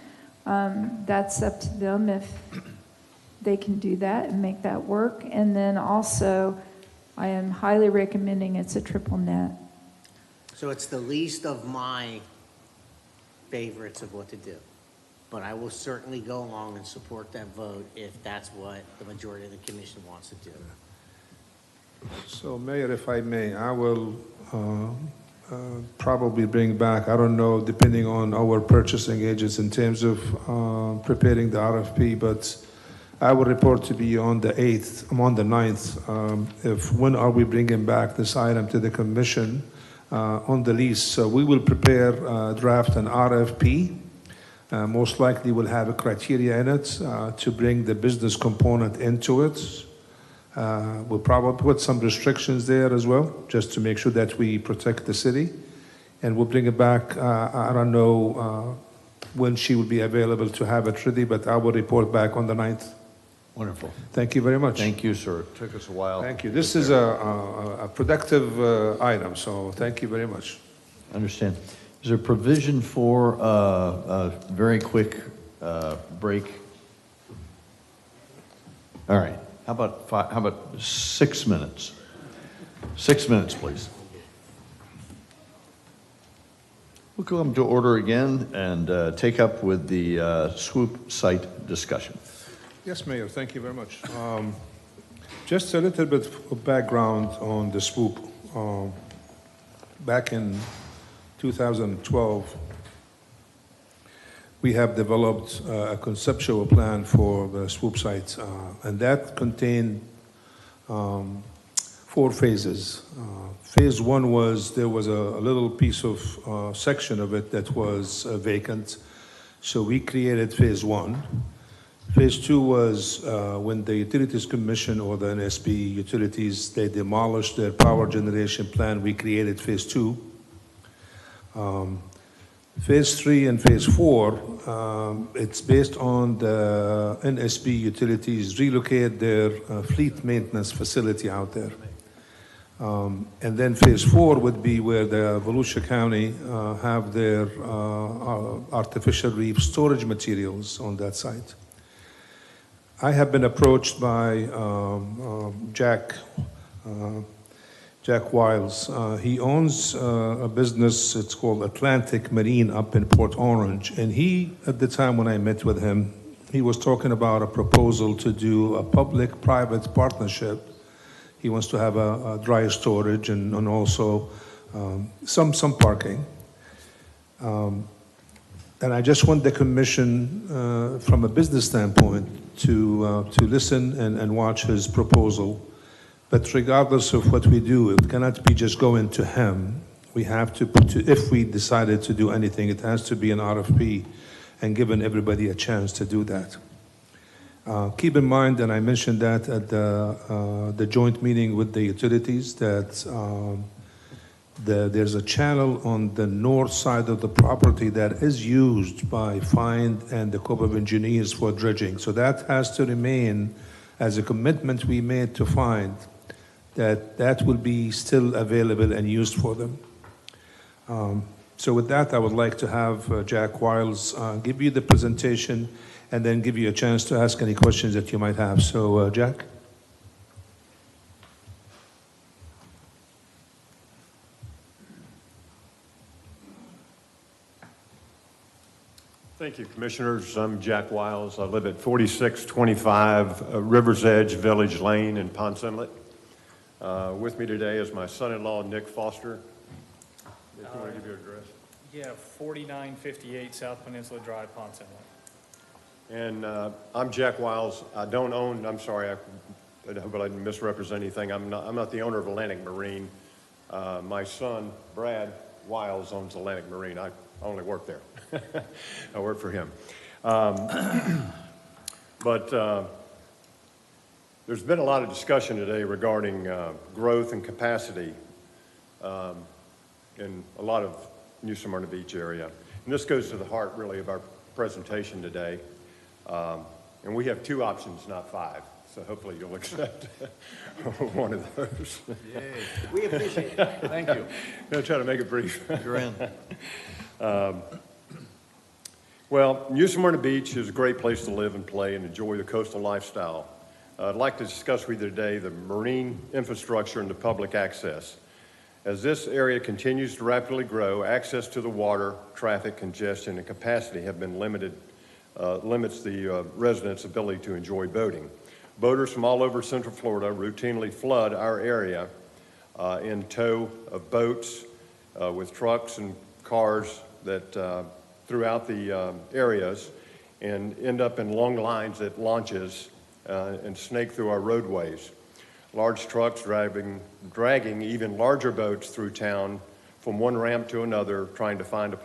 That's up to them if they can do that and make that work. And then also, I am highly recommending it's a triple net. So it's the least of my favorites of what to do. But I will certainly go along and support that vote if that's what the majority of the commission wants to do. So Mayor, if I may, I will probably bring back, I don't know, depending on our purchasing agents in terms of preparing the RFP, but I will report to be on the 8th, I'm on the 9th. When are we bringing back this item to the commission on the lease? So we will prepare, draft an RFP. Most likely we'll have a criteria in it to bring the business component into it. We'll probably put some restrictions there as well, just to make sure that we protect the city. And we'll bring it back, I don't know when she will be available to have it ready, but I will report back on the 9th. Wonderful. Thank you very much. Thank you, sir. It took us a while. Thank you. This is a productive item, so thank you very much. Understand. Is there provision for a very quick break? All right. How about 6 minutes? 6 minutes, please. We'll come to order again and take up with the swoop site discussion. Yes, Mayor, thank you very much. Just a little bit of background on the swoop. Back in 2012, we have developed a conceptual plan for the swoop site, and that contained 4 phases. Phase 1 was there was a little piece of section of it that was vacant, so we created phase 1. Phase 2 was when the Utilities Commission or the NSP utilities, they demolished their power generation plant, we created phase 2. Phase 3 and phase 4, it's based on the NSP utilities relocate their fleet maintenance facility out there. And then phase 4 would be where the Volusia County have their artificial reef storage materials on that site. I have been approached by Jack Wiles. He owns a business, it's called Atlantic Marine up in Port Orange. And he, at the time when I met with him, he was talking about a proposal to do a public-private partnership. He wants to have a dry storage and also some parking. And I just want the commission, from a business standpoint, to listen and watch his proposal. But regardless of what we do, it cannot be just going to him. We have to if we decided to do anything, it has to be an RFP and giving everybody a chance to do that. Keep in mind, and I mentioned that at the joint meeting with the utilities, that there's a channel on the north side of the property that is used by Find and the Corps of Engineers for dredging. So that has to remain as a commitment we made to Find, that will be still available and used for them. So with that, I would like to have Jack Wiles give you the presentation and then give you a chance to ask any questions that you might have. So, Jack? Thank you, Commissioners. I'm Jack Wiles. I live at 4625 River's Edge Village Lane in Ponce Inlet. With me today is my son-in-law, Nick Foster. If you want to give your address. Yeah, 4958 South Peninsula Drive, Ponce Inlet. And I'm Jack Wiles. I don't own, I'm sorry, I hope I didn't misrepresent anything. I'm not the owner of Atlantic Marine. My son, Brad Wiles, owns Atlantic Marine. I only work there. I work for him. But there's been a lot of discussion today regarding growth and capacity in a lot of New Smyrna Beach area. And this goes to the heart, really, of our presentation today. And we have 2 options, not 5. So hopefully you'll accept one of those. Yay. We appreciate it. Thank you. I'll try to make it brief. You're in. Well, New Smyrna Beach is a great place to live and play and enjoy the coastal lifestyle. I'd like to discuss with you today the marine infrastructure and the public access. As this area continues to rapidly grow, access to the water, traffic, congestion, and capacity have been limits the residents' ability to enjoy boating. Boaters from all over Central Florida routinely flood our area in tow of boats with trucks and cars that throughout the areas and end up in long lines at launches and snake through our roadways. Large trucks dragging even larger boats through town from one ramp to another, trying to find a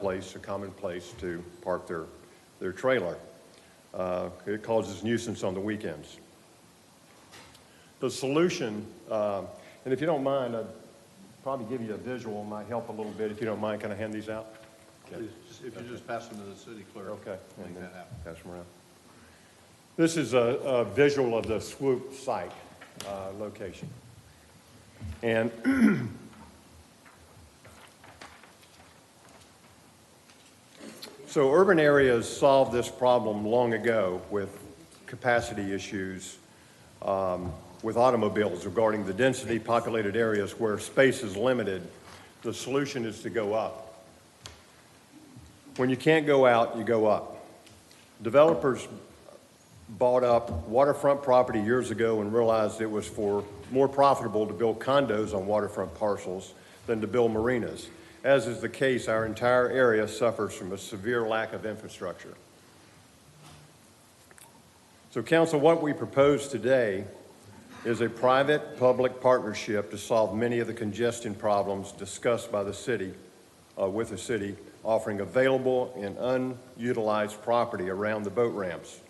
common place to park their trailer. It causes nuisance on the weekends. The solution, and if you don't mind, I'd probably give you a visual, might help a little bit. If you don't mind, can I hand these out? Okay. If you just pass them to the city clerk. Okay. Make that happen. Pass them around. This is a visual of the swoop site location. And so urban areas solved this problem long ago with capacity issues with automobiles regarding the density populated areas where space is limited. The solution is to go up. When you can't go out, you go up. Developers bought up waterfront property years ago and realized it was more profitable to build condos on waterfront parcels than to build marinas. As is the case, our entire area suffers from a severe lack of infrastructure. So, Council, what we propose today is a private-public partnership to solve many of the congestion problems discussed by the city, with the city, offering available and unutilized property around the boat ramps.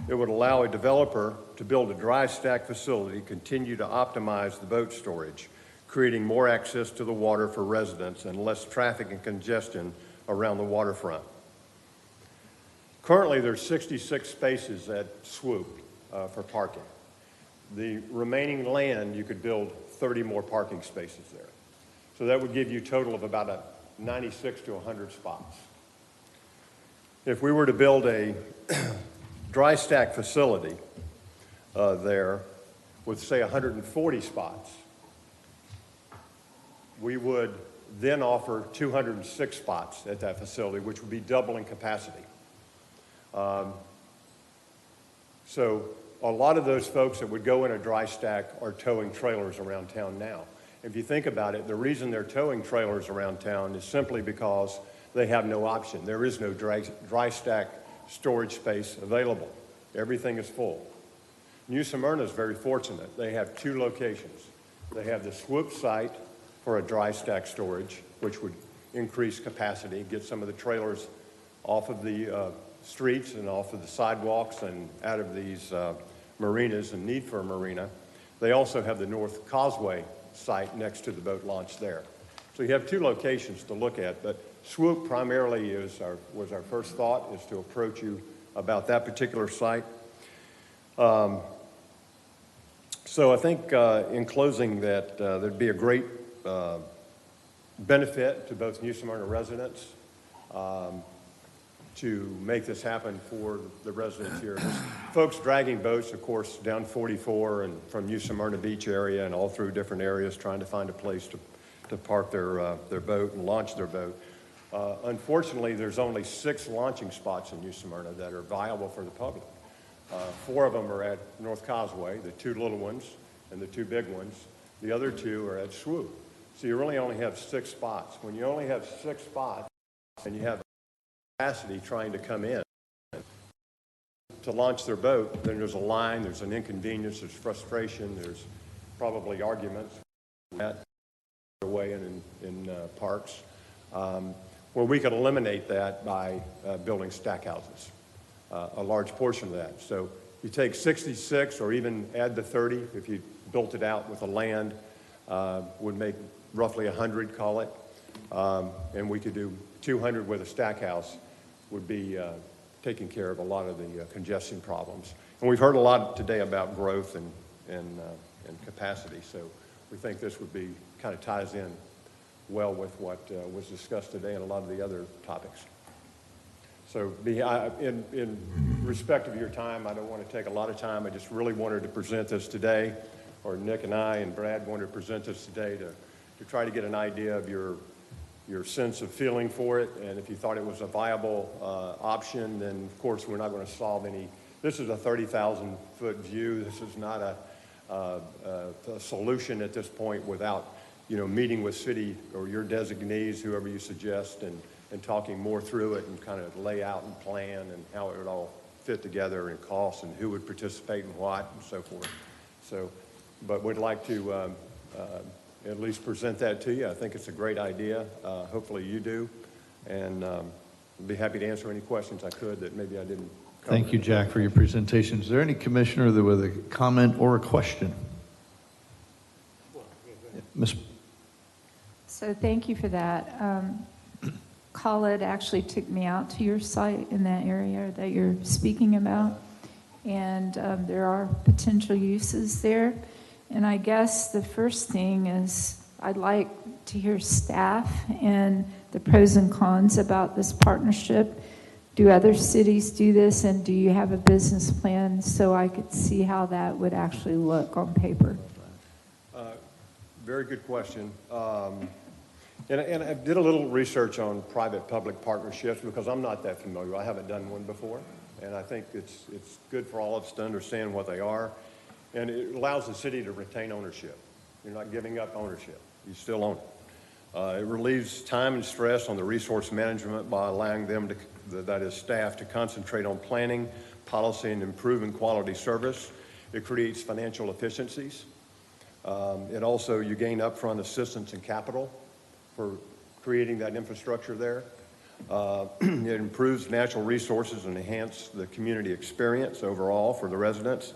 It would allow a developer to build a dry stack facility, continue to optimize the boat storage, creating more access to the water for residents and less traffic and congestion around the waterfront. Currently, there's 66 spaces at Swoop for parking. The remaining land, you could build 30 more parking spaces there. So that would give you a total of about 96 to 100 spots. If we were to build a dry stack facility there with, say, 140 spots, we would then offer 206 spots at that facility, which would be doubling capacity. So a lot of those folks that would go in a dry stack are towing trailers around town now. If you think about it, the reason they're towing trailers around town is simply because they have no option. There is no dry stack storage space available. Everything is full. New Smyrna is very fortunate. They have two locations. They have the Swoop site for a dry stack storage, which would increase capacity, get some of the trailers off of the streets and off of the sidewalks and out of these marinas and need for a marina. They also have the North Causeway site next to the boat launch there. So you have two locations to look at, but Swoop primarily was our first thought, is to approach you about that particular site. So I think in closing that there'd be a great benefit to both New Smyrna residents to make this happen for the residents here. There's folks dragging boats, of course, down 44 and from New Smyrna Beach area and all through different areas trying to find a place to park their boat and launch their boat. Unfortunately, there's only 6 launching spots in New Smyrna that are viable for the public. 4 of them are at North Causeway, the 2 little ones and the 2 big ones. The other 2 are at Swoop. So you really only have 6 spots. When you only have 6 spots and you have capacity trying to come in to launch their boat, then there's a line, there's an inconvenience, there's frustration, there's probably arguments away in parks, where we could eliminate that by building stack houses, a large portion of that. So you take 66 or even add the 30, if you built it out with the land, would make roughly 100, call it, and we could do 200 with a stack house, would be taking care of a lot of the congestion problems. And we've heard a lot today about growth and capacity, so we think this would be, kind of ties in well with what was discussed today and a lot of the other topics. So in respect of your time, I don't want to take a lot of time. I just really wanted to present this today, or Nick and I and Brad wanted to present this today to try to get an idea of your sense of feeling for it, and if you thought it was a viable option, then of course we're not going to solve any. This is a 30,000-foot view. This is not a solution at this point without, meeting with city or your designees, whoever you suggest, and talking more through it and kind of lay out and plan and how it would all fit together and costs and who would participate and what and so forth. So, but we'd like to at least present that to you. I think it's a great idea. Hopefully you do. And I'd be happy to answer any questions I could that maybe I didn't cover. Thank you, Jack, for your presentation. Is there any commissioner that with a comment or a question? Ms. So thank you for that. Khalid actually took me out to your site in that area that you're speaking about, and there are potential uses there. And I guess the first thing is I'd like to hear staff and the pros and cons about this partnership. Do other cities do this, and do you have a business plan so I could see how that would actually look on paper? Very good question. And I did a little research on private-public partnerships because I'm not that familiar. I haven't done one before, and I think it's good for all of us to understand what they are. And it allows the city to retain ownership. You're not giving up ownership. You still own It relieves time and stress on the resource management by allowing them to, that is staff, to concentrate on planning, policy, and improving quality service. It creates financial efficiencies. It also, you gain upfront assistance and capital for creating that infrastructure there. It improves natural resources and enhances the community experience overall for the residents.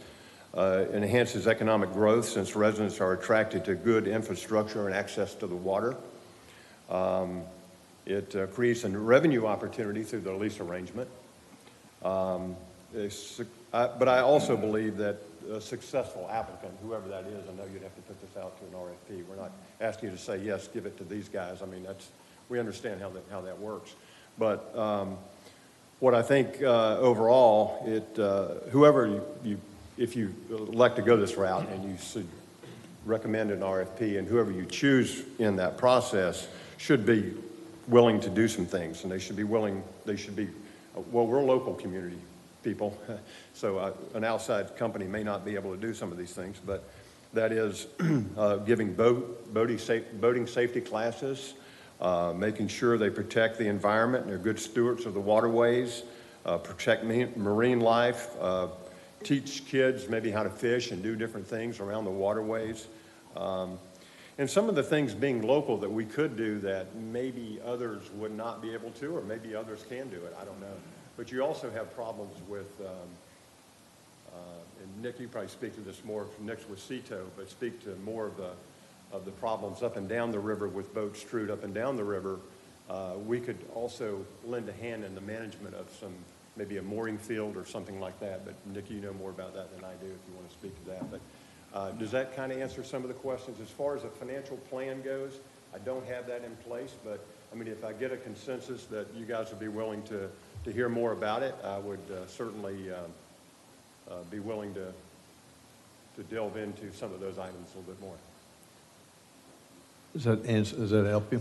It enhances economic growth since residents are attracted to good infrastructure and access to the water. It creates a revenue opportunity through the lease arrangement. But I also believe that a successful applicant, whoever that is, I know you'd have to put this out to an RFP. We're not asking you to say, yes, give it to these guys. I mean, we understand how that works. But what I think overall, whoever if you elect to go this route and you should recommend an RFP, and whoever you choose in that process should be willing to do some things, and well, we're local community people, so an outside company may not be able to do some of these things, but that is giving boating safety classes, making sure they protect the environment and they're good stewards of the waterways, protect marine life, teach kids maybe how to fish and do different things around the waterways. And some of the things being local that we could do that maybe others would not be able to, or maybe others can do it, I don't know. But you also have problems with, and Nick, you probably speak to this more, Nick's with CETO, but speak to more of the problems up and down the river with boats strewed up and down the river. We could also lend a hand in the management of maybe a mooring field or something like that. But Nick, you know more about that than I do if you want to speak to that. But does that kind of answer some of the questions? As far as a financial plan goes, I don't have that in place, but I mean, if I get a consensus that you guys would be willing to hear more about it, I would certainly be willing to delve into some of those items a little bit more. Does that help you?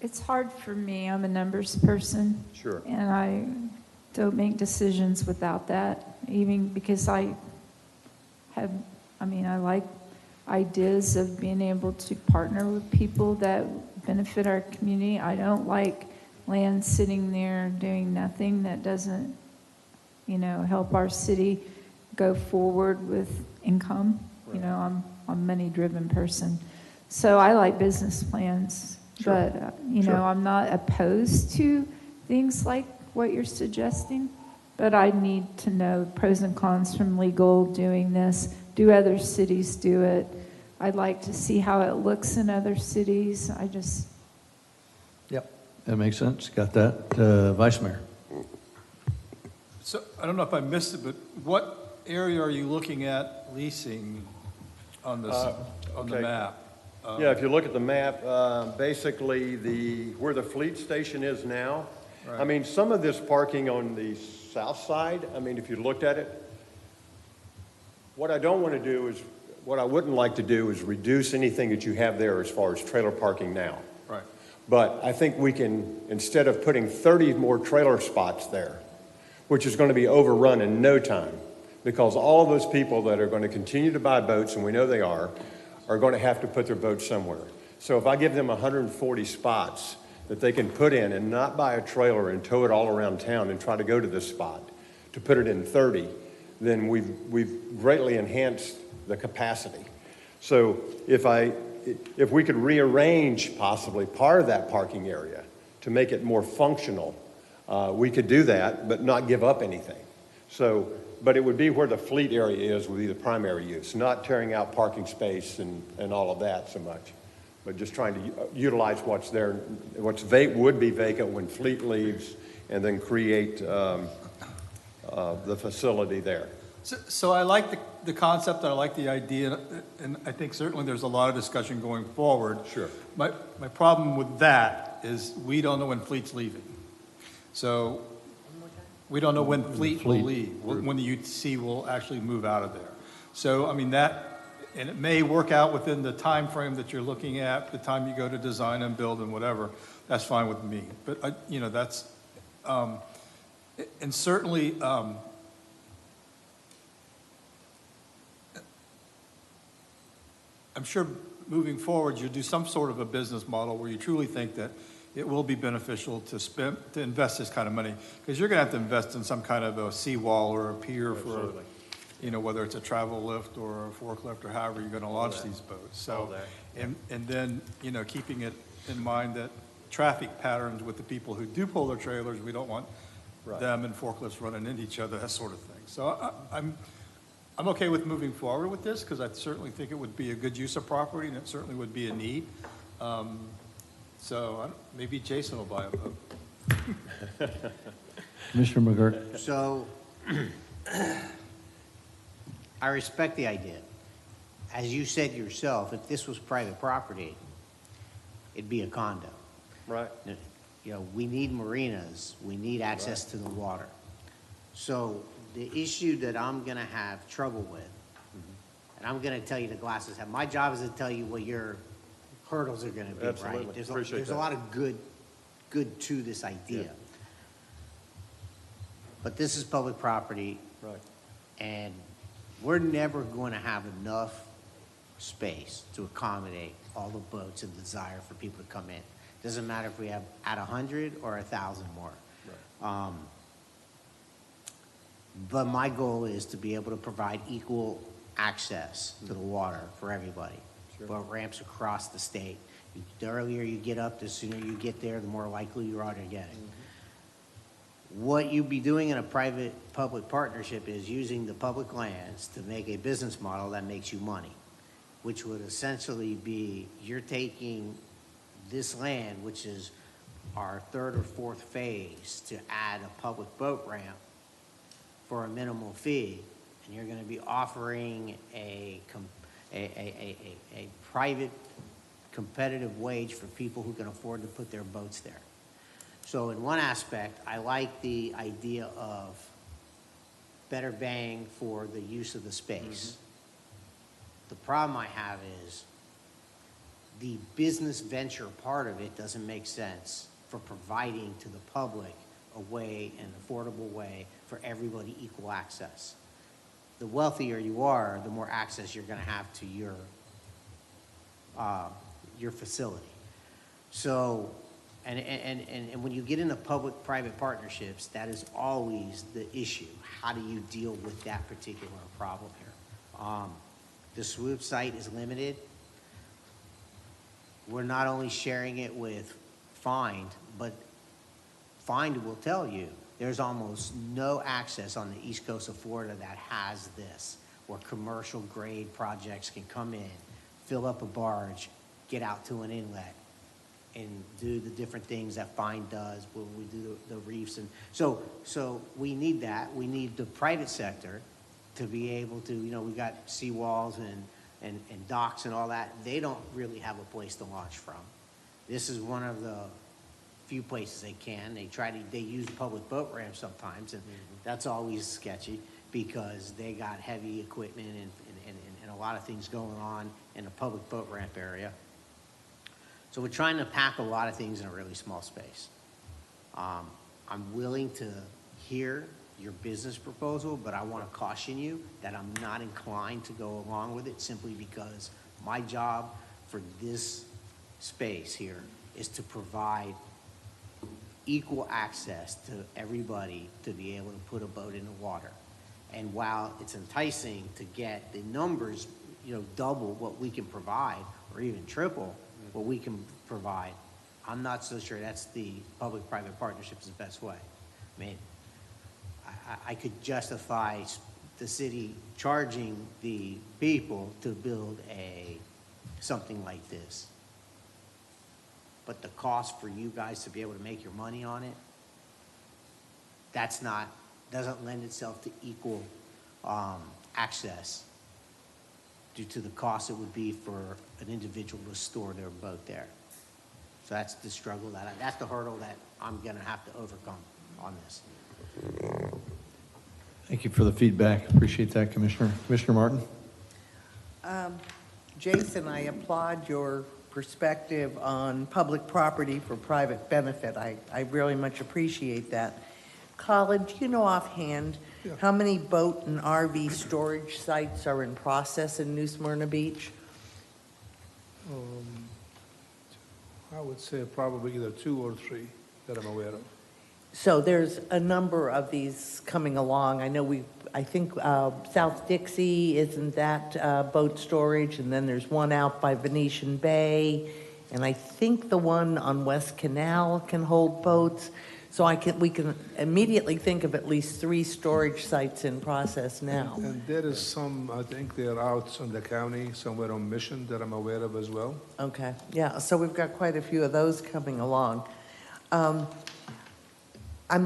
It's hard for me. I'm a numbers person. Sure. And I don't make decisions without that, even because I like ideas of being able to partner with people that benefit our community. I don't like land sitting there doing nothing that doesn't, help our city go forward with income. Right. I'm a money-driven person. So I like business plans. Sure. But, Sure. I'm not opposed to things like what you're suggesting, but I need to know pros and cons from legal doing this. Do other cities do it? I'd like to see how it looks in other cities. Yep, that makes sense. Got that. Vice Mayor. So I don't know if I missed it, but what area are you looking at leasing on this, on the map? Yeah, if you look at the map, basically where the fleet station is now, right. I mean, some of this parking on the south side, I mean, if you looked at it, what I wouldn't like to do is reduce anything that you have there as far as trailer parking now. Right. But I think we can, instead of putting 30 more trailer spots there, which is going to be overrun in no time, because all those people that are going to continue to buy boats, and we know they are going to have to put their boats somewhere. So if I give them 140 spots that they can put in and not buy a trailer and tow it all around town and try to go to this spot to put it in 30, then we've greatly enhanced the capacity. So if we could rearrange possibly part of that parking area to make it more functional, we could do that, but not give up anything. So, but it would be where the fleet area would be the primary use, not tearing out parking space and all of that so much, but just trying to utilize what's there, would be vacant when fleet leaves, and then create the facility there. So I like the concept, and I like the idea, and I think certainly there's a lot of discussion going forward. Sure. My problem with that is we don't know when fleet's leaving. So we don't know when fleet will leave, when the UTC will actually move out of there. So, I mean, and it may work out within the time frame that you're looking at, the time you go to design and build and whatever. That's fine with me. But, that's, and certainly, I'm sure moving forward, you do some sort of a business model where you truly think that it will be beneficial to invest this kind of money, because you're going to have to invest in some kind of a seawall or a pier for, whether it's a travel lift or a forklift or however you're going to launch these boats. So, and then, keeping it in mind that traffic patterns with the people who do pull their trailers, we don't want them and forklifts running into each other, that sort of thing. So I'm okay with moving forward with this, because I certainly think it would be a good use of property, and it certainly would be a need. So maybe Jason will buy a boat. Commissioner McGurk. So, I respect the idea. As you said yourself, if this was private property, it'd be a condo. Right. We need marinas, we need access to the water. So the issue that I'm gonna have trouble with, and I'm gonna tell you the glasses have, my job is to tell you what your hurdles are gonna be, Absolutely. right? Appreciate There's that. a lot of good to this idea. Yeah. But this is public property. Right. And we're never going to have enough space to accommodate all the boats and desire for people to come in. Doesn't matter if we have at 100 or 1,000 more. Right. But my goal is to be able to provide equal access to the water for everybody. Sure. Boat ramps across the state. The earlier you get up, the sooner you get there, the more likely you are to get it. What you'd be doing in a private-public partnership is using the public lands to make a business model that makes you money, which would essentially be you're taking this land, which is our third or fourth phase, to add a public boat ramp for a minimal fee, and you're going to be offering a private competitive wage for people who can afford to put their boats there. So in one aspect, I like the idea of better bang for the use of the space. The problem I have is the business venture part of it doesn't make sense for providing to the public a way, an affordable way for everybody equal access. The wealthier you are, the more access you're going to have to your facility. So, and when you get into public-private partnerships, that is always the issue. How do you deal with that particular problem here? The swoop site is limited. We're not only sharing it with Find, but Find will tell you there's almost no access on the east coast of Florida that has this, where commercial grade projects can come in, fill up a barge, get out to an inlet, and do the different things that Find does when we do the reefs. And so we need that. We need the private sector to be able to, we got seawalls and docks and all that. They don't really have a place to launch from. This is one of the few places they can. They use public boat ramps sometimes, and that's always sketchy because they got heavy equipment and a lot of things going on in a public boat ramp area. So we're trying to pack a lot of things in a really small space. I'm willing to hear your business proposal, but I want to caution you that I'm not inclined to go along with it simply because my job for this space here is to provide equal access to everybody to be able to put a boat in the water. And while it's enticing to get the numbers, double what we can provide or even triple what we can provide, I'm not so sure that's the public-private partnership's the best way. I mean, I could justify the city charging the people to build something like this. But the cost for you guys to be able to make your money on it, doesn't lend itself to equal access due to the cost it would be for an individual to store their boat there. So that's the struggle, that's the hurdle that I'm gonna have to overcome on this. Thank you for the feedback. Appreciate that, Commissioner. Commissioner Martin? Jason, I applaud your perspective on public property for private benefit. I really much appreciate that. Colin, do you know offhand how many boat and RV storage sites are in process in New Smyrna Beach? I would say probably either 2 or 3 that I'm aware of. So there's a number of these coming along. I think South Dixie, isn't that boat storage? And then there's one out by Venetian Bay. And I think the one on West Canal can hold boats. So we can immediately think of at least 3 storage sites in process now. And there is some, I think they're out in the county, somewhere on Mission that I'm aware of as well. Okay, yeah, so we've got quite a few of those coming along. I'm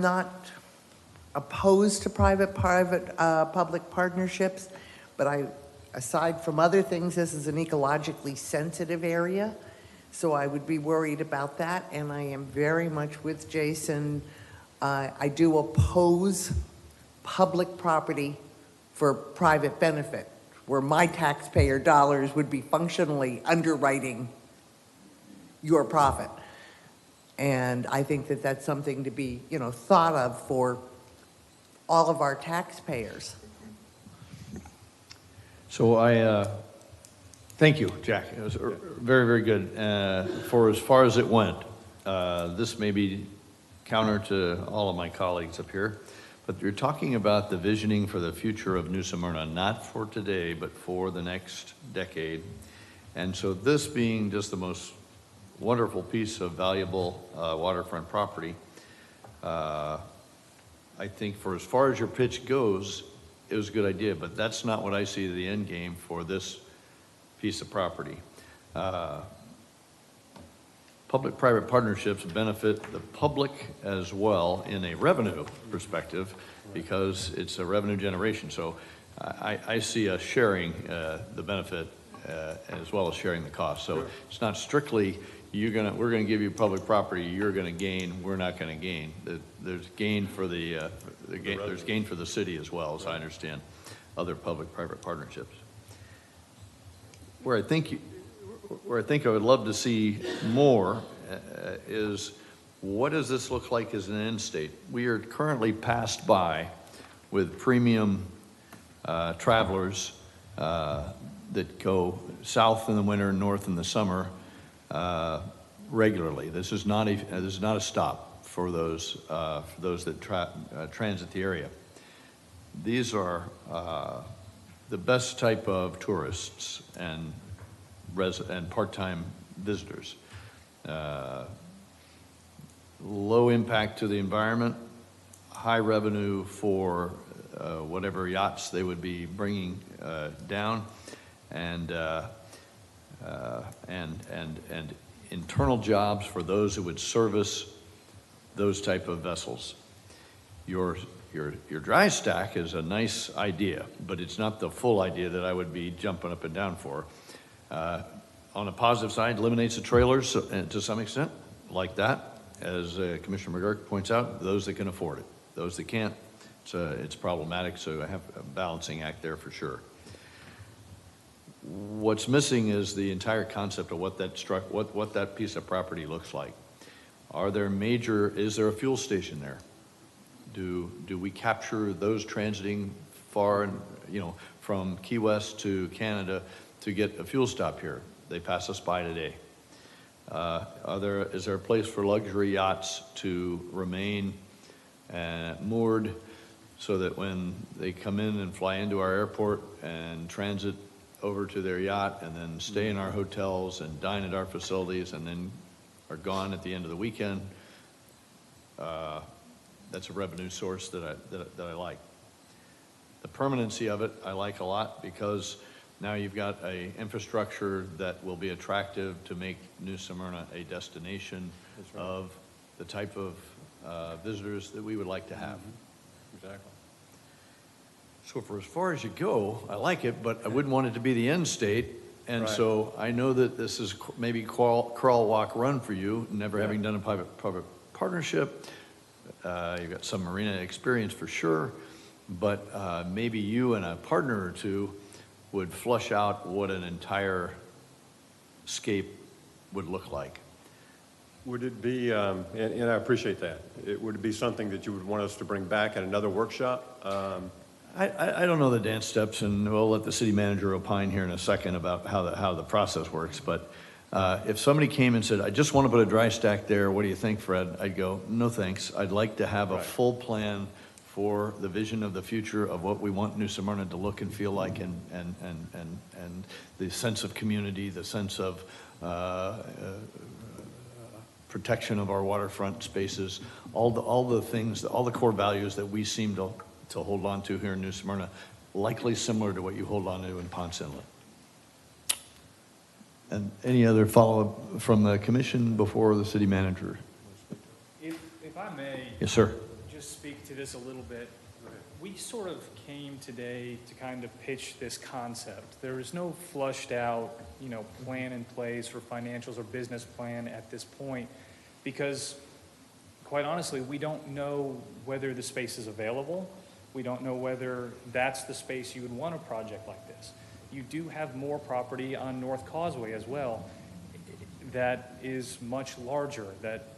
not opposed to public partnerships, but aside from other things, this is an ecologically sensitive area, so I would be worried about that, and I am very much with Jason. I do oppose public property for private benefit, where my taxpayer dollars would be functionally underwriting your profit. And I think that that's something to be, thought of for all of our taxpayers. So thank you, Jack. It was very, very good. For as far as it went, this may be counter to all of my colleagues up here, but you're talking about the visioning for the future of New Smyrna, not for today, but for the next decade. And so this being just the most wonderful piece of valuable waterfront property, I think for as far as your pitch goes, it was a good idea, but that's not what I see the end game for this piece of property. Public-private partnerships benefit the public as well in a revenue perspective because it's a revenue generation. So I see us sharing the benefit as well as sharing the cost. So it's not strictly we're gonna give you public property, you're gonna gain, we're not gonna gain. There's gain for there's gain for the city as well, as I understand other public-private partnerships. Where I think I would love to see more is what does this look like as an end state? We are currently passed by with premium travelers that go south in the winter, north in the summer regularly. This is not a stop for those that transit the area. These are the best type of tourists and part-time visitors. Low impact to the environment, high revenue for whatever yachts they would be bringing down, and internal jobs for those who would service those type of vessels. Your dry stack is a nice idea, but it's not the full idea that I would be jumping up and down for. On a positive side, eliminates the trailers to some extent, like that, as Commissioner McGurk points out, those that can afford it. Those that can't, it's problematic, so I have a balancing act there for sure. What's missing is the entire concept of what that piece of property looks like. Is there a fuel station there? Do we capture those transiting far, from Key West to Canada to get a fuel stop here? They pass us by today. Is there a place for luxury yachts to remain moored so that when they come in and fly into our airport and transit over to their yacht and then stay in our hotels and dine at our facilities and then are gone at the end of the weekend? That's a revenue source that I like. The permanency of it I like a lot because now you've got an infrastructure that will be attractive to make New Smyrna a destination of the type of visitors that we would like to have. Exactly. So for as far as you go, I like it, but I wouldn't want it to be the end state. And Right. so I know that this is maybe crawl, walk, run for you, never having done a private partnership. You've got some marina experience for sure, but maybe you and a partner or two would flush out what an entire scape would look like. Would it be, and I appreciate that, would it be something that you would want us to bring back at another workshop? I don't know the dance steps, and we'll let the city manager opine here in a second about how the process works, but If somebody came and said, I just want to put a dry stack there, what do you think, Fred? I'd go, no thanks. I'd like to have a full plan for the vision of the future of what we want New Smyrna to look and feel like, and the sense of community, the sense of protection of our waterfront spaces, all the things, all the core values that we seem to hold on to here in New Smyrna, likely similar to what you hold on to in Ponce Inlet. And any other follow-up from the commission before the city manager? If I may. Yes, sir. Just speak to this a little bit. We sort of came today to kind of pitch this concept. There is no flushed out, plan in place for financials or business plan at this point, because quite honestly, we don't know whether the space is available. We don't know whether that's the space you would want a project like this. You do have more property on North Causeway as well that is much larger, that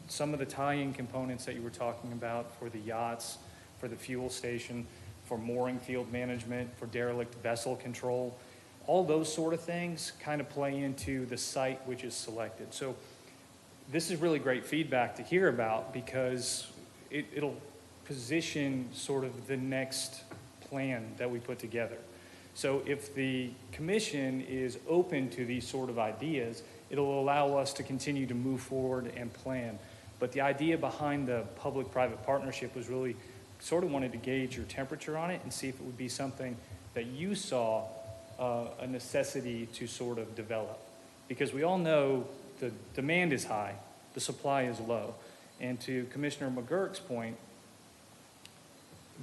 some of the tie-in components that you were talking about for the yachts, for the fuel station, for mooring field management, for derelict vessel control, all those sort of things kind of play into the site which is selected. So this is really great feedback to hear about, because it'll position sort of the next plan that we put together. So if the commission is open to these sort of ideas, it'll allow us to continue to move forward and plan. But the idea behind the public-private partnership was really sort of wanted to gauge your temperature on it and see if it would be something that you saw a necessity to sort of develop. Because we all know the demand is high, the supply is low. And to Commissioner McGurk's point,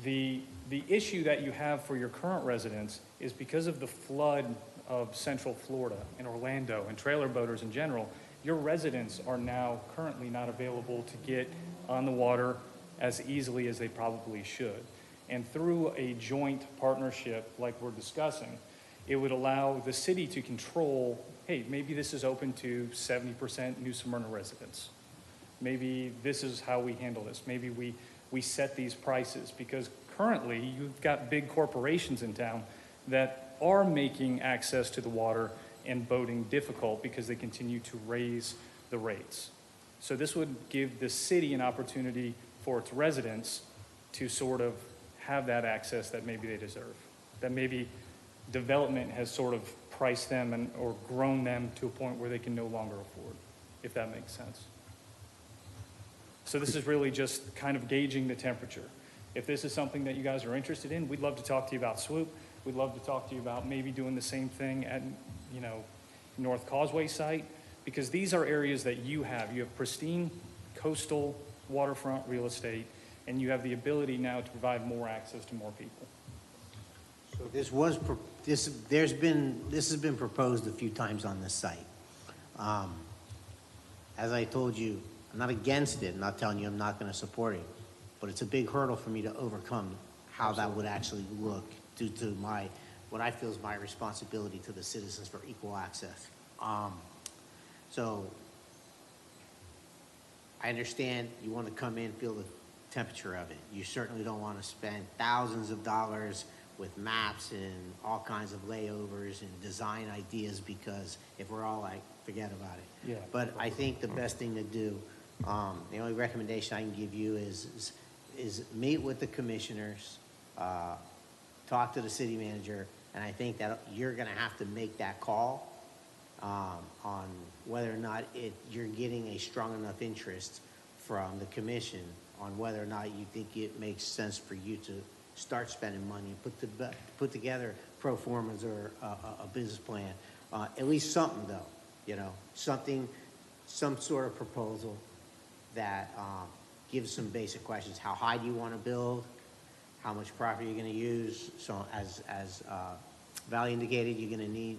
the issue that you have for your current residents is because of the flood of Central Florida and Orlando and trailer boaters in general, your residents are now currently not available to get on the water as easily as they probably should. And through a joint partnership like we're discussing, it would allow the city to control, hey, maybe this is open to 70% New Smyrna residents. Maybe this is how we handle this. Maybe we set these prices, because currently you've got big corporations in town that are making access to the water and boating difficult because they continue to raise the rates. So this would give the city an opportunity for its residents to sort of have that access that maybe they deserve, that maybe development has sort of priced them or grown them to a point where they can no longer afford, if that makes sense. So this is really just kind of gauging the temperature. If this is something that you guys are interested in, we'd love to talk to you about Swoop. We'd love to talk to you about maybe doing the same thing at, North Causeway site, because these are areas that you have. You have pristine coastal waterfront real estate, and you have the ability now to provide more access to more people. So this has been proposed a few times on this site. As I told you, I'm not against it. I'm not telling you I'm not going to support it, but it's a big hurdle for me to overcome how that would actually look due to what I feel is my responsibility to the citizens for equal access. So I understand you want to come in, feel the temperature of it. You certainly don't want to spend thousands of dollars with maps and all kinds of layovers and design ideas, because if we're all like, forget about it. Yeah. But I think the best thing to do, the only recommendation I can give you is meet with the commissioners, talk to the city manager, and I think that you're going to have to make that call on whether or not you're getting a strong enough interest from the commission on whether or not you think it makes sense for you to start spending money, put together pro formas or a business plan, at least something though, some sort of proposal that gives some basic questions. How high do you want to build? How much property you're going to use? So as Valley indicated, you're going to need,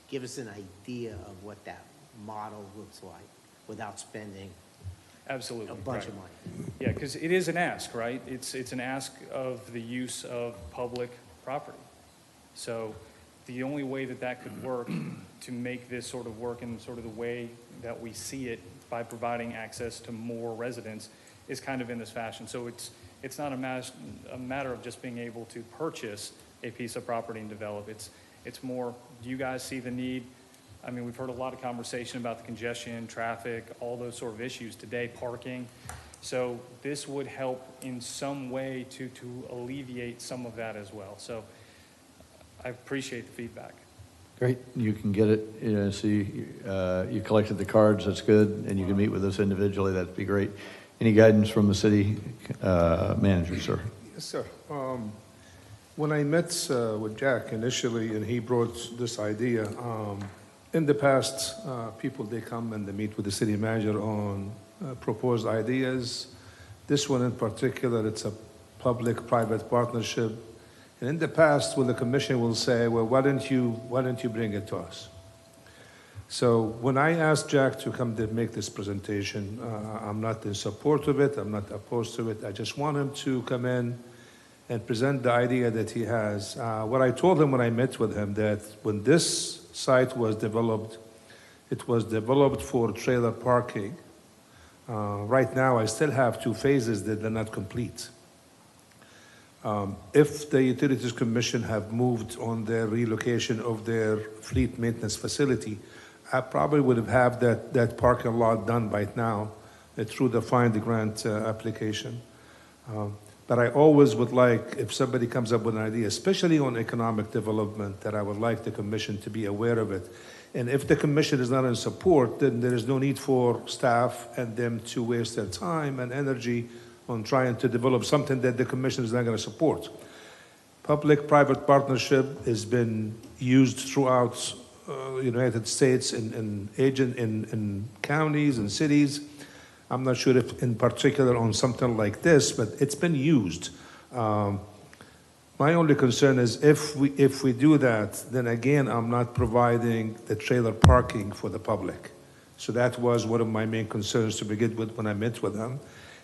give us an idea of what that model looks like without spending Absolutely. a bunch Right. of money. Yeah, because it is an ask, right? It's an ask of the use of public property. So the only way that could work to make this sort of work in sort of the way that we see it by providing access to more residents is kind of in this fashion. So it's not a matter of just being able to purchase a piece of property and develop. It's more, do you guys see the need? I mean, we've heard a lot of conversation about the congestion, traffic, all those sort of issues today, parking. So this would help in some way to alleviate some of that as well. So I appreciate the feedback. Great, you can get it, see, you collected the cards, that's good, and you can meet with us individually, that'd be great. Any guidance from the city manager, sir? Yes, sir. When I met with Jack initially, and he brought this idea, in the past, people, they come and they meet with the city manager on proposed ideas. This one in particular, it's a public-private partnership. And in the past, when the commission will say, well, why don't you bring it to us? So when I asked Jack to come to make this presentation, I'm not in support of it, I'm not opposed to it. I just want him to come in and present the idea that he has. What I told him when I met with him, that when this site was developed, it was developed for trailer parking. Right now, I still have 2 phases that are not complete. If the Utilities Commission have moved on their relocation of their fleet maintenance facility, I probably would have that parking lot done by now through the Find the Grant application. But I always would like, if somebody comes up with an idea, especially on economic development, that I would like the commission to be aware of it. And if the commission is not in support, then there is no need for staff and them to waste their time and energy on trying to develop something that the commission is not going to support. Public-private partnership has been used throughout the United States in counties and cities. I'm not sure if in particular on something like this, but it's been used. My only concern is if we do that, then again, I'm not providing the trailer parking for the public. So that was one of my main concerns to begin with when I met with him.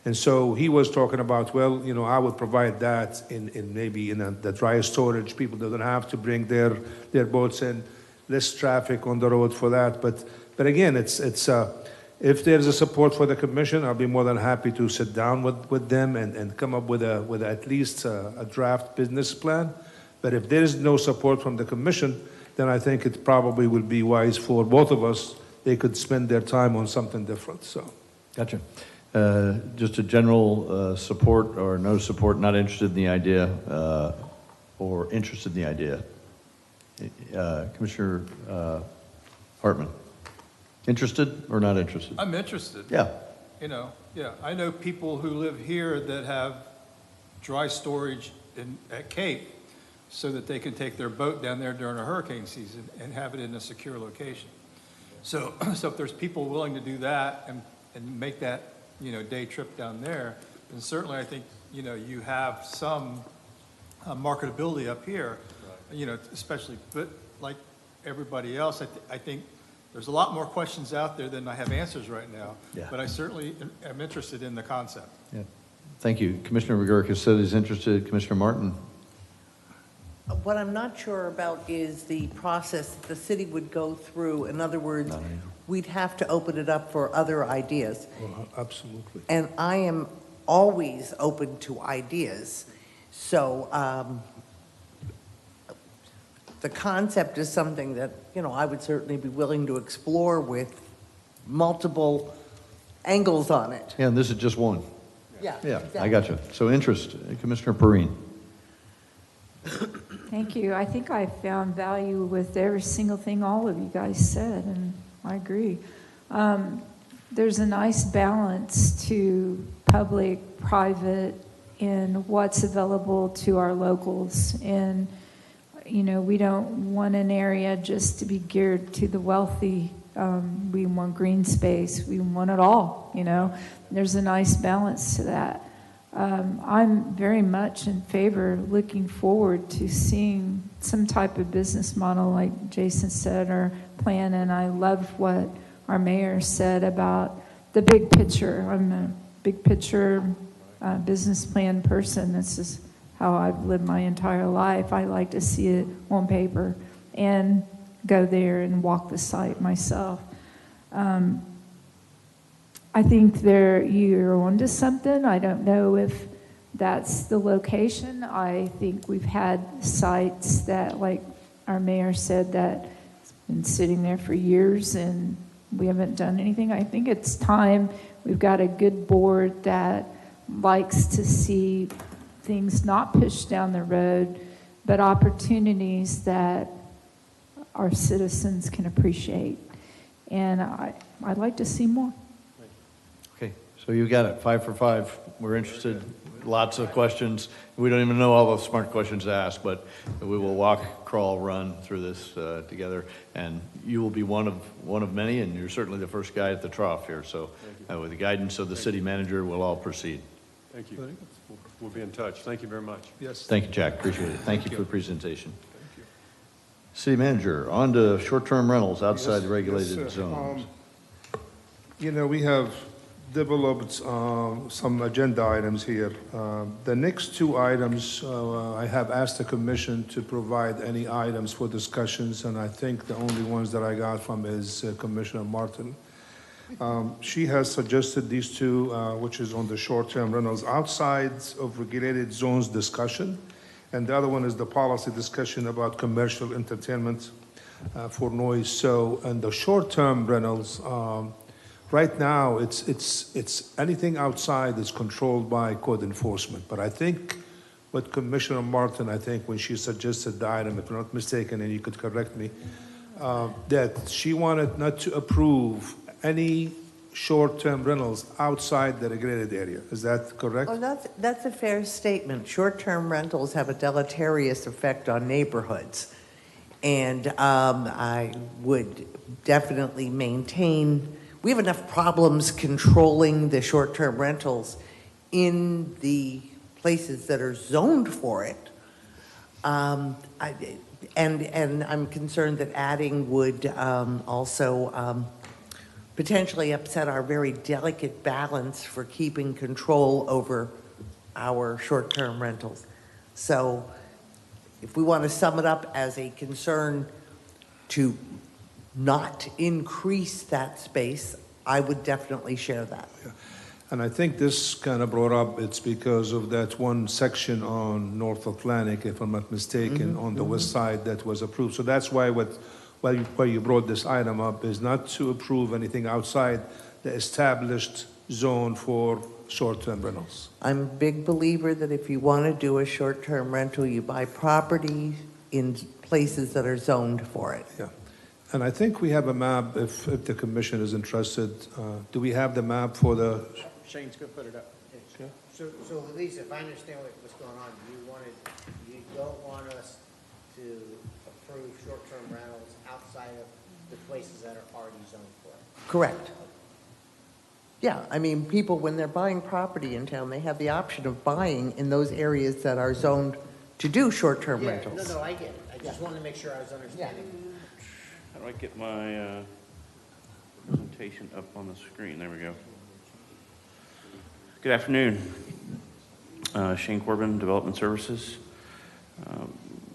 And so he was talking about, well, I would provide that in maybe in the dry storage. People don't have to bring their boats in, less traffic on the road for that. But again, it's if there's a support for the commission, I'll be more than happy to sit down with them and come up with at least a draft business plan. But if there is no support from the commission, then I think it probably would be wise for both of us. They could spend their time on something different. So, Gotcha. Just a general support or no support, not interested in the idea, or interested in the idea. Commissioner Hartman, interested or not interested? I'm interested. Yeah. I know people who live here that have dry storage at Cape so that they can take their boat down there during a hurricane season and have it in a secure location. So if there's people willing to do that and make that day trip down there, then certainly I think, you have some marketability up here, especially, but like everybody else, I think there's a lot more questions out there than I have answers right now, Yeah. but I certainly am interested in the concept. Yeah. Thank you. Commissioner McGurk has said he's interested. Commissioner Martin? What I'm not sure about is the process that the city would go through. In other words, we'd have to open it up for other ideas. well, absolutely. And I am always open to ideas. So the concept is something that, I would certainly be willing to explore with multiple angles on it. Yeah, and this is just one. Yeah. Yeah, exactly. I got you. So interest, Commissioner Perrine. Thank you. I think I found value with every single thing all of you guys said, and I agree. There's a nice balance to public, private, and what's available to our locals. And, we don't want an area just to be geared to the wealthy. We want green space. We want it all, There's a nice balance to that. I'm very much in favor, looking forward to seeing some type of business model like Jason said or plan, and I love what our mayor said about the big picture. I'm a big picture business plan person. This is how I've lived my entire life. I like to see it on paper and go there and walk the site myself. I think you're onto something. I don't know if that's the location. I think we've had sites that, like our mayor said, that been sitting there for years and we haven't done anything. I think it's time. We've got a good board that likes to see things not pushed down the road, but opportunities that our citizens can appreciate. And I'd like to see more. Okay, so you got it, 5 for 5. We're interested, lots of questions. We don't even know all the smart questions to ask, but we will walk, crawl, run through this together. And you will be one of many, and you're certainly the first guy at the trough here. So with the guidance of the city manager, we'll all proceed. Thank you. We'll be in touch. Thank you very much. Yes. Thank you, Jack, appreciate it. Thank you for the presentation. City manager, on to short-term rentals outside the regulated Yes, sir. zones. We have developed some agenda items here. The next two items, I have asked the commission to provide any items for discussions, and I think the only ones that I got from is Commissioner Martin. She has suggested these two, which is on the short-term rentals outside of regulated zones discussion. And the other one is the policy discussion about commercial entertainment for noise. So, and the short-term rentals, right now, it's anything outside is controlled by code enforcement. But I think what Commissioner Martin, I think when she suggested the item, if I'm not mistaken, and you could correct me, that she wanted not to approve any short-term rentals outside the regulated area. Is that correct? Oh, that's a fair statement. Short-term rentals have a deleterious effect on neighborhoods. And I would definitely maintain, we have enough problems controlling the short-term rentals in the places that are zoned for it. And I'm concerned that adding would also potentially upset our very delicate balance for keeping control over our short-term rentals. So if we want to sum it up as a concern to not increase that space, I would definitely share that. Yeah. And I think this kind of brought up, it's because of that one section on North Atlantic, if I'm not mistaken, on the west side that was approved. So that's why why you brought this item up is not to approve anything outside the established zone for short-term rentals. I'm a big believer that if you want to do a short-term rental, you buy property in places that are zoned for it. Yeah. And I think we have a map, if the commission is interested. Do we have the map for the? Shane's going to put it up. Okay. So Lisa, if I understand what's going on, you don't want us to approve short-term rentals outside of the places that are already zoned for it? Correct. Yeah, I mean, people, when they're buying property in town, they have the option of buying in those areas that are zoned to do short-term rentals. No, I get it. I just wanted to make sure I was understanding. How do I get my presentation up on the screen? There we go. Good afternoon. Shane Corbin, Development Services.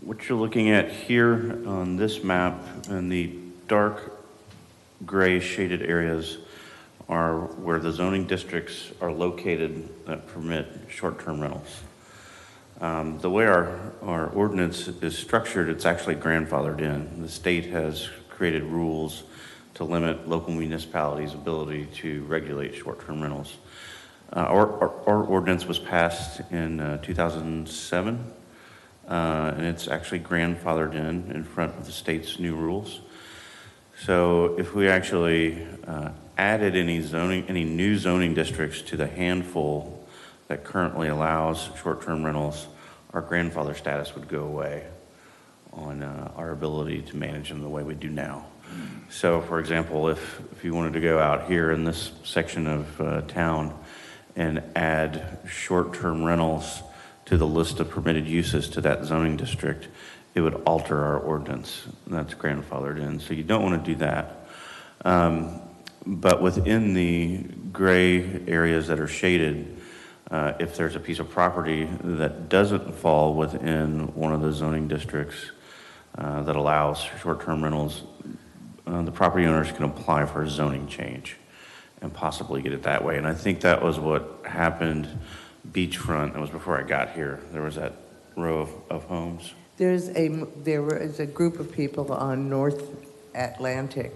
What you're looking at here on this map in the dark gray shaded areas are where the zoning districts are located that permit short-term rentals. The way our ordinance is structured, it's actually grandfathered in. The state has created rules to limit local municipalities' ability to regulate short-term rentals. Our ordinance was passed in 2007, and it's actually grandfathered in front of the state's new rules. So if we actually added any new zoning districts to the handful that currently allows short-term rentals, our grandfather status would go away on our ability to manage them the way we do now. So, for example, if you wanted to go out here in this section of town and add short-term rentals to the list of permitted uses to that zoning district, it would alter our ordinance. That's grandfathered in. So you don't want to do that. But within the gray areas that are shaded, if there's a piece of property that doesn't fall within one of the zoning districts that allows short-term rentals, the property owners can apply for a zoning change and possibly get it that way. And I think that was what happened beachfront. That was before I got here. There was that row of homes. There is a group of people on North Atlantic.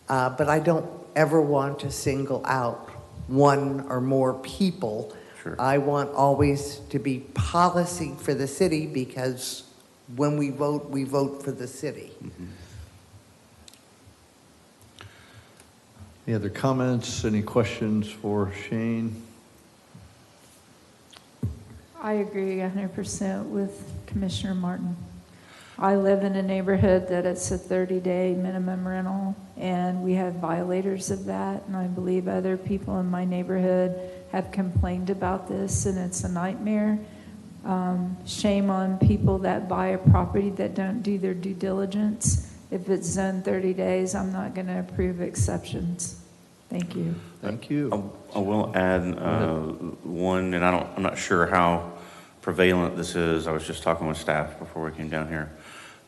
But I don't ever want to single out one or more people. Sure. I want always to be policy for the city, because when we vote for the city. Any other comments, any questions for Shane? I agree 100% with Commissioner Martin. I live in a neighborhood that it's a 30-day minimum rental, and we have violators of that, and I believe other people in my neighborhood have complained about this, and it's a nightmare. Shame on people that buy a property that don't do their due diligence. If it's zoned 30 days, I'm not going to approve exceptions. Thank you. Thank you. I will add one, and I'm not sure how prevalent this is. I was just talking with staff before we came down here.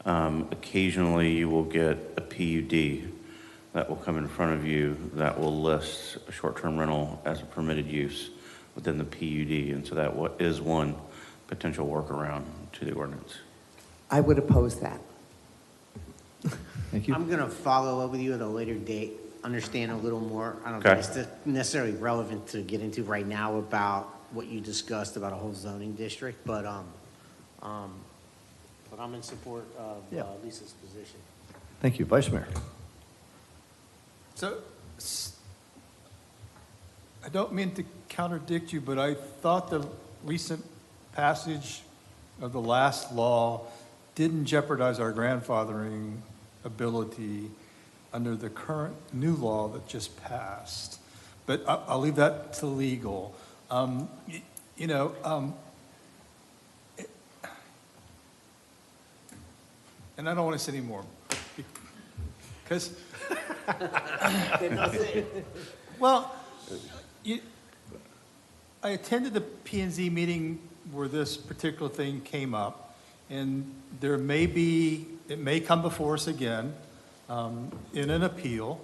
Occasionally you will get a PUD that will come in front of you that will list a short-term rental as a permitted use within the PUD, and so that is one potential workaround to the ordinance. I would oppose that. Thank you. I'm going to follow up with you at a later date, understand a little more. I don't Okay. think it's necessarily relevant to get into right now about what you discussed about a whole zoning district, but I'm in support of Lisa's position. Thank you. Vice Mayor. So, I don't mean to contradict you, but I thought the recent passage of the last law didn't jeopardize our grandfathering ability under the current new law that just passed. But I'll leave that to legal. And I don't want to say any more, because, well, I attended the P&Z meeting where this particular thing came up, and it may come before us again in an appeal.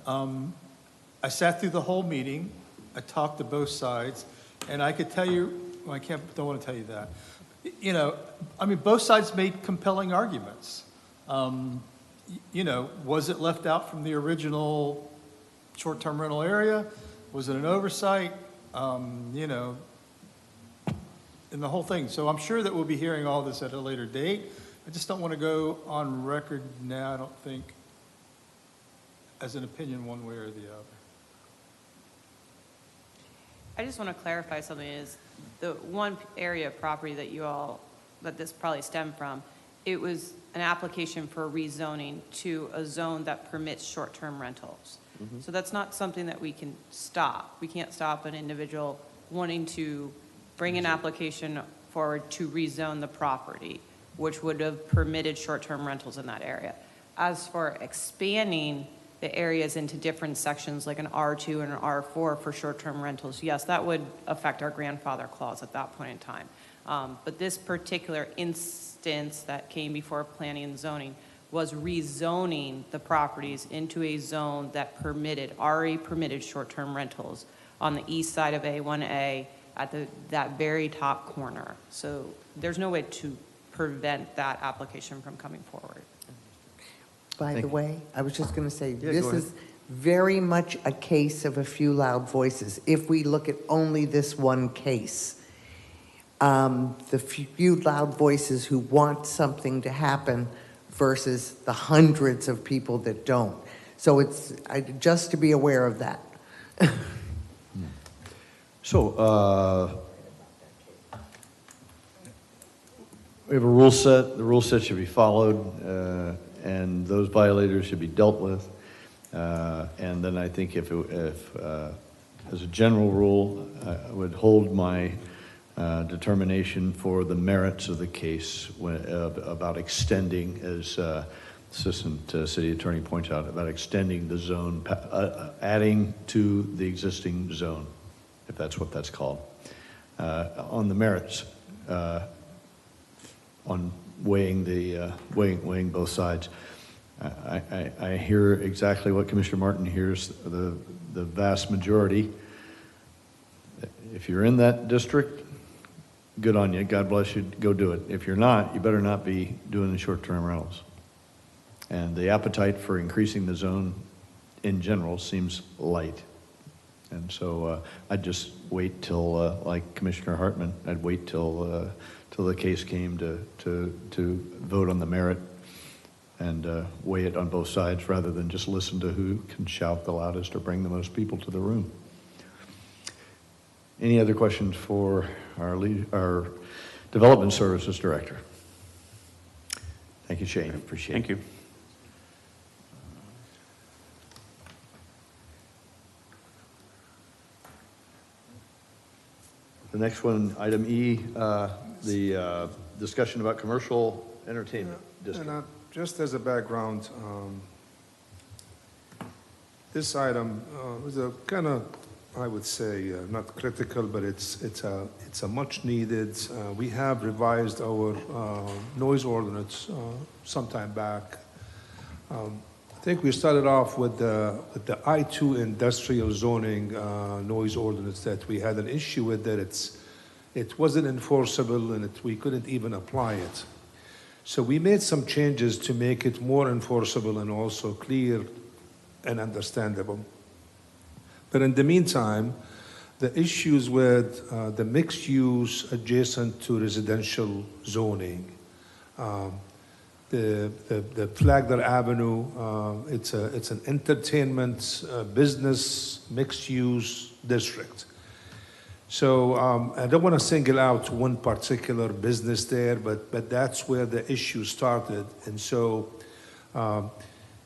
I sat through the whole meeting. I talked to both sides, and I could tell you, well, don't want to tell you that. Both sides made compelling arguments. Was it left out from the original short-term rental area? Was it an oversight? And the whole thing. So I'm sure that we'll be hearing all this at a later date. I just don't want to go on record now, I don't think, as an opinion one way or the other. I just want to clarify something is the one area of property that this probably stemmed from, it was an application for rezoning to a zone that permits short-term rentals. So that's not something that we can stop. We can't stop an individual wanting to bring an application forward to rezone the property, which would have permitted short-term rentals in that area. As for expanding the areas into different sections like an R2 and an R4 for short-term rentals, yes, that would affect our grandfather clause at that point in time. But this particular instance that came before planning and zoning was rezoning the properties into a zone that already permitted short-term rentals on the east side of A1A at that very top corner. So there's no way to prevent that application from coming forward. By the way, I was just going to say, Yeah, this go ahead. is very much a case of a few loud voices. If we look at only this one case, the few loud voices who want something to happen versus the hundreds of people that don't. So it's just to be aware of that. So, we have a rule set. The rule set should be followed, and those violators should be dealt with. And then I think if as a general rule, I would hold my determination for the merits of the case about extending, as Assistant City Attorney points out, about extending the zone, adding to the existing zone, if that's what that's called, on the merits, on weighing both sides. I hear exactly what Commissioner Martin hears, the vast majority. If you're in that district, good on you. God bless you. Go do it. If you're not, you better not be doing the short-term rentals. And the appetite for increasing the zone in general seems light. And so I'd just wait till, like Commissioner Hartman, I'd wait till the case came to vote on the merit and weigh it on both sides rather than just listen to who can shout the loudest or bring the most people to the room. Any other questions for our Development Services Director? Thank you, Shane. Appreciate it. Thank you. The next one, item E, the discussion about commercial entertainment district. And, just as a background, this item is a kind of, I would say, not critical, but it's a much needed. We have revised our noise ordinance sometime back. I think we started off with the I-2 industrial zoning noise ordinance that we had an issue with, that it wasn't enforceable and we couldn't even apply it. So we made some changes to make it more enforceable and also clear and understandable. But in the meantime, the issues with the mixed use adjacent to residential zoning, the Flagler Avenue, it's an entertainment business mixed use district. So I don't want to single out one particular business there, but that's where the issue started. And so,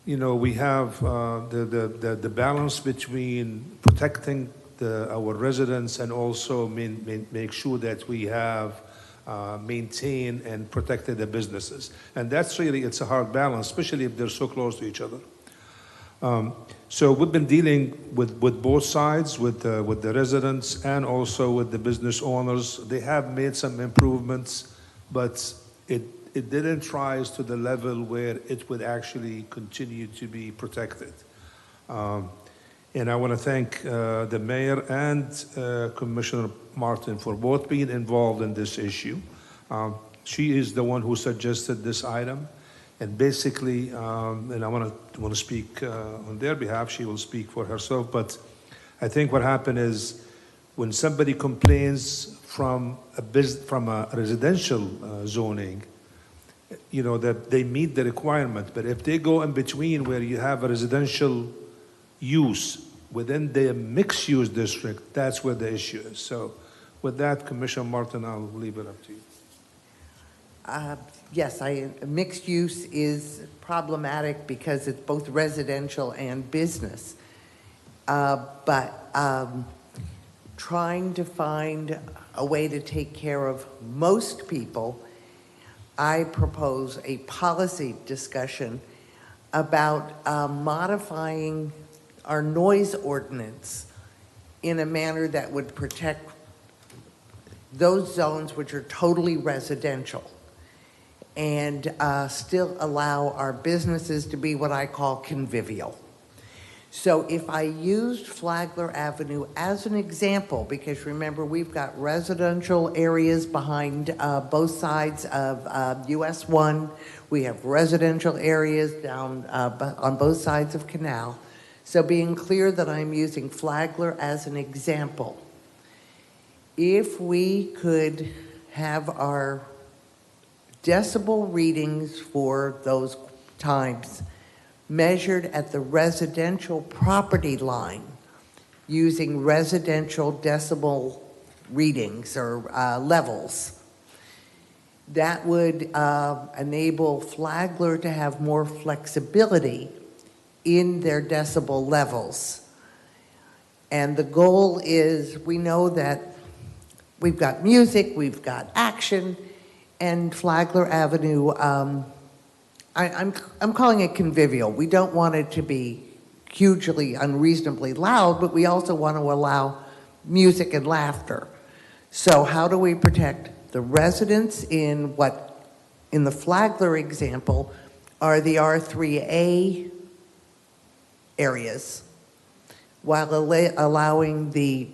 we have the balance between protecting our residents and also make sure that we have maintained and protected the businesses. And that's really, it's a hard balance, especially if they're so close to each other. So we've been dealing with both sides, with the residents and also with the business owners. They have made some improvements, but it didn't rise to the level where it would actually continue to be protected. And I want to thank the mayor and Commissioner Martin for both being involved in this issue. She is the one who suggested this item. And basically, and I want to speak on their behalf, she will speak for herself, but I think what happened is when somebody complains from a residential zoning, that they meet the requirement, but if they go in between where you have a residential use within the mixed use district, that's where the issue is. So with that, Commissioner Martin, I'll leave it up to you. Yes, mixed use is problematic because it's both residential and business. But trying to find a way to take care of most people, I propose a policy discussion about modifying our noise ordinance in a manner that would protect those zones which are totally residential and still allow our businesses to be what I call convivial. So if I used Flagler Avenue as an example, because remember we've got residential areas behind both sides of US 1, we have residential areas down on both sides of Canal. So being clear that I'm using Flagler as an example, if we could have our decibel readings for those times measured at the residential property line using residential decibel readings or levels, that would enable Flagler to have more flexibility in their decibel levels. And the goal is, we know that we've got music, we've got action, and Flagler Avenue, I'm calling it convivial. We don't want it to be hugely unreasonably loud, but we also want to allow music and laughter. So how do we protect the residents in the Flagler example, are the R3A areas, while allowing the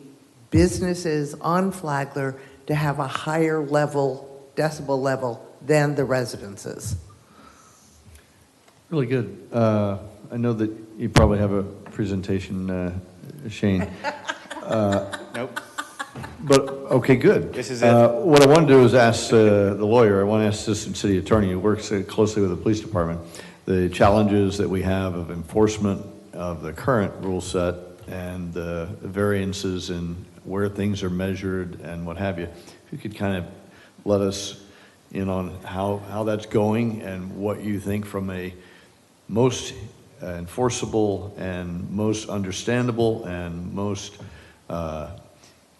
businesses on Flagler to have a higher decibel level than the residences? Really good. I know that you probably have a presentation, Shane. Nope. But, okay, good. This is it. What I want to do is ask the lawyer, I want to ask Assistant City Attorney, who works closely with the police department, the challenges that we have of enforcement of the current rule set and the variances in where things are measured and what have you. If you could kind of let us in on how that's going and what you think from a most enforceable and most understandable and most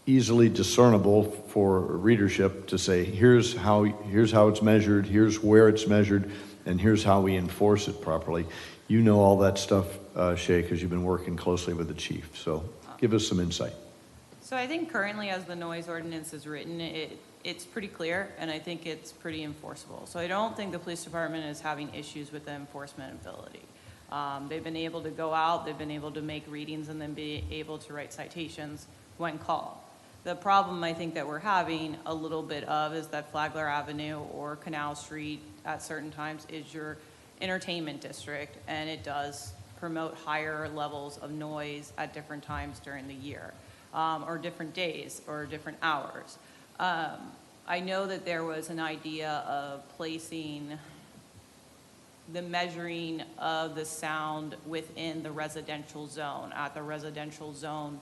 easily discernible for readership to say, here's how it's measured, here's where it's measured, and here's how we enforce it properly. You know all that stuff, Shay, because you've been working closely with the chief. So give us some insight. So I think currently as the noise ordinance is written, it's pretty clear, and I think it's pretty enforceable. So I don't think the police department is having issues with the enforcement ability. They've been able to go out, they've been able to make readings, and then be able to write citations when called. The problem I think that we're having a little bit of is that Flagler Avenue or Canal Street at certain times is your entertainment district, and it does promote higher levels of noise at different times during the year, or different days or different hours. I know that there was an idea of placing the measuring of the sound within the residential zone, at the residential zone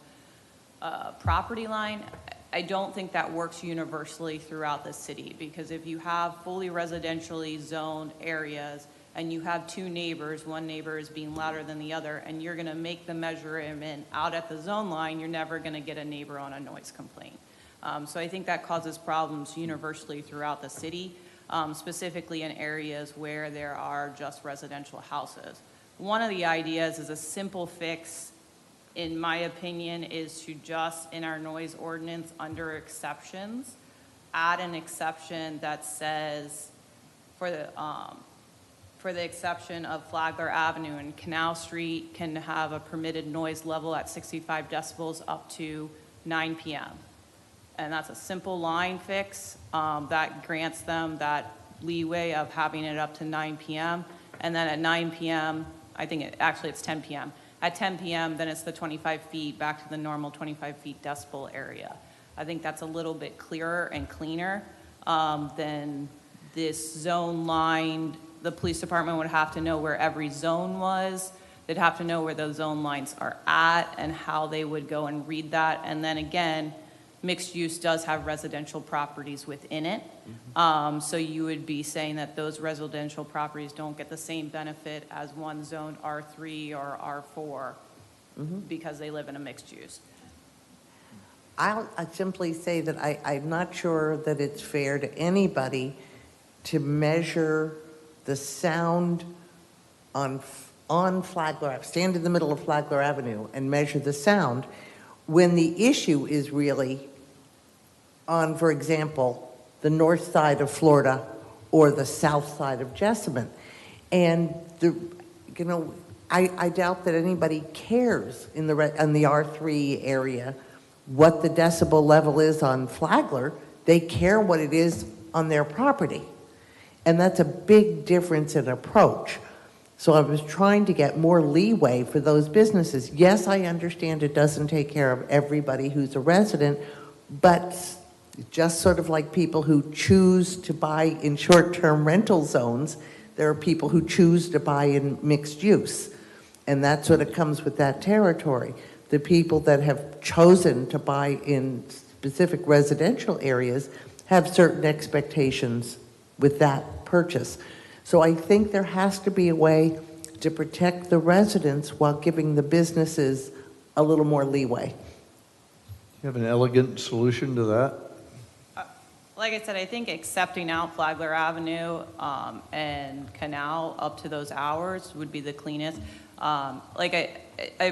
property line. I don't think that works universally throughout the city, because if you have fully residentially zoned areas and you have two neighbors, one neighbor is being louder than the other, and you're gonna make the measurement out at the zone line, you're never gonna get a neighbor on a noise complaint. So I think that causes problems universally throughout the city, specifically in areas where there are just residential houses. One of the ideas is a simple fix, in my opinion, is to just, in our noise ordinance under exceptions, add an exception that says for the exception of Flagler Avenue and Canal Street can have a permitted noise level at 65 decibels up to 9 p.m. And that's a simple line fix that grants them that leeway of having it up to 9 p.m. And then at 9 p.m., I think it's 10 p.m. At 10 p.m., then it's the 25 feet back to the normal 25 feet decibel area. I think that's a little bit clearer and cleaner than this zone line. The police department would have to know where every zone was. They'd have to know where those zone lines are at and how they would go and read that. And then again, mixed use does have residential properties within it. So you would be saying that those residential properties don't get the same benefit as one zoned R3 or R4 because they live in a mixed use. I'll simply say that I'm not sure that it's fair to anybody to measure the sound on Flagler, stand in the middle of Flagler Avenue and measure the sound when the issue is really on, for example, the north side of Florida or the south side of Jessamine. And I doubt that anybody cares in the R3 area what the decibel level is on Flagler. They care what it is on their property. And that's a big difference in approach. So I was trying to get more leeway for those businesses. Yes, I understand it doesn't take care of everybody who's a resident, but just sort of like people who choose to buy in short-term rental zones, there are people who choose to buy in mixed use. And that sort of comes with that territory. The people that have chosen to buy in specific residential areas have certain expectations with that purchase. So I think there has to be a way to protect the residents while giving the businesses a little more leeway. You have an elegant solution to that? Like I said, I think accepting out Flagler Avenue and Canal up to those hours would be the cleanest. I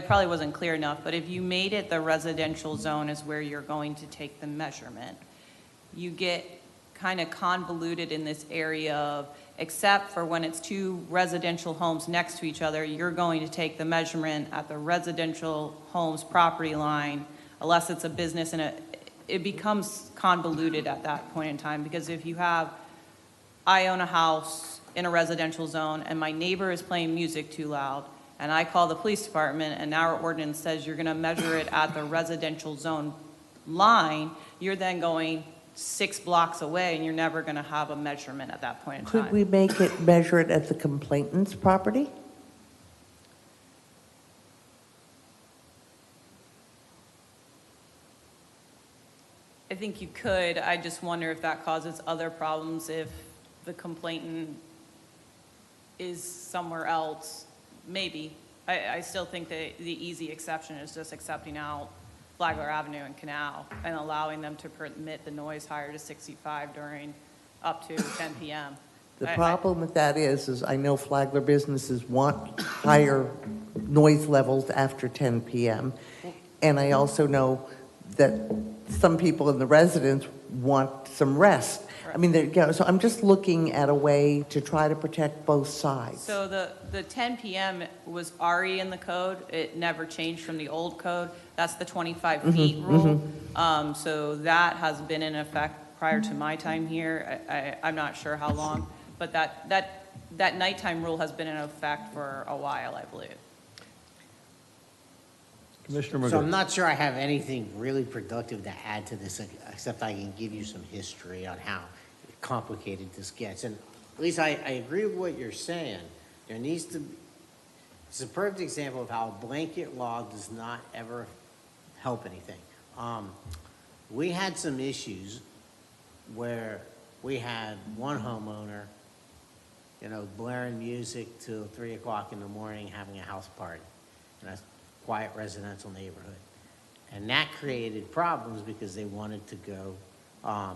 probably wasn't clear enough, but if you made it the residential zone is where you're going to take the measurement, you get kind of convoluted in this area of, except for when it's two residential homes next to each other, you're going to take the measurement at the residential home's property line, unless it's a business, and it becomes convoluted at that point in time, because if you have, I own a house in a residential zone and my neighbor is playing music too loud, and I call the police department and our ordinance says you're gonna measure it at the residential zone line, you're then going 6 blocks away and you're never gonna have a measurement at that point in time. Could we make it measure it at the complainant's property? I think you could. I just wonder if that causes other problems if the complainant is somewhere else. Maybe. I still think that the easy exception is just accepting out Flagler Avenue and Canal and allowing them to permit the noise higher to 65 during up to 10 p.m. The problem with that is I know Flagler businesses want higher noise levels after 10 p.m. And I also know that some people in the residence want some rest. I mean, so I'm just looking at a way to try to protect both sides. So the 10 p.m. was already in the code. It never changed from the old code. That's the 25 feet rule. So that has been in effect prior to my time here. I'm not sure how long, but that nighttime rule has been in effect for a while, I believe. Commissioner McGirt. So I'm not sure I have anything really productive to add to this, except I can give you some history on how complicated this gets. And at least I agree with what you're saying. There needs to be, it's a perfect example of how a blanket law does not ever help anything. We had some issues where we had one homeowner, blaring music till 3 o'clock in the morning, having a house party in a quiet residential neighborhood. And that created problems because they wanted to go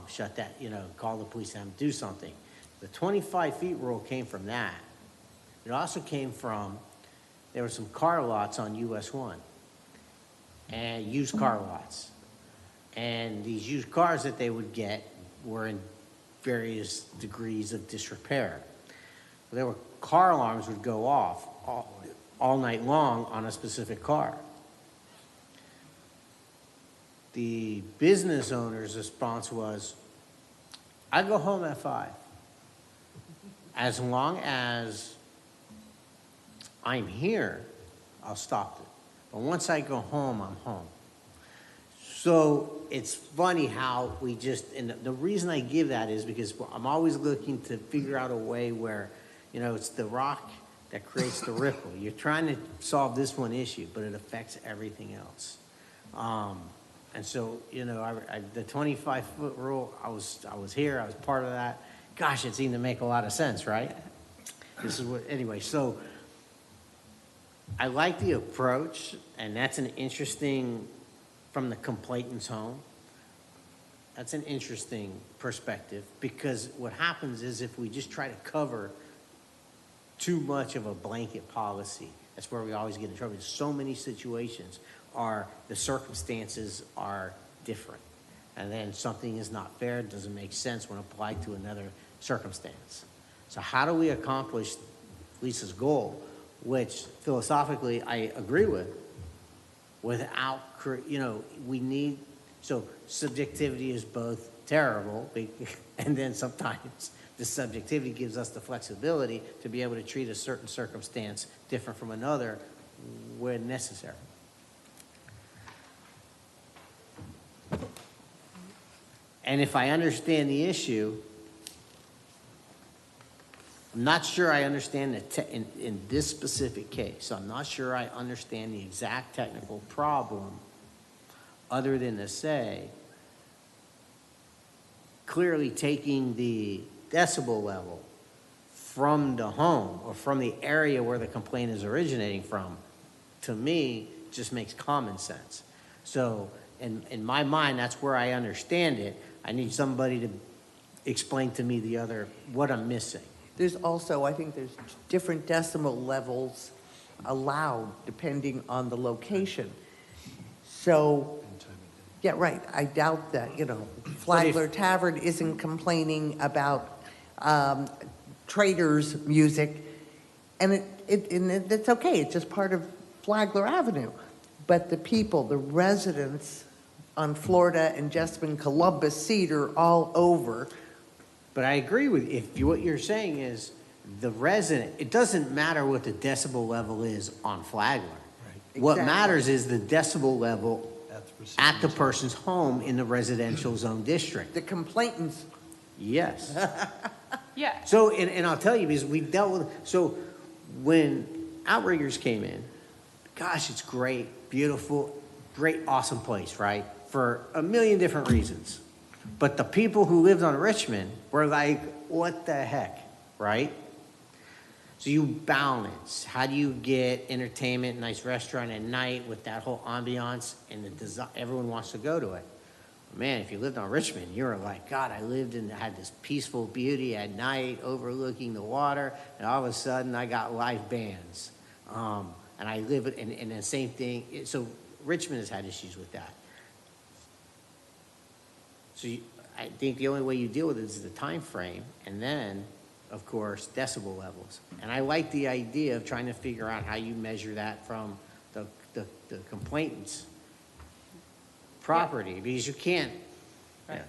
shut that, call the police and do something. The 25 feet rule came from that. It also came from, there were some car lots on US 1 and used car lots. And these used cars that they would get were in various degrees of disrepair. There were car alarms would go off all night long on a specific car. The business owner's response was, I go home at 5. As long as I'm here, I'll stop it. But once I go home, I'm home. So it's funny how we just, and the reason I give that is because I'm always looking to figure out a way where, it's the rock that creates the ripple. You're trying to solve this one issue, but it affects everything else. And so, the 25-foot rule, I was here, I was part of that. Gosh, it seemed to make a lot of sense, right? Anyway, so I like the approach, and that's an interesting, from the complainant's home, that's an interesting perspective, because what happens is if we just try to cover too much of a blanket policy, that's where we always get in trouble. So many situations the circumstances are different. And then something is not fair, it doesn't make sense when applied to another circumstance. So how do we accomplish Lisa's goal, which philosophically I agree with, without, so subjectivity is both terrible, and then sometimes the subjectivity gives us the flexibility to be able to treat a certain circumstance different from another when necessary. And if I understand the issue, I'm not sure I understand in this specific case. I'm not sure I understand the exact technical problem, other than to say, clearly taking the decibel level from the home or from the area where the complaint is originating from, to me, just makes common sense. So in my mind, that's where I understand it. I need somebody to explain to me what I'm missing. There's also, I think there's different decimal levels allowed depending on the location. So, yeah, right, I doubt that, Flagler Tavern isn't complaining about traders' music, and it's okay, it's just part of Flagler Avenue. But the people, the residents on Florida and Jessamine, Columbus, Cedar, all over. But I agree with you. If what you're saying is the resident, it doesn't matter what the decibel level is on Flagler. What Exactly. matters is the decibel level at the person's home in the residential zone district. The complainants. Yes. Yeah. So, and I'll tell you, because we've dealt with, so when Outriggers came in, gosh, it's great, beautiful, great, awesome place, right? For a million different reasons. But the people who lived on Richmond were like, what the heck, right? So you balance. How do you get entertainment, nice restaurant at night with that whole ambiance and the design? Everyone wants to go to it. Man, if you lived on Richmond, you were like, God, I had this peaceful beauty at night overlooking the water, and all of a sudden I got live bands. And I live it, and the same thing. So Richmond has had issues with that. So I think the only way you deal with it is the time frame, and then, of course, decibel levels. And I like the idea of trying to figure out how you measure that from the complainant's property, because you can't. Right.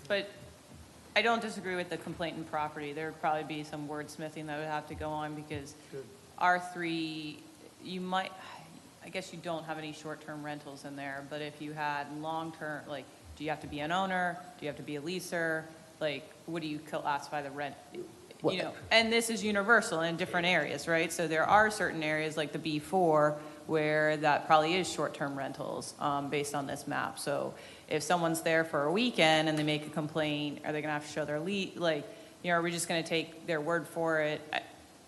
But I don't disagree with the complainant property. There would probably be some wordsmithing that would have to go on, because R3, you might, I guess you don't have any short-term rentals in there, but if you had long-term, like, do you have to be an owner? Do you have to be a leaser? Like, what do you classify the rent? You know, and this is universal in different areas, right? So there are certain areas like the B4 where that probably is short-term rentals based on this map. So if someone's there for a weekend and they make a complaint, are they going to have to show their like, you know, are we just going to take their word for it?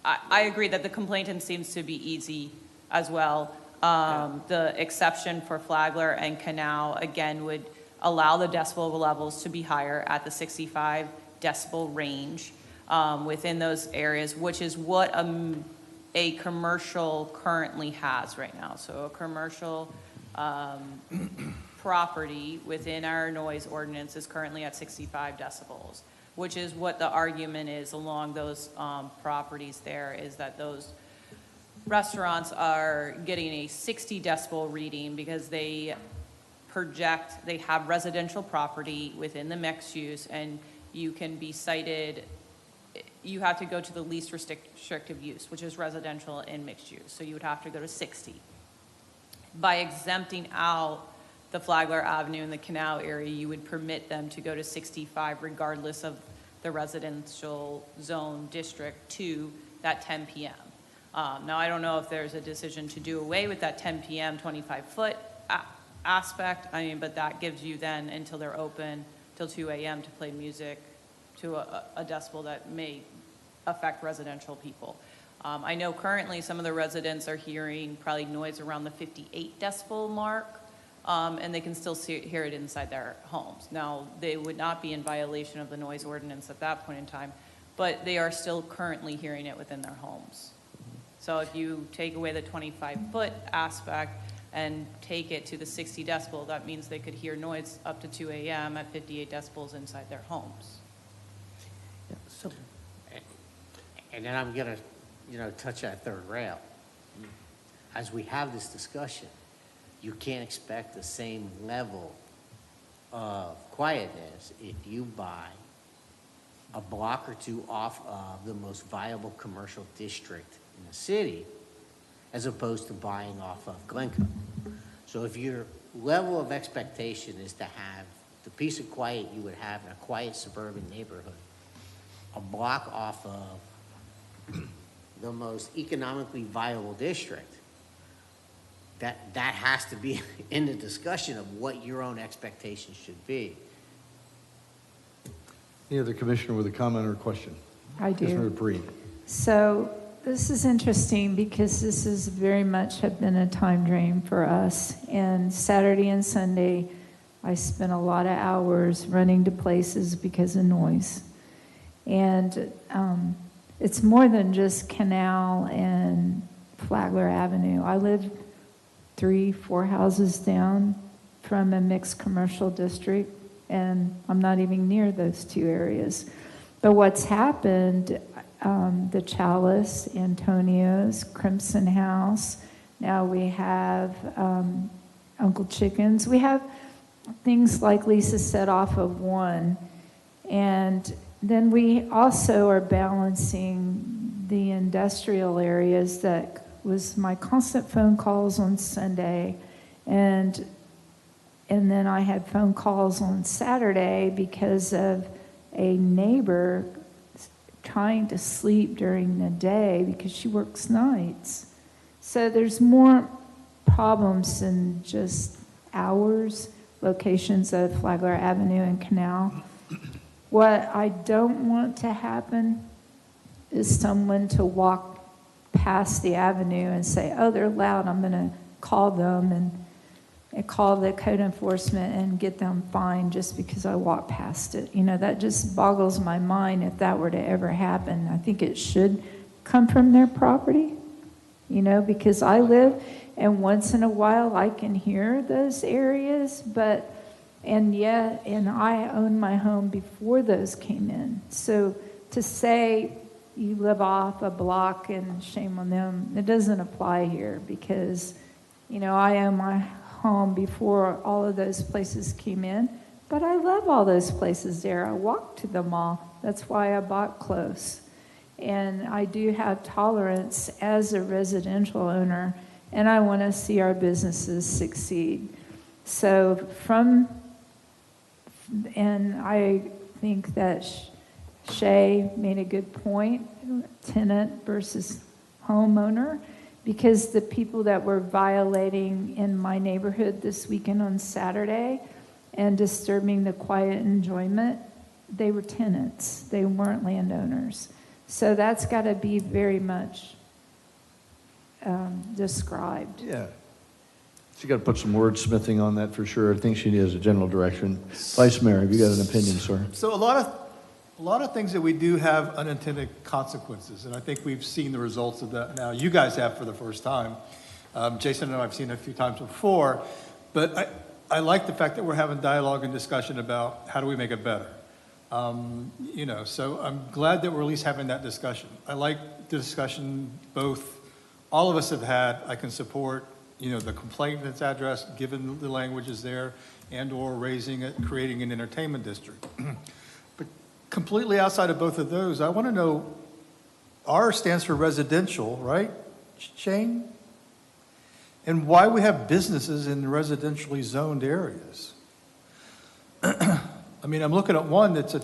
I agree that the complainant seems to be easy as well. The exception for Flagler and Canal, again, would allow the decibel levels to be higher at the 65 decibel range within those areas, which is what a commercial currently has right now. So a commercial property within our noise ordinance is currently at 65 decibels, which is what the argument is along those properties there, is that those restaurants are getting a 60 decibel reading because they have residential property within the mixed use, and you can be cited, you have to go to the least restrictive use, which is residential and mixed use. So you would have to go to 60. By exempting out the Flagler Avenue and the Canal area, you would permit them to go to 65 regardless of the residential zone district to that 10 p.m. Now, I don't know if there's a decision to do away with that 10 p.m. 25-foot aspect. I mean, but that gives you then until they're open till 2 a.m. to play music to a decibel that may affect residential people. I know currently some of the residents are hearing probably noise around the 58 decibel mark, and they can still hear it inside their homes. Now, they would not be in violation of the noise ordinance at that point in time, but they are still currently hearing it within their homes. So if you take away the 25-foot aspect and take it to the 60 decibel, that means they could hear noise up to 2 a.m. at 58 decibels inside their homes. So, and then I'm gonna, touch that third rail. As we have this discussion, you can't expect the same level of quietness if you buy a block or two off of the most viable commercial district in the city, as opposed to buying off of Glencoe. So if your level of expectation is to have the peace and quiet you would have in a quiet suburban neighborhood, a block off of the most economically viable district, that has to be in the discussion of what your own expectations should be. Any other commissioner with a comment or a question? I do. Commissioner Breen. So this is interesting because this is very much have been a time drain for us. And Saturday and Sunday, I spent a lot of hours running to places because of noise. And it's more than just Canal and Flagler Avenue. I live 3-4 houses down from a mixed commercial district, and I'm not even near those two areas. But what's happened, the Chalice, Antonio's, Crimson House, now we have Uncle Chicken's. We have things like Lisa said off of one, and then we also are balancing the industrial areas that was my constant phone calls on Sunday, and then I had phone calls on Saturday because of a neighbor trying to sleep during the day because she works nights. So there's more problems than just hours, locations of Flagler Avenue and Canal. What I don't want to happen is someone to walk past the avenue and say, oh, they're loud, I'm going to call them and call the code enforcement and get them fined just because I walked past it. You know, that just boggles my mind if that were to ever happen. I think it should come from their property, you know, because I live, and once in a while I can hear those areas, and I owned my home before those came in. So to say you live off a block and shame on them, it doesn't apply here because, you know, I own my home before all of those places came in, but I love all those places there. I walk to them all. That's why I bought close. And I do have tolerance as a residential owner, and I want to see our businesses succeed. So and I think that Shay made a good point, tenant versus homeowner, because the people that were violating in my neighborhood this weekend on Saturday and disturbing the quiet enjoyment, they were tenants. They weren't landowners. So that's got to be very much described. Yeah. She got to put some wordsmithing on that for sure. I think she needs a general direction. Vice Mayor, have you got an opinion, sir? So a lot of things that we do have unintended consequences, and I think we've seen the results of that now. You guys have for the first time. Jason and I have seen it a few times before, but I like the fact that we're having dialogue and discussion about how do we make it better. You know, so I'm glad that we're at least having that discussion. I like the discussion all of us have had. I can support, you know, the complaint that's addressed, given the language is there, and or creating an entertainment district. But completely outside of both of those, I want to know, R stands for residential, right, Shane? And why we have businesses in residentially zoned areas. I mean, I'm looking at one that's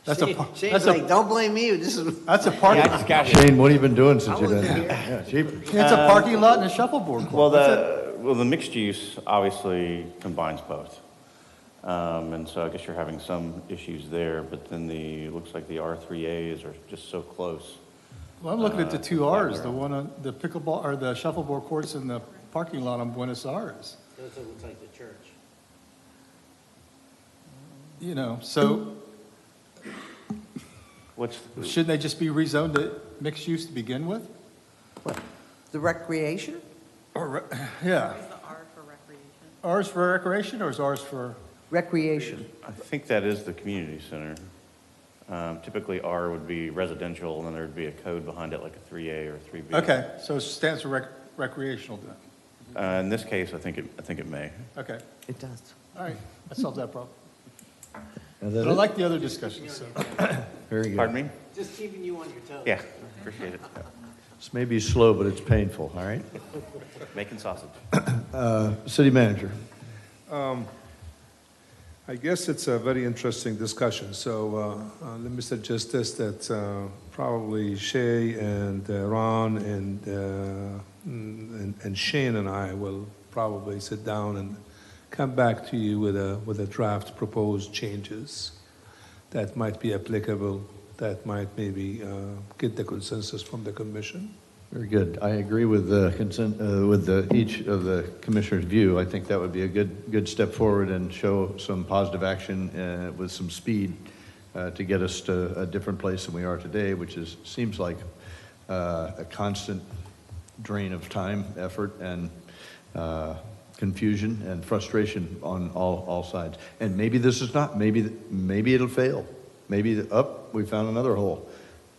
don't blame me. That's a parking lot. Shane, what have you been doing since you've been here? It's a parking lot and a shuffleboard court. Well, the mixed use obviously combines both. And so I guess you're having some issues there, but then it looks like the R3As are just so close. Well, I'm looking at the two R's, the one on the pickleball or the shuffleboard courts in the parking lot on Buenos Aires. Those look like the church. You know, so shouldn't they just be rezoned to mixed use to begin with? What, the recreation? Yeah. R's for recreation, or is R's for? Recreation. I think that is the community center. Typically R would be residential, and then there'd be a code behind it like a 3A or 3B. Okay, so it stands for recreational then? In this case, I think it may. Okay. It does. All right, that solves that problem. But I like the other discussions, so. Very good. Pardon me? Just keeping you on your toes. Yeah, appreciate it. This may be slow, but it's painful, all right? Making sausage. City Manager. I guess it's a very interesting discussion. So let me suggest this, that probably Shay and Ron and Shane and I will probably sit down and come back to you with a draft proposed changes that might be applicable, that might maybe get the consensus from the commission. Very good. I agree with each of the commissioners' view. I think that would be a good step forward and show some positive action with some speed to get us to a different place than we are today, which seems like a constant drain of time, effort, and confusion and frustration on all sides. And maybe this is not. Maybe it'll fail. Maybe we found another hole,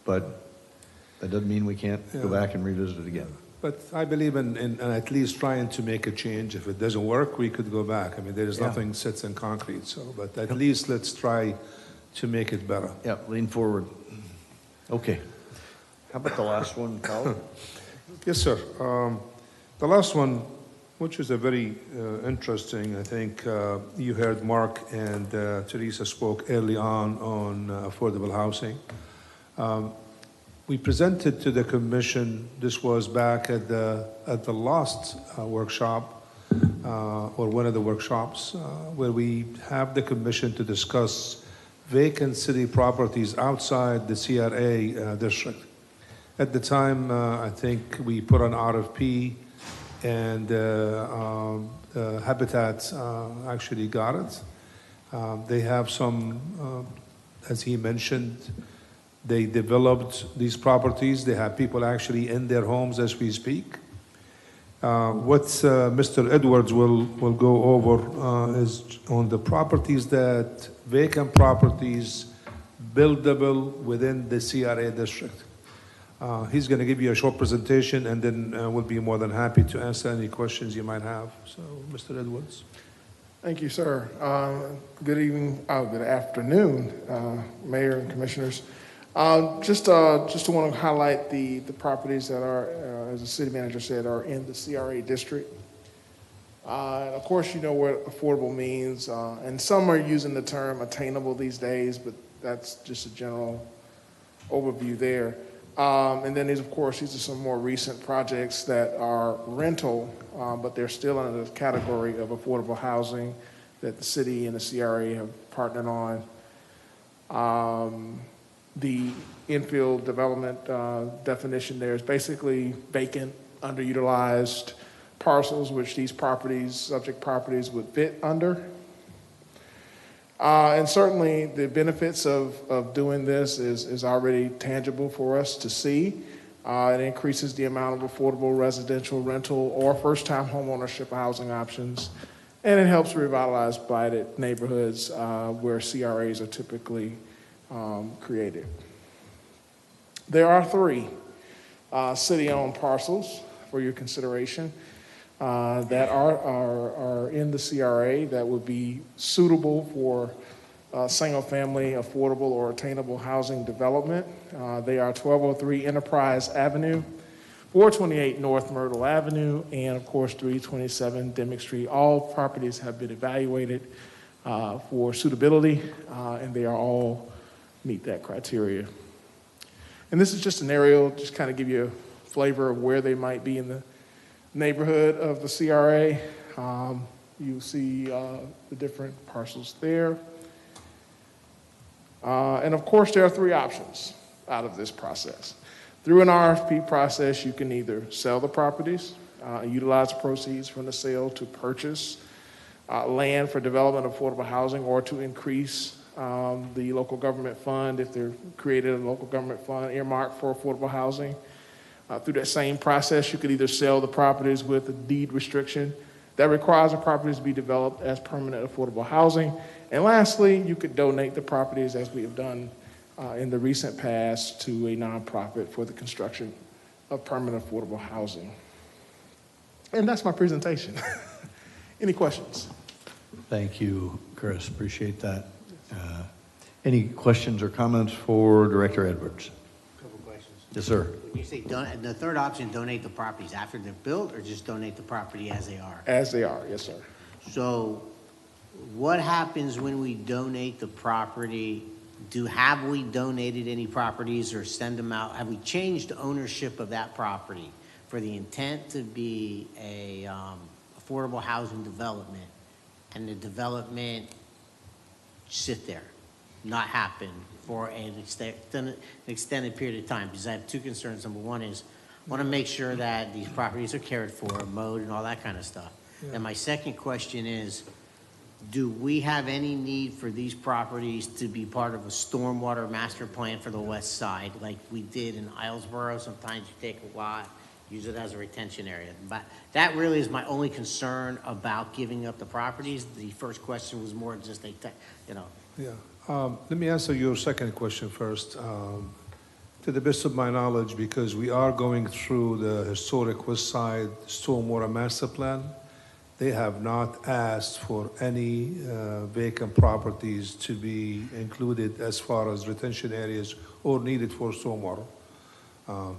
but that doesn't mean we can't go back and revisit it again. But I believe in at least trying to make a change. If it doesn't work, we could go back. I mean, there is nothing sets in concrete. So, but at least let's try to make it better. Yeah, lean forward. Okay. How about the last one, Paul? Yes, sir. The last one, which is a very interesting, I think you heard Mark and Teresa spoke early on affordable housing. We presented to the commission, this was back at the last workshop, or one of the workshops, where we have the commission to discuss vacant city properties outside the CRA district. At the time, I think we put an RFP, and Habitat actually got it. They have some, as he mentioned, they developed these properties. They have people actually in their homes as we speak. What Mr. Edwards will go over is on the properties that vacant properties buildable within the CRA district. He's going to give you a short presentation, and then we'll be more than happy to answer any questions you might have. So, Mr. Edwards. Thank you, sir. Good evening, good afternoon, Mayor and Commissioners. Just to want to highlight the properties that are, as the city manager said, are in the CRA district. And of course, you know what affordable means, and some are using the term attainable these days, but that's just a general overview there. And then these are some more recent projects that are rental, but they're still under the category of affordable housing that the city and the CRA have partnered on. The infill development definition there is basically vacant, underutilized parcels, which these properties, subject properties, would fit under. And certainly the benefits of doing this is already tangible for us to see. It increases the amount of affordable residential rental or first-time homeownership housing options, and it helps revitalize blighted neighborhoods where CRAs are typically created. There are 3 city-owned parcels for your consideration that are in the CRA that would be suitable for single-family, affordable, or attainable housing development. They are 1203 Enterprise Avenue, 428 North Myrtle Avenue, and of course 327 Dimick Street. All properties have been evaluated for suitability, and they are all meet that criteria. And this is just an aerial, just kind of give you a flavor of where they might be in the neighborhood of the CRA. You see the different parcels there. And of course, there are 3 options out of this process. Through an RFP process, you can either sell the properties, utilize the proceeds from the sale to purchase land for development of affordable housing, or to increase the local government fund if they're created a local government fund earmarked for affordable housing. Through that same process, you could either sell the properties with a deed restriction that requires the properties to be developed as permanent affordable housing. And lastly, you could donate the properties, as we have done in the recent past, to a nonprofit for the construction of permanent affordable housing. And that's my presentation. Any questions? Thank you, Chris. Appreciate that. Any questions or comments for Director Edwards? Couple questions. Yes, sir. When you say the third option, donate the properties after they're built, or just donate the property as they are? As they are, yes, sir. So what happens when we donate the property? Have we donated any properties or send them out? Have we changed ownership of that property for the intent to be a affordable housing development, and the development sit there, not happen for an extended period of time? Because I have 2 concerns. Number one is I want to make sure that these properties are cared for, mowed, and all that kind of stuff. Yeah. And my second question is, do we have any need for these properties to be part of a stormwater master plan for the west side, like we did in Islesboro? Sometimes you take a lot, use it as a retention area. But that really is my only concern about giving up the properties. The first question was more just Yeah. Let me answer your second question first. To the best of my knowledge, because we are going through the historic West Side Stormwater Master Plan, they have not asked for any vacant properties to be included as far as retention areas or needed for stormwater. Um,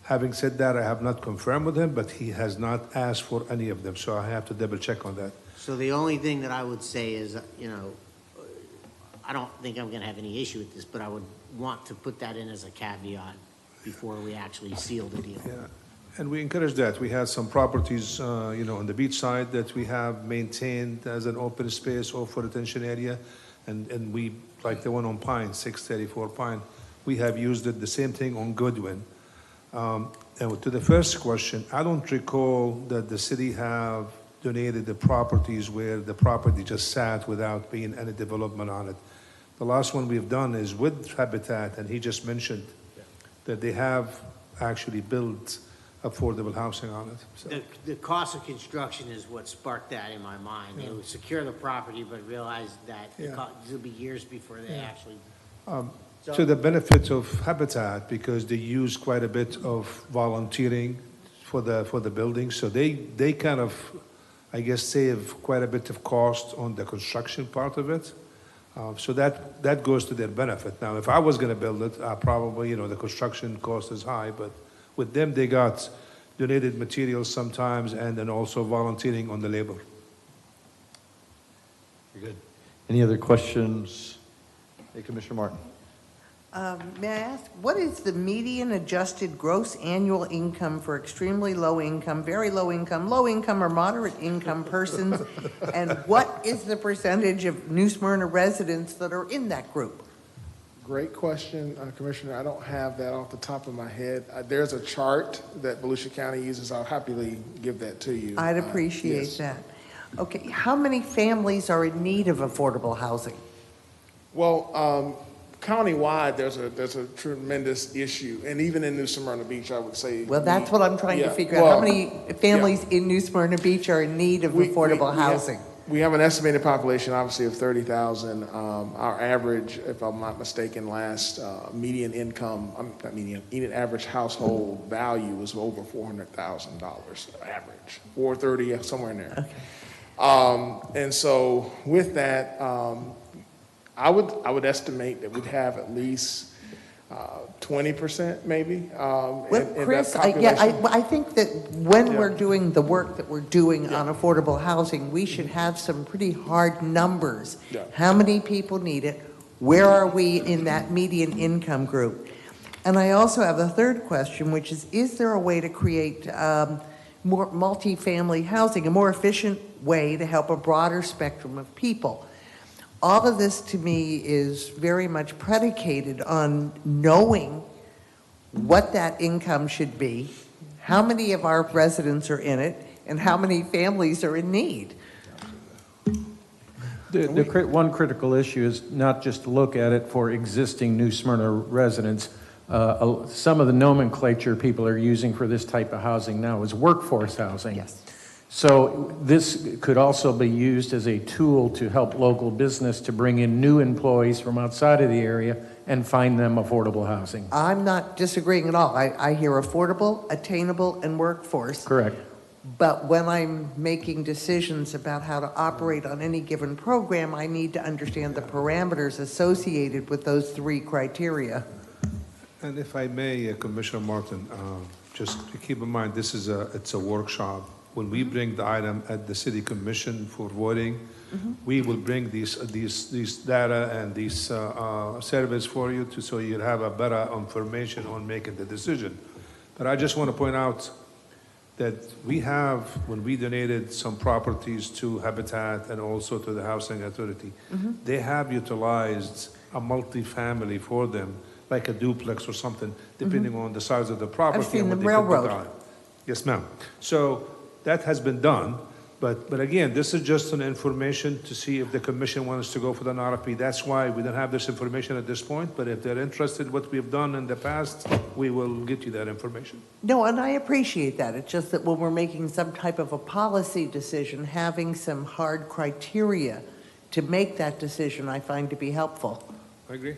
Having said that, I have not confirmed with him, but he has not asked for any of them, so I have to double check on that. So the only thing that I would say is, I don't think I'm gonna have any issue with this, but I would want to put that in as a caveat before we actually seal the deal. Yeah, and we encourage that. We had some properties, on the beach side that we have maintained as an open space or for retention area. And we, like the one on Pine, 634 Pine, we have used it, the same thing on Goodwin. And to the first question, I don't recall that the city have donated the properties where the property just sat without being any development on it. The last one we've done is with Habitat, and he just mentioned that they have actually built affordable housing on it. So. The cost of construction is what sparked that in my mind. They would secure the property, but realized that it'll be years before they actually. To the benefit of Habitat, because they use quite a bit of volunteering for the building, so they kind of, I guess, save quite a bit of cost on the construction part of it. So that goes to their benefit. Now, if I was going to build it, probably, the construction cost is high, but with them, they got donated materials sometimes and then also volunteering on the labor. Very good. Any other questions? Hey, Commissioner Martin. May I ask, what is the median adjusted gross annual income for extremely low income, very low income, or moderate income persons? And what is the percentage of New Smyrna residents that are in that group? Great question, Commissioner. I don't have that off the top of my head. There's a chart that Volusia County uses. I'll happily give that to you. I'd appreciate that. Okay, how many families are in need of affordable housing? Well, countywide, there's a tremendous issue, and even in New Smyrna Beach, I would say. Well, that's what I'm trying to figure out. How many families in New Smyrna Beach are in need of affordable housing? We have an estimated population, obviously, of 30,000. Our average, if I'm not mistaken, last median income, not median average household value was over $400,000 average, 430, somewhere in there. Okay. And so with that, I would estimate that we'd have at least 20% maybe. Chris, I think that when we're doing the work that we're doing on affordable housing, we should have some pretty hard numbers. Yeah. How many people need it? Where are we in that median income group? And I also have a third question, which is there a way to create more multifamily housing, a more efficient way to help a broader spectrum of people? All of this to me is very much predicated on knowing what that income should be, how many of our residents are in it, and how many families are in need. One critical issue is not just to look at it for existing New Smyrna residents. Some of the nomenclature people are using for this type of housing now is workforce housing. Yes. So this could also be used as a tool to help local business to bring in new employees from outside of the area and find them affordable housing. I'm not disagreeing at all. I hear affordable, attainable, and workforce. Correct. But when I'm making decisions about how to operate on any given program, I need to understand the parameters associated with those three criteria. And if I may, Commissioner Martin, just keep in mind, it's a workshop. When we bring the item at the City Commission for voting, we will bring these data and these surveys for you so you'll have a better information on making the decision. But I just want to point out that we have, when we donated some properties to Habitat and also to the Housing Authority, they have utilized a multifamily for them, like a duplex or something, depending on the size of the property. I've seen and the what they could railroad. put on. Yes, ma'am. So that has been done, but again, this is just an information to see if the commission wants to go for the RFP. That's why we don't have this information at this point, but if they're interested in what we've done in the past, we will get you that information. No, and I appreciate that. It's just that when we're making some type of a policy decision, having some hard criteria to make that decision, I find to be helpful. I agree.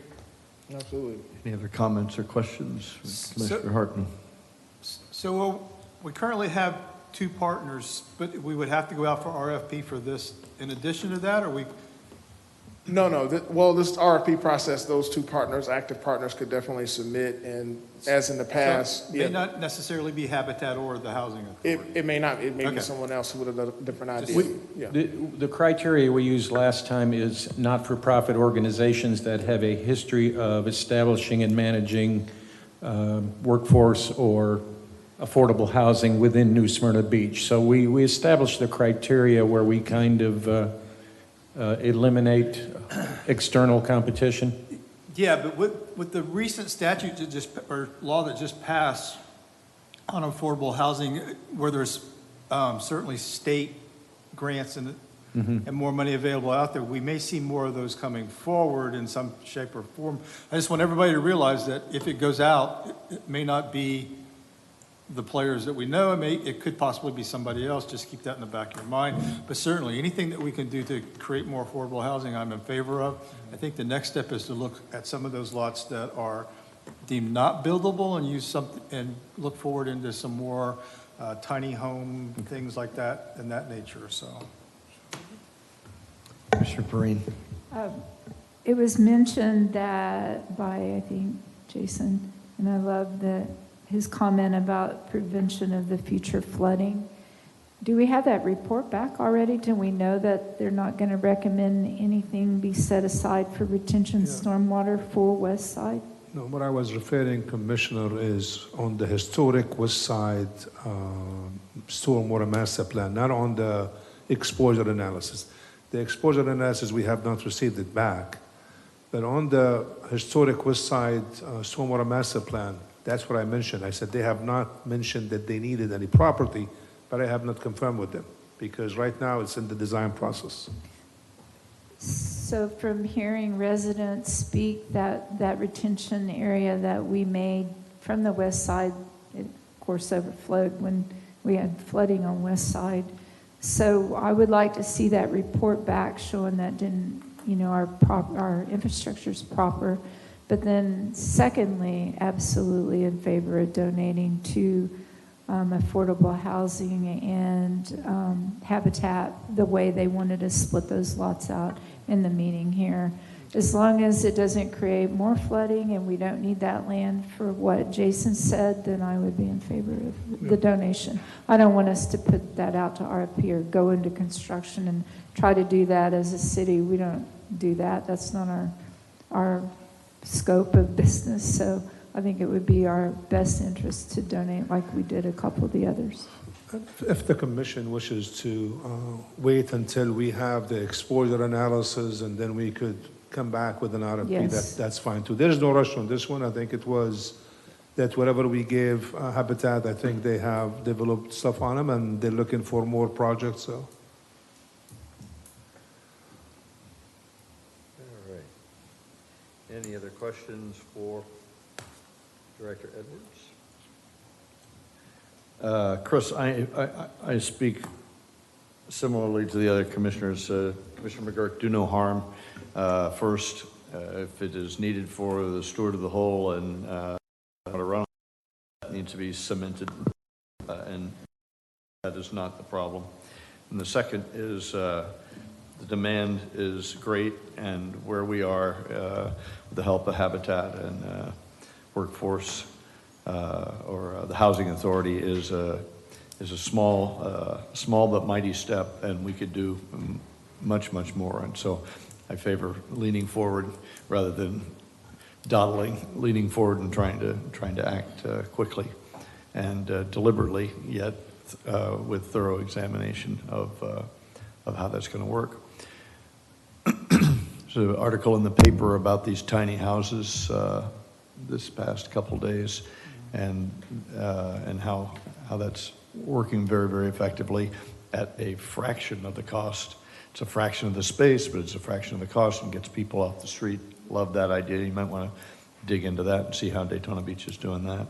Absolutely. Any other comments or questions? Commissioner Hartman. So we currently have 2 partners, but we would have to go out for RFP for this in addition to that, or No. Well, this RFP process, those two partners, active partners, could definitely submit, and as in the past, So it may not necessarily be Habitat or the housing authority. it may not. It may be Okay. someone else who would have a different idea. Yeah. The criteria we used last time is not-for-profit organizations that have a history of establishing and managing workforce or affordable housing within New Smyrna Beach. So we established the criteria where we kind of eliminate external competition. Yeah, but with the recent statute that or law that just passed on affordable housing, where there's certainly state grants and more money available out there, we may see more of those coming forward in some shape or form. I just want everybody to realize that if it goes out, it may not be the players that we know. It could possibly be somebody else. Just keep that in the back of your mind. But certainly, anything that we can do to create more affordable housing, I'm in favor of. I think the next step is to look at some of those lots that are deemed not buildable and use something and look forward into some more tiny home things like that and that nature. So, Commissioner Perrine. It was mentioned that by, I think, Jason, and I love his comment about prevention of the future flooding. Do we have that report back already? Do we know that they're not going to recommend anything be set aside for retention stormwater for West Side? No, what I was referring, Commissioner, is on the historic West Side stormwater master plan, not on the exposure analysis. The exposure analysis, we have not received it back. But on the historic West Side stormwater master plan, that's what I mentioned. I said they have not mentioned that they needed any property, but I have not confirmed with them because right now it's in the design process. So from hearing residents speak, that retention area that we made from the west side, it of course overflowed when we had flooding on west side. So I would like to see that report back showing that our infrastructure is proper. But then secondly, absolutely in favor of donating to affordable housing and Habitat the way they wanted to split those lots out in the meeting here. As long as it doesn't create more flooding and we don't need that land for what Jason said, then I would be in favor of the donation. I don't want us to put that out to RFP or go into construction and try to do that as a city. We don't do that. That's not our scope of business. So I think it would be our best interest to donate like we did a couple of the others. If the commission wishes to wait until we have the exposure analysis and then we could come back with an RFP, Yes. that's fine too. There's no rush on this one. I think it was that whatever we gave Habitat, I think they have developed stuff on them and they're looking for more projects. So. All right. Any other questions for Director Edwards? Chris, I speak similarly to the other commissioners. Commissioner McGurk, do no harm. First, if it is needed for the steward of the whole and around, that needs to be cemented, and that is not the problem. And the second is the demand is great, and where we are with the help of Habitat and workforce or the housing authority is a small but mighty step, and we could do much more. And so I favor leaning forward rather than dawdling, leaning forward and trying to act quickly and deliberately, yet with thorough examination of how that's going to work. There's an article in the paper about these tiny houses this past couple days, and how that's working very effectively at a fraction of the cost. It's a fraction of the space, but it's a fraction of the cost and gets people off the street. Love that idea. You might want to dig into that and see how Daytona Beach is doing that.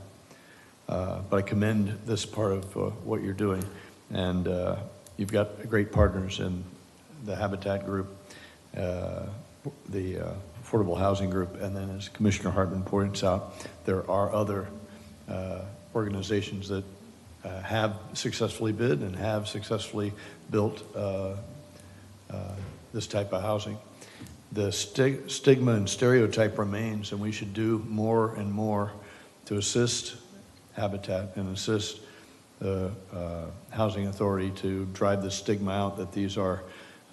But I commend this part of what you're doing, and you've got great partners in the Habitat group, the Affordable Housing Group, and then as Commissioner Hartman points out, there are other organizations that have successfully bid and have successfully built this type of housing. the stigma and stereotype remains, and we should do more and more to assist Habitat and assist the Housing Authority to drive the stigma out that these are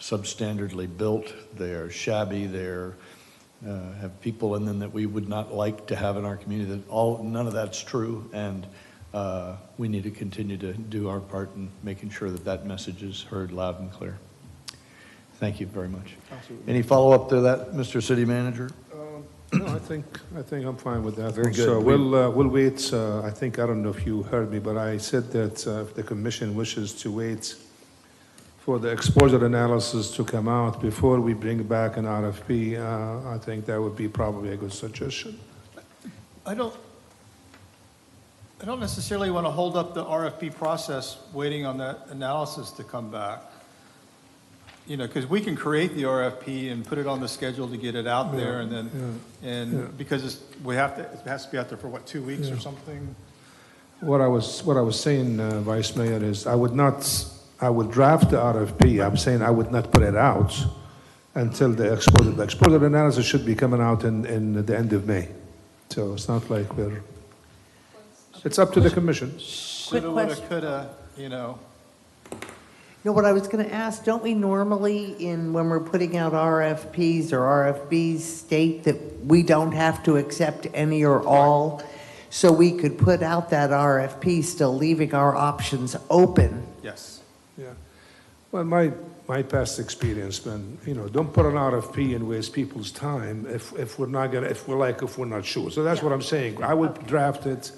substandardly built, they're shabby, they're have people in them that we would not like to have in our community. None of that's true, and we need to continue to do our part in making sure that that message is heard loud and clear. Thank you very much. Absolutely. Any follow-up to that, Mr. City Manager? No, I think I'm fine with that. Very good. So we'll wait. I think, I don't know if you heard me, but I said that if the commission wishes to wait for the exposure analysis to come out before we bring back an RFP, I think that would be probably a good suggestion. I don't necessarily want to hold up the RFP process waiting on that analysis to come back. You know, because we can create the RFP and put it on the schedule to get it out there, and then because it has to be out there for what, 2 weeks or something. What I was saying, Vice Mayor, is I would draft the RFP. I'm saying I would not put it out until the exposure analysis should be coming out in the end of May. So it's not like it's up to the commission. Shoulda, woulda, coulda, you know. No, what I was going to ask, don't we normally, when we're putting out RFPs or RFBs, state that we don't have to accept any or all? So we could put out that RFP, still leaving our options open. Yes. Yeah. Well, my past experience, man, don't put an RFP and waste people's time if we're not sure. So that's what I'm saying. I would draft it,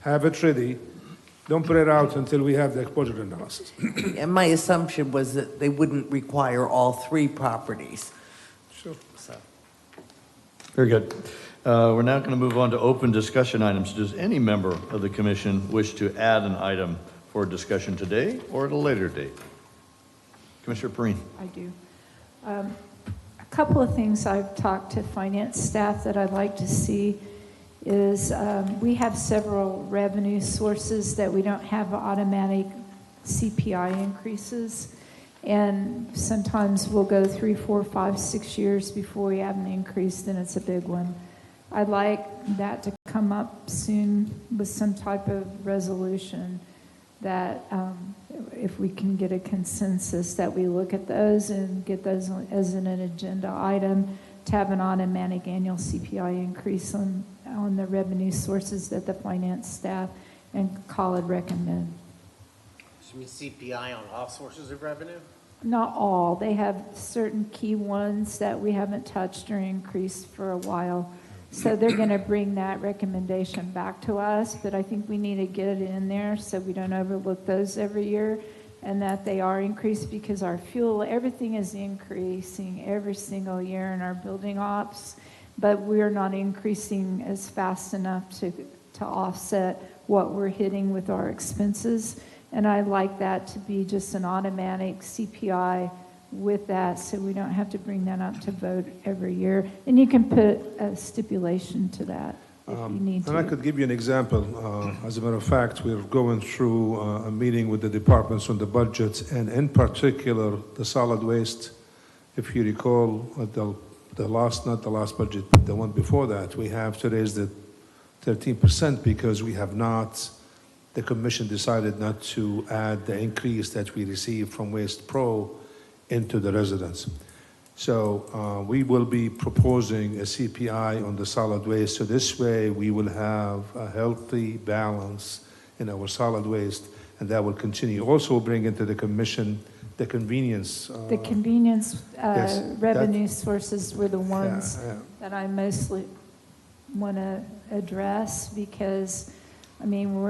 have it ready. Don't put it out until we have the exposure analysis. And my assumption was that they wouldn't require all 3 properties. Sure. So. Very good. We're now going to move on to open discussion items. Does any member of the commission wish to add an item for discussion today or at a later date? Commissioner Perrine. I do. A couple of things I've talked to finance staff that I'd like to see is we have several revenue sources that we don't have automatic CPI increases. And sometimes we'll go 3, 4, 5, 6 years before we have an increase, then it's a big one. I'd like that to come up soon with some type of resolution that if we can get a consensus that we look at those and get those as an agenda item to have an automatic annual CPI increase on the revenue sources that the finance staff and COLID recommend. So you mean CPI on all sources of revenue? Not all. They have certain key ones that we haven't touched or increased for a while. So they're going to bring that recommendation back to us, but I think we need to get it in there so we don't overlook those every year and that they are increased because our fuel, everything is increasing every single year in our building ops, but we're not increasing as fast enough to offset what we're hitting with our expenses. And I'd like that to be just an automatic CPI with that so we don't have to bring that up to vote every year. And you can put a stipulation to that if you need to. And I could give you an example. As a matter of fact, we're going through a meeting with the departments on the budget, and in particular, the solid waste. If you recall, not the last budget, but the one before that, we have to raise the 13% because the commission decided not to add the increase that we received from Waste Pro into the residents. So we will be proposing a CPI on the solid waste. So this way we will have a healthy balance in our solid waste, and that will continue. Also bring into the commission the convenience. The convenience yes, revenue sources were the ones that I mostly want to address because, I mean,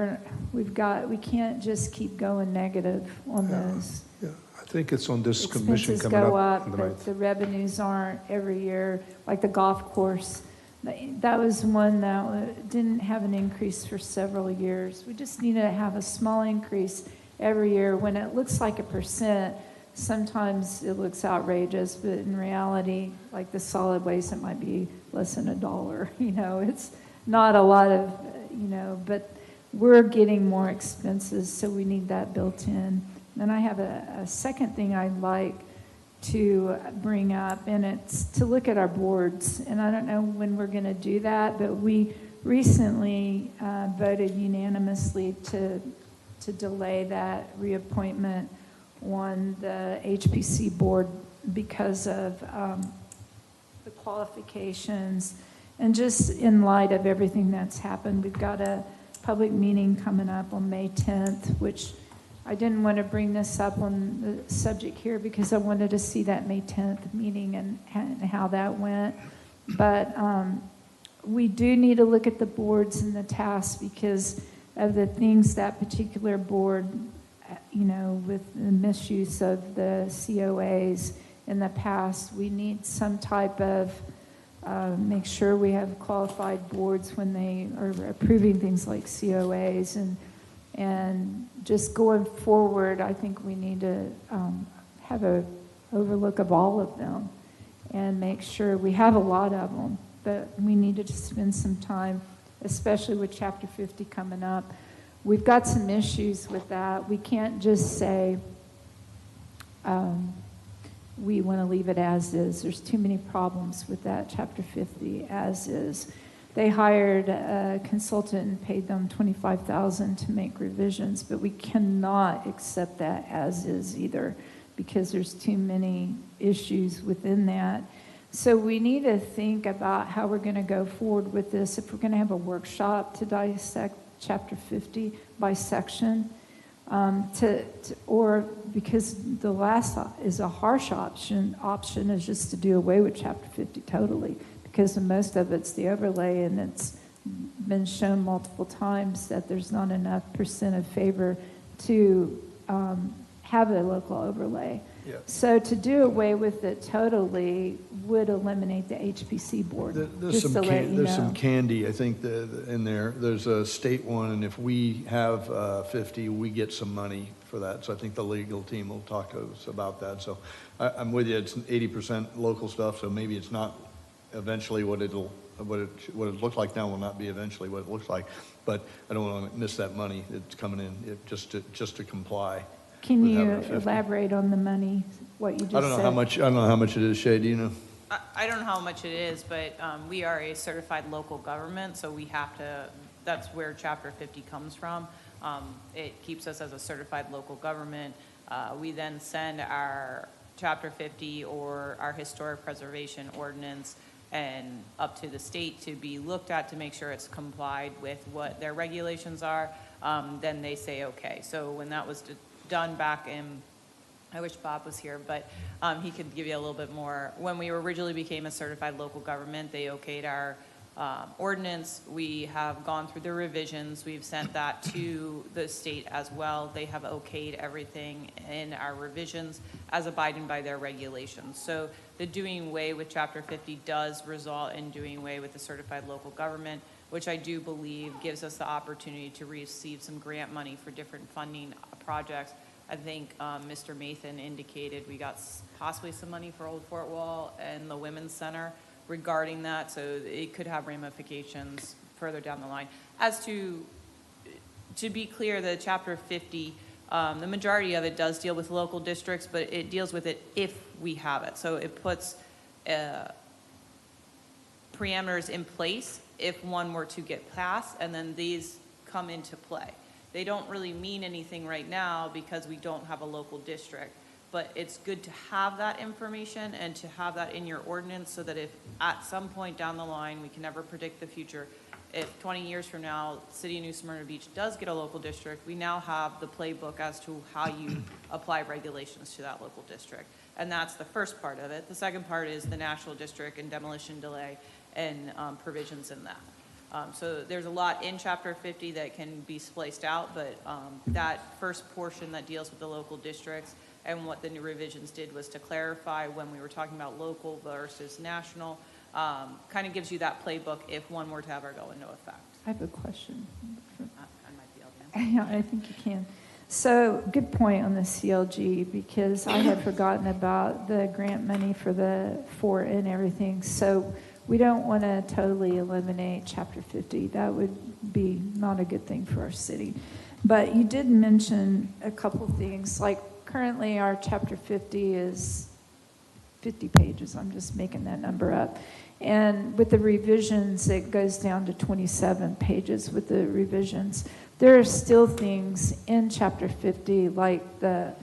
we can't just keep going negative on those. Yeah, I think it's on this commission Expenses coming go up. up, on the but right. the revenues aren't every year, like the golf course. That was one that didn't have an increase for several years. We just need to have a small increase every year. When it looks like 1%, sometimes it looks outrageous, but in reality, like the solid waste, it might be less than $1. You know, it's not a lot of, but we're getting more expenses, so we need that built in. Then I have a second thing I'd like to bring up, and it's to look at our boards. And I don't know when we're going to do that, but we recently voted unanimously to delay that reappointment on the HPC board because of the qualifications. And just in light of everything that's happened, we've got a public meeting coming up on May 10th, which I didn't want to bring this up on the subject here because I wanted to see that May 10th meeting and how that went. But we do need to look at the boards and the tasks because of the things that particular board, with the misuse of the COAs in the past. We need some type of make sure we have qualified boards when they are approving things like COAs, and just going forward, I think we need to have a overlook of all of them and make sure we have a lot of them, but we need to just spend some time, especially with Chapter 50 coming up. We've got some issues with that. We can't just say we want to leave it as is. There's too many problems with that Chapter 50 as is. They hired a consultant and paid them $25,000 to make revisions, but we cannot accept that as is either because there's too many issues within that. So we need to think about how we're going to go forward with this. If we're going to have a workshop to dissect Chapter 50 by section, or because the last is a harsh option is just to do away with Chapter 50 totally, because most of it's the overlay, and it's been shown multiple times that there's not enough percent of favor to have a local overlay. Yeah. So to do away with it totally would eliminate the HPC board. There's some candy, I think, in there. There's a state one, and if we have 50, we get some money for that. So I think the legal team will talk to us about that. So I'm with you. It's 80% local stuff, so maybe it's not eventually what it looks like now will not be eventually what it looks like. But I don't want to miss that money that's coming in just to comply. Can you elaborate on the money, what you just said? I don't know how much it is, Shay, do you know? I don't know how much it is, but we are a certified local government, so we have to, that's where Chapter 50 comes from. It keeps us as a certified local government. We then send our Chapter 50 or our historic preservation ordinance and up to the state to be looked at to make sure it's complied with what their regulations are. Then they say okay. So when that was done back in, I wish Bob was here, but he could give you a little bit more. When we originally became a certified local government, they okayed our ordinance. We have gone through the revisions. We've sent that to the state as well. They have okayed everything in our revisions as abiding by their regulations. So the doing away with Chapter 50 does result in doing away with the certified local government, which I do believe gives us the opportunity to receive some grant money for different funding projects. I think Mr. Mathan indicated we got possibly some money for Old Fort Wall and the Women's Center regarding that, so it could have ramifications further down the line. As to be clear, the Chapter 50, the majority of it does deal with local districts, but it deals with it if we have it. So it puts parameters in place if one were to get passed, and then these come into play. They don't really mean anything right now because we don't have a local district, but it's good to have that information and to have that in your ordinance so that if at some point down the line, we can never predict the future, if 20 years from now, City of New Smyrna Beach does get a local district, we now have the playbook as to how you apply regulations to that local district. And that's the first part of it. The second part is the national district and demolition delay and provisions in that. So there's a lot in Chapter 50 that can be spliced out, but that first portion that deals with the local districts and what the new revisions did was to clarify when we were talking about local versus national, kind of gives you that playbook if one were to ever go into effect. I have a question. I might be able to answer. Yeah, I think you can. So good point on the CLG, because I had forgotten about the grant money for the fort and everything. So we don't want to totally eliminate Chapter 50. That would be not a good thing for our city. But you did mention a couple things, like currently our Chapter 50 is 50 pages, I'm just making that number up. And with the revisions, it goes down to 27 pages with the revisions. There are still things in Chapter 50, like the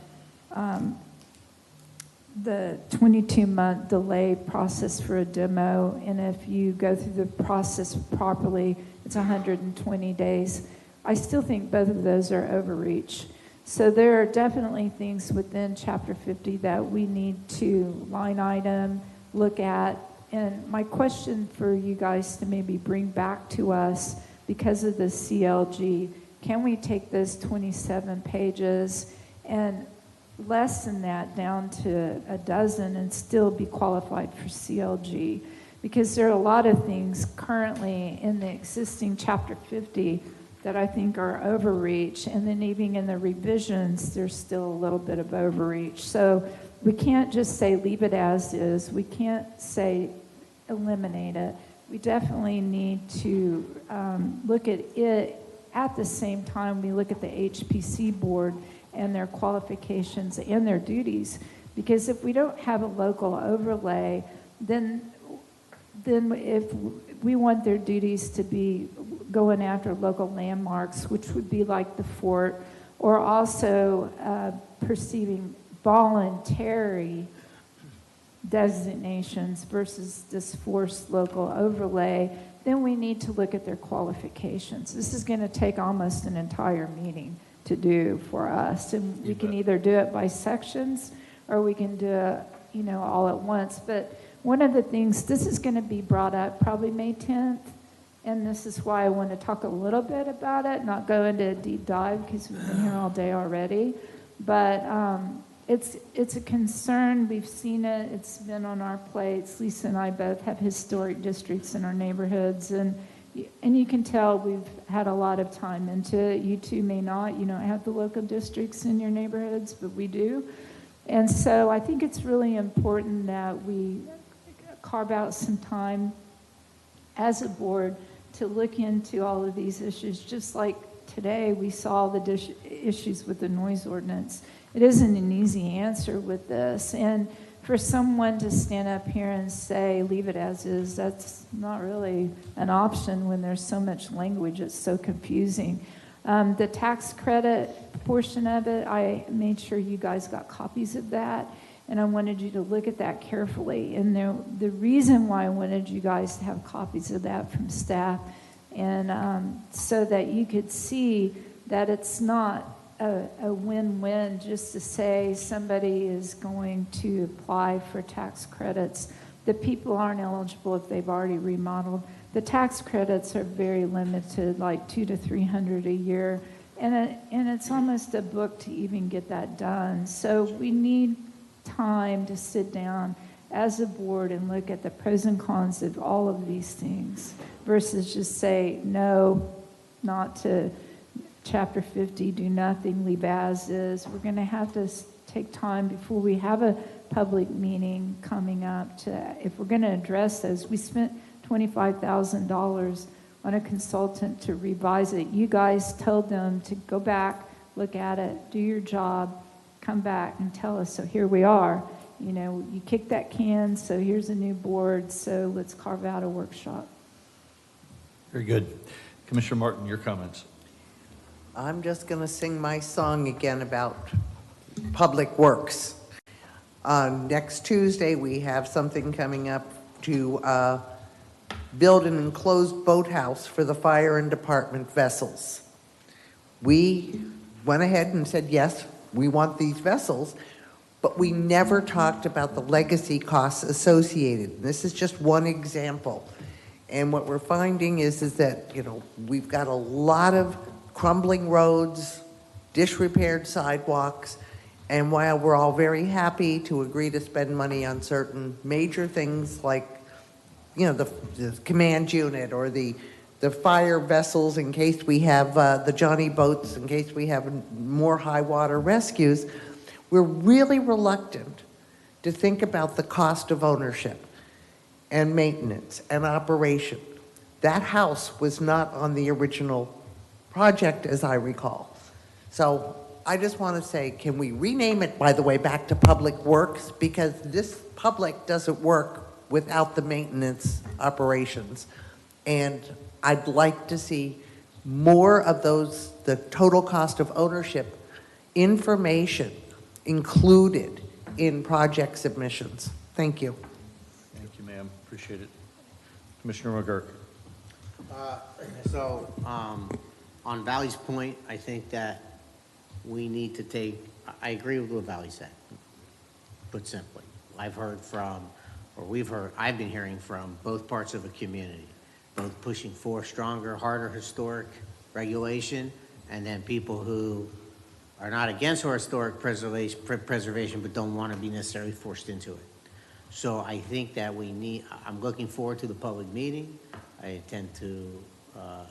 22-month delay process for a demo, and if you go through the process properly, it's 120 days. I still think both of those are overreach. So there are definitely things within Chapter 50 that we need to line item, look at. And my question for you guys to maybe bring back to us, because of the CLG, can we take those 27 pages and lessen that down to a dozen and still be qualified for CLG? Because there are a lot of things currently in the existing Chapter 50 that I think are overreach, and then even in the revisions, there's still a little bit of overreach. So we can't just say leave it as is. We can't say eliminate it. We definitely need to look at it at the same time we look at the HPC board and their qualifications and their duties. Because if we don't have a local overlay, then if we want their duties to be going after local landmarks, which would be like the fort, or also perceiving voluntary designations versus this forced local overlay, then we need to look at their qualifications. This is going to take almost an entire meeting to do for us, and we can either do it by sections or we can do it, all at once. But one of the things, this is going to be brought up probably May 10th, and this is why I want to talk a little bit about it, not go into a deep dive because we've been here all day already. But it's a concern. We've seen it. It's been on our plates. Lisa and I both have historic districts in our neighborhoods, and you can tell we've had a lot of time into it. You two may not. You don't have the local districts in your neighborhoods, but we do. And so I think it's really important that we carve out some time as a board to look into all of these issues. Just like today we saw the issues with the noise ordinance. It isn't an easy answer with this. And for someone to stand up here and say, leave it as is, that's not really an option when there's so much language. It's so confusing. The tax credit portion of it, I made sure you guys got copies of that, and I wanted you to look at that carefully. And the reason why I wanted you guys to have copies of that from staff, and so that you could see that it's not a win-win just to say somebody is going to apply for tax credits. The people aren't eligible if they've already remodeled. The tax credits are very limited, like $200 to $300 a year, and it's almost a book to even get that done. So we need time to sit down as a board and look at the pros and cons of all of these things versus just say no, not to Chapter 50, do nothing, leave as is. We're going to have to take time before we have a public meeting coming up to, if we're going to address those. We spent $25,000 on a consultant to revise it. You guys told them to go back, look at it, do your job, come back and tell us, so here we are. You kicked that can, so here's a new board, so let's carve out a workshop. Very good. Commissioner Martin, your comments. I'm just going to sing my song again about public works. Next Tuesday, we have something coming up to build an enclosed boathouse for the fire and department vessels. We went ahead and said, yes, we want these vessels, but we never talked about the legacy costs associated. This is just one example. And what we're finding is that, we've got a lot of crumbling roads, disrepaired sidewalks, and while we're all very happy to agree to spend money on certain major things like, the command unit or the fire vessels in case we have the Johnny boats, in case we have more high water rescues, we're really reluctant to think about the cost of ownership and maintenance and operation. That house was not on the original project, as I recall. So I just want to say, can we rename it, by the way, back to Public Works? Because this public doesn't work without the maintenance operations. And I'd like to see more of those, the total cost of ownership information included in project submissions. Thank you. Thank you, ma'am. Appreciate it. Commissioner McGurk. So, on Valley's point, I think that we need to take, I agree with what Valley said, put simply. I've heard from, or I've been hearing from both parts of the community, both pushing for stronger, harder historic regulation, and then people who are not against historic preservation, but don't want to be necessarily forced into it. So I think that I'm looking forward to the public meeting. I intend to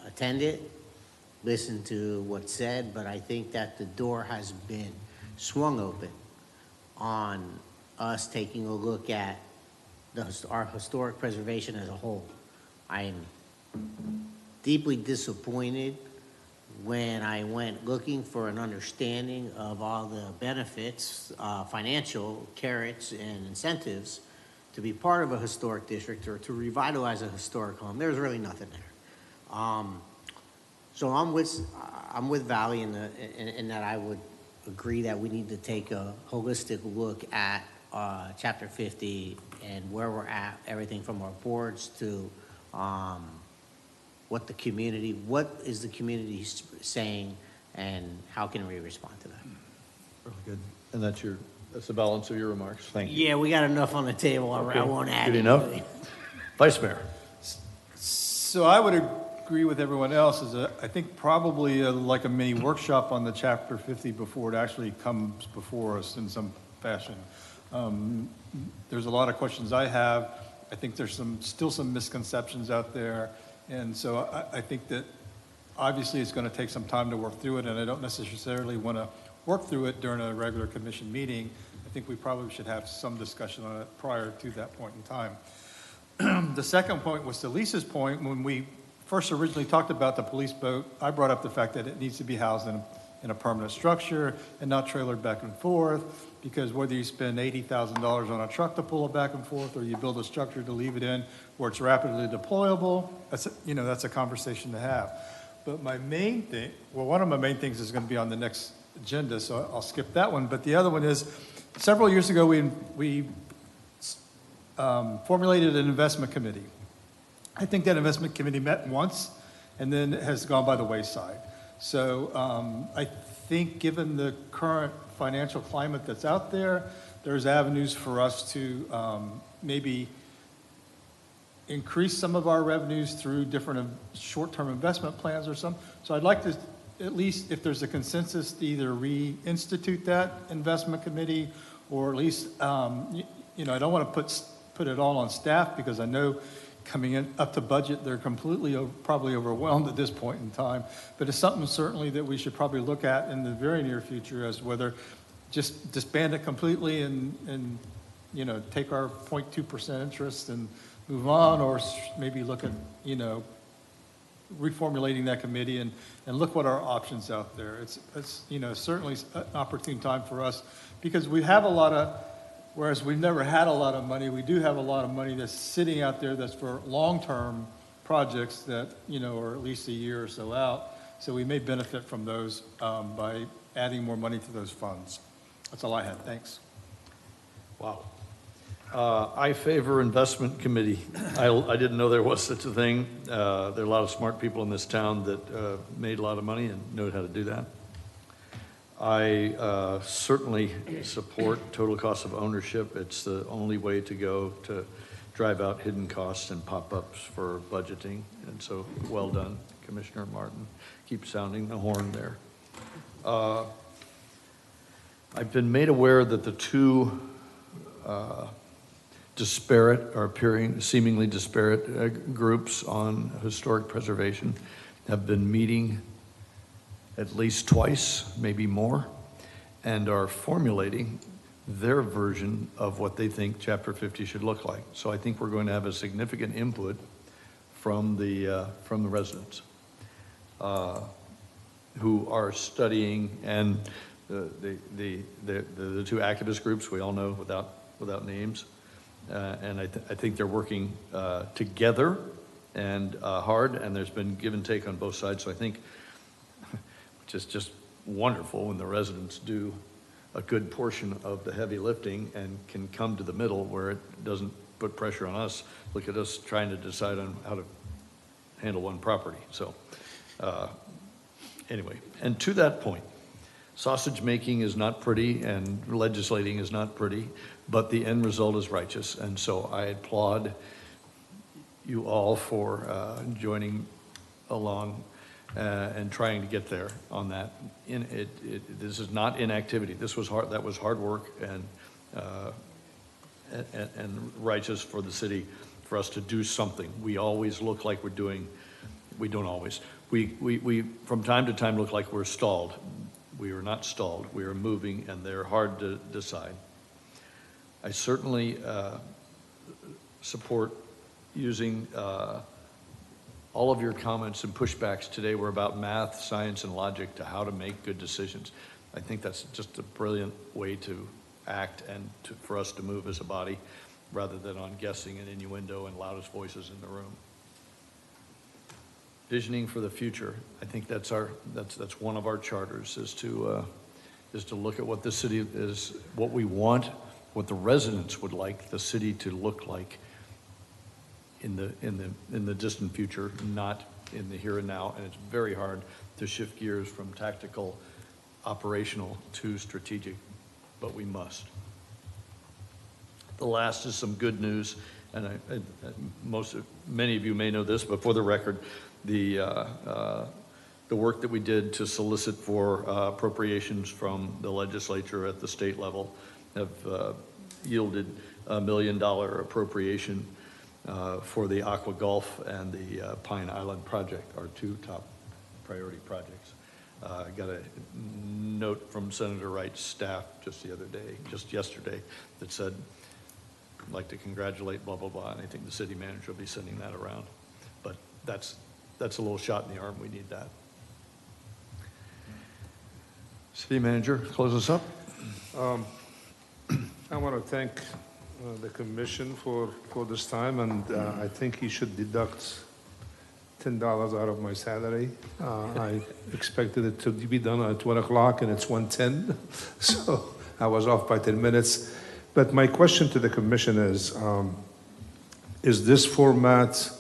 attend it, listen to what's said, but I think that the door has been swung open on us taking a look at our historic preservation as a whole. I am deeply disappointed when I went looking for an understanding of all the benefits, financial carrots and incentives to be part of a historic district or to revitalize a historic home. There's really nothing there. So I'm with Valley in that I would agree that we need to take a holistic look at Chapter 50 and where we're at, everything from our boards to what is the community saying, and how can we respond to that? Really good. And that's the balance of your remarks. Thank you. Yeah, we got enough on the table. Okay. I won't add Good enough. anything. Vice Mayor. So I would agree with everyone else. I think probably like a mini workshop on the Chapter 50 before it actually comes before us in some fashion. There's a lot of questions I have. I think there's still some misconceptions out there. And so I think that obviously it's going to take some time to work through it, and I don't necessarily want to work through it during a regular commission meeting. I think we probably should have some discussion on it prior to that point in time. The second point was to Lisa's point. When we first originally talked about the police boat, I brought up the fact that it needs to be housed in a permanent structure and not trailered back and forth, because whether you spend $80,000 on a truck to pull it back and forth or you build a structure to leave it in where it's rapidly deployable, that's a conversation to have. But my main thing, one of my main things is going to be on the next agenda, so I'll skip that one. But the other one is, several years ago we formulated an investment committee. I think that investment committee met once and then has gone by the wayside. So I think given the current financial climate that's out there, there's avenues for us to maybe increase some of our revenues through different short-term investment plans or some. So I'd like to, at least if there's a consensus, to either reinstitute that investment committee, or at least, I don't want to put it all on staff, because I know coming in up to budget, they're probably overwhelmed at this point in time. But it's something certainly that we should probably look at in the very near future, as whether just disband it completely and take our 0.2% interest and move on, or maybe look at reformulating that committee and look what our options out there. It's certainly an opportune time for us, because we have a lot of, whereas we've never had a lot of money, we do have a lot of money that's sitting out there that's for long-term projects that, are at least a year or so out. So we may benefit from those by adding more money to those funds. That's all I had. Thanks. Wow. I favor investment committee. I didn't know there was such a thing. There are a lot of smart people in this town that made a lot of money and know how to do that. I certainly support total cost of ownership. It's the only way to go to drive out hidden costs and pop-ups for budgeting. And so, well done, Commissioner Martin. Keep sounding the horn there. I've been made aware that the two seemingly disparate groups on historic preservation have been meeting at least twice, maybe more, and are formulating their version of what they think Chapter 50 should look like. So I think we're going to have a significant input from the residents who are studying, and the two activist groups we all know without names. And I think they're working together and hard, and there's been give and take on both sides. So I think, which is just wonderful when the residents do a good portion of the heavy lifting and can come to the middle where it doesn't put pressure on us. Look at us trying to decide on how to handle one property. So anyway, and to that point, sausage making is not pretty and legislating is not pretty, but the end result is righteous. And so I applaud you all for joining along and trying to get there on that. This is not inactivity. This was hard. That was hard work and righteous for the city for us to do something. We always look like we're doing. We don't always. We from time to time look like we're stalled. We are not stalled. We are moving, and they're hard to decide. I certainly support using all of your comments and pushbacks today were about math, science, and logic to how to make good decisions. I think that's just a brilliant way to act and for us to move as a body rather than on guessing and innuendo and loudest voices in the room. Visioning for the future. I think that's one of our charters is to look at what the city is, what we want, what the residents would like the city to look like in the distant future, not in the here and now. And it's very hard to shift gears from tactical, operational to strategic, but we must. The last is some good news, and many of you may know this, but for the record, the work that we did to solicit for appropriations from the legislature at the state level have yielded $1 million appropriation for the Aqua Gulf and the Pine Island project, our two top priority projects. I got a note from Senator Wright's staff just yesterday, that said, I'd like to congratulate blah, blah, blah, and I think the city manager will be sending that around. But that's a little shot in the arm. We need that. City manager, close us up. I want to thank the commission for this time, and I think he should deduct $10 out of my salary. I expected it to be done at 1 o'clock, and it's 1:10, so I was off by 10 minutes. But my question to the commission is this format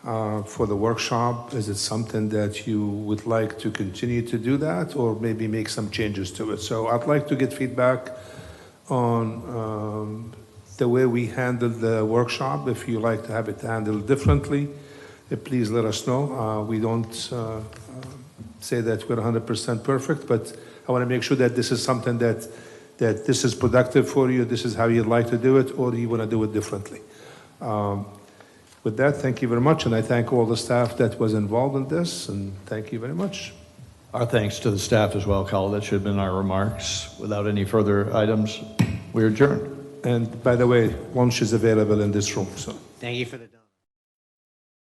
for the workshop, is it something that you would like to continue to do that, or maybe make some changes to it? So I'd like to get feedback on the way we handle the workshop. If you like to have it handled differently, please let us know. We don't say that we're 100% perfect, but I want to make sure that this is something that this is productive for you, this is how you'd like to do it, or you want to do it differently. With that, thank you very much, and I thank all the staff that was involved in this, and thank you very much. Our thanks to the staff as well, Carl. That should have been our remarks. Without any further items, we adjourn. And by the way, lunch is available in this room. So. Thank you for the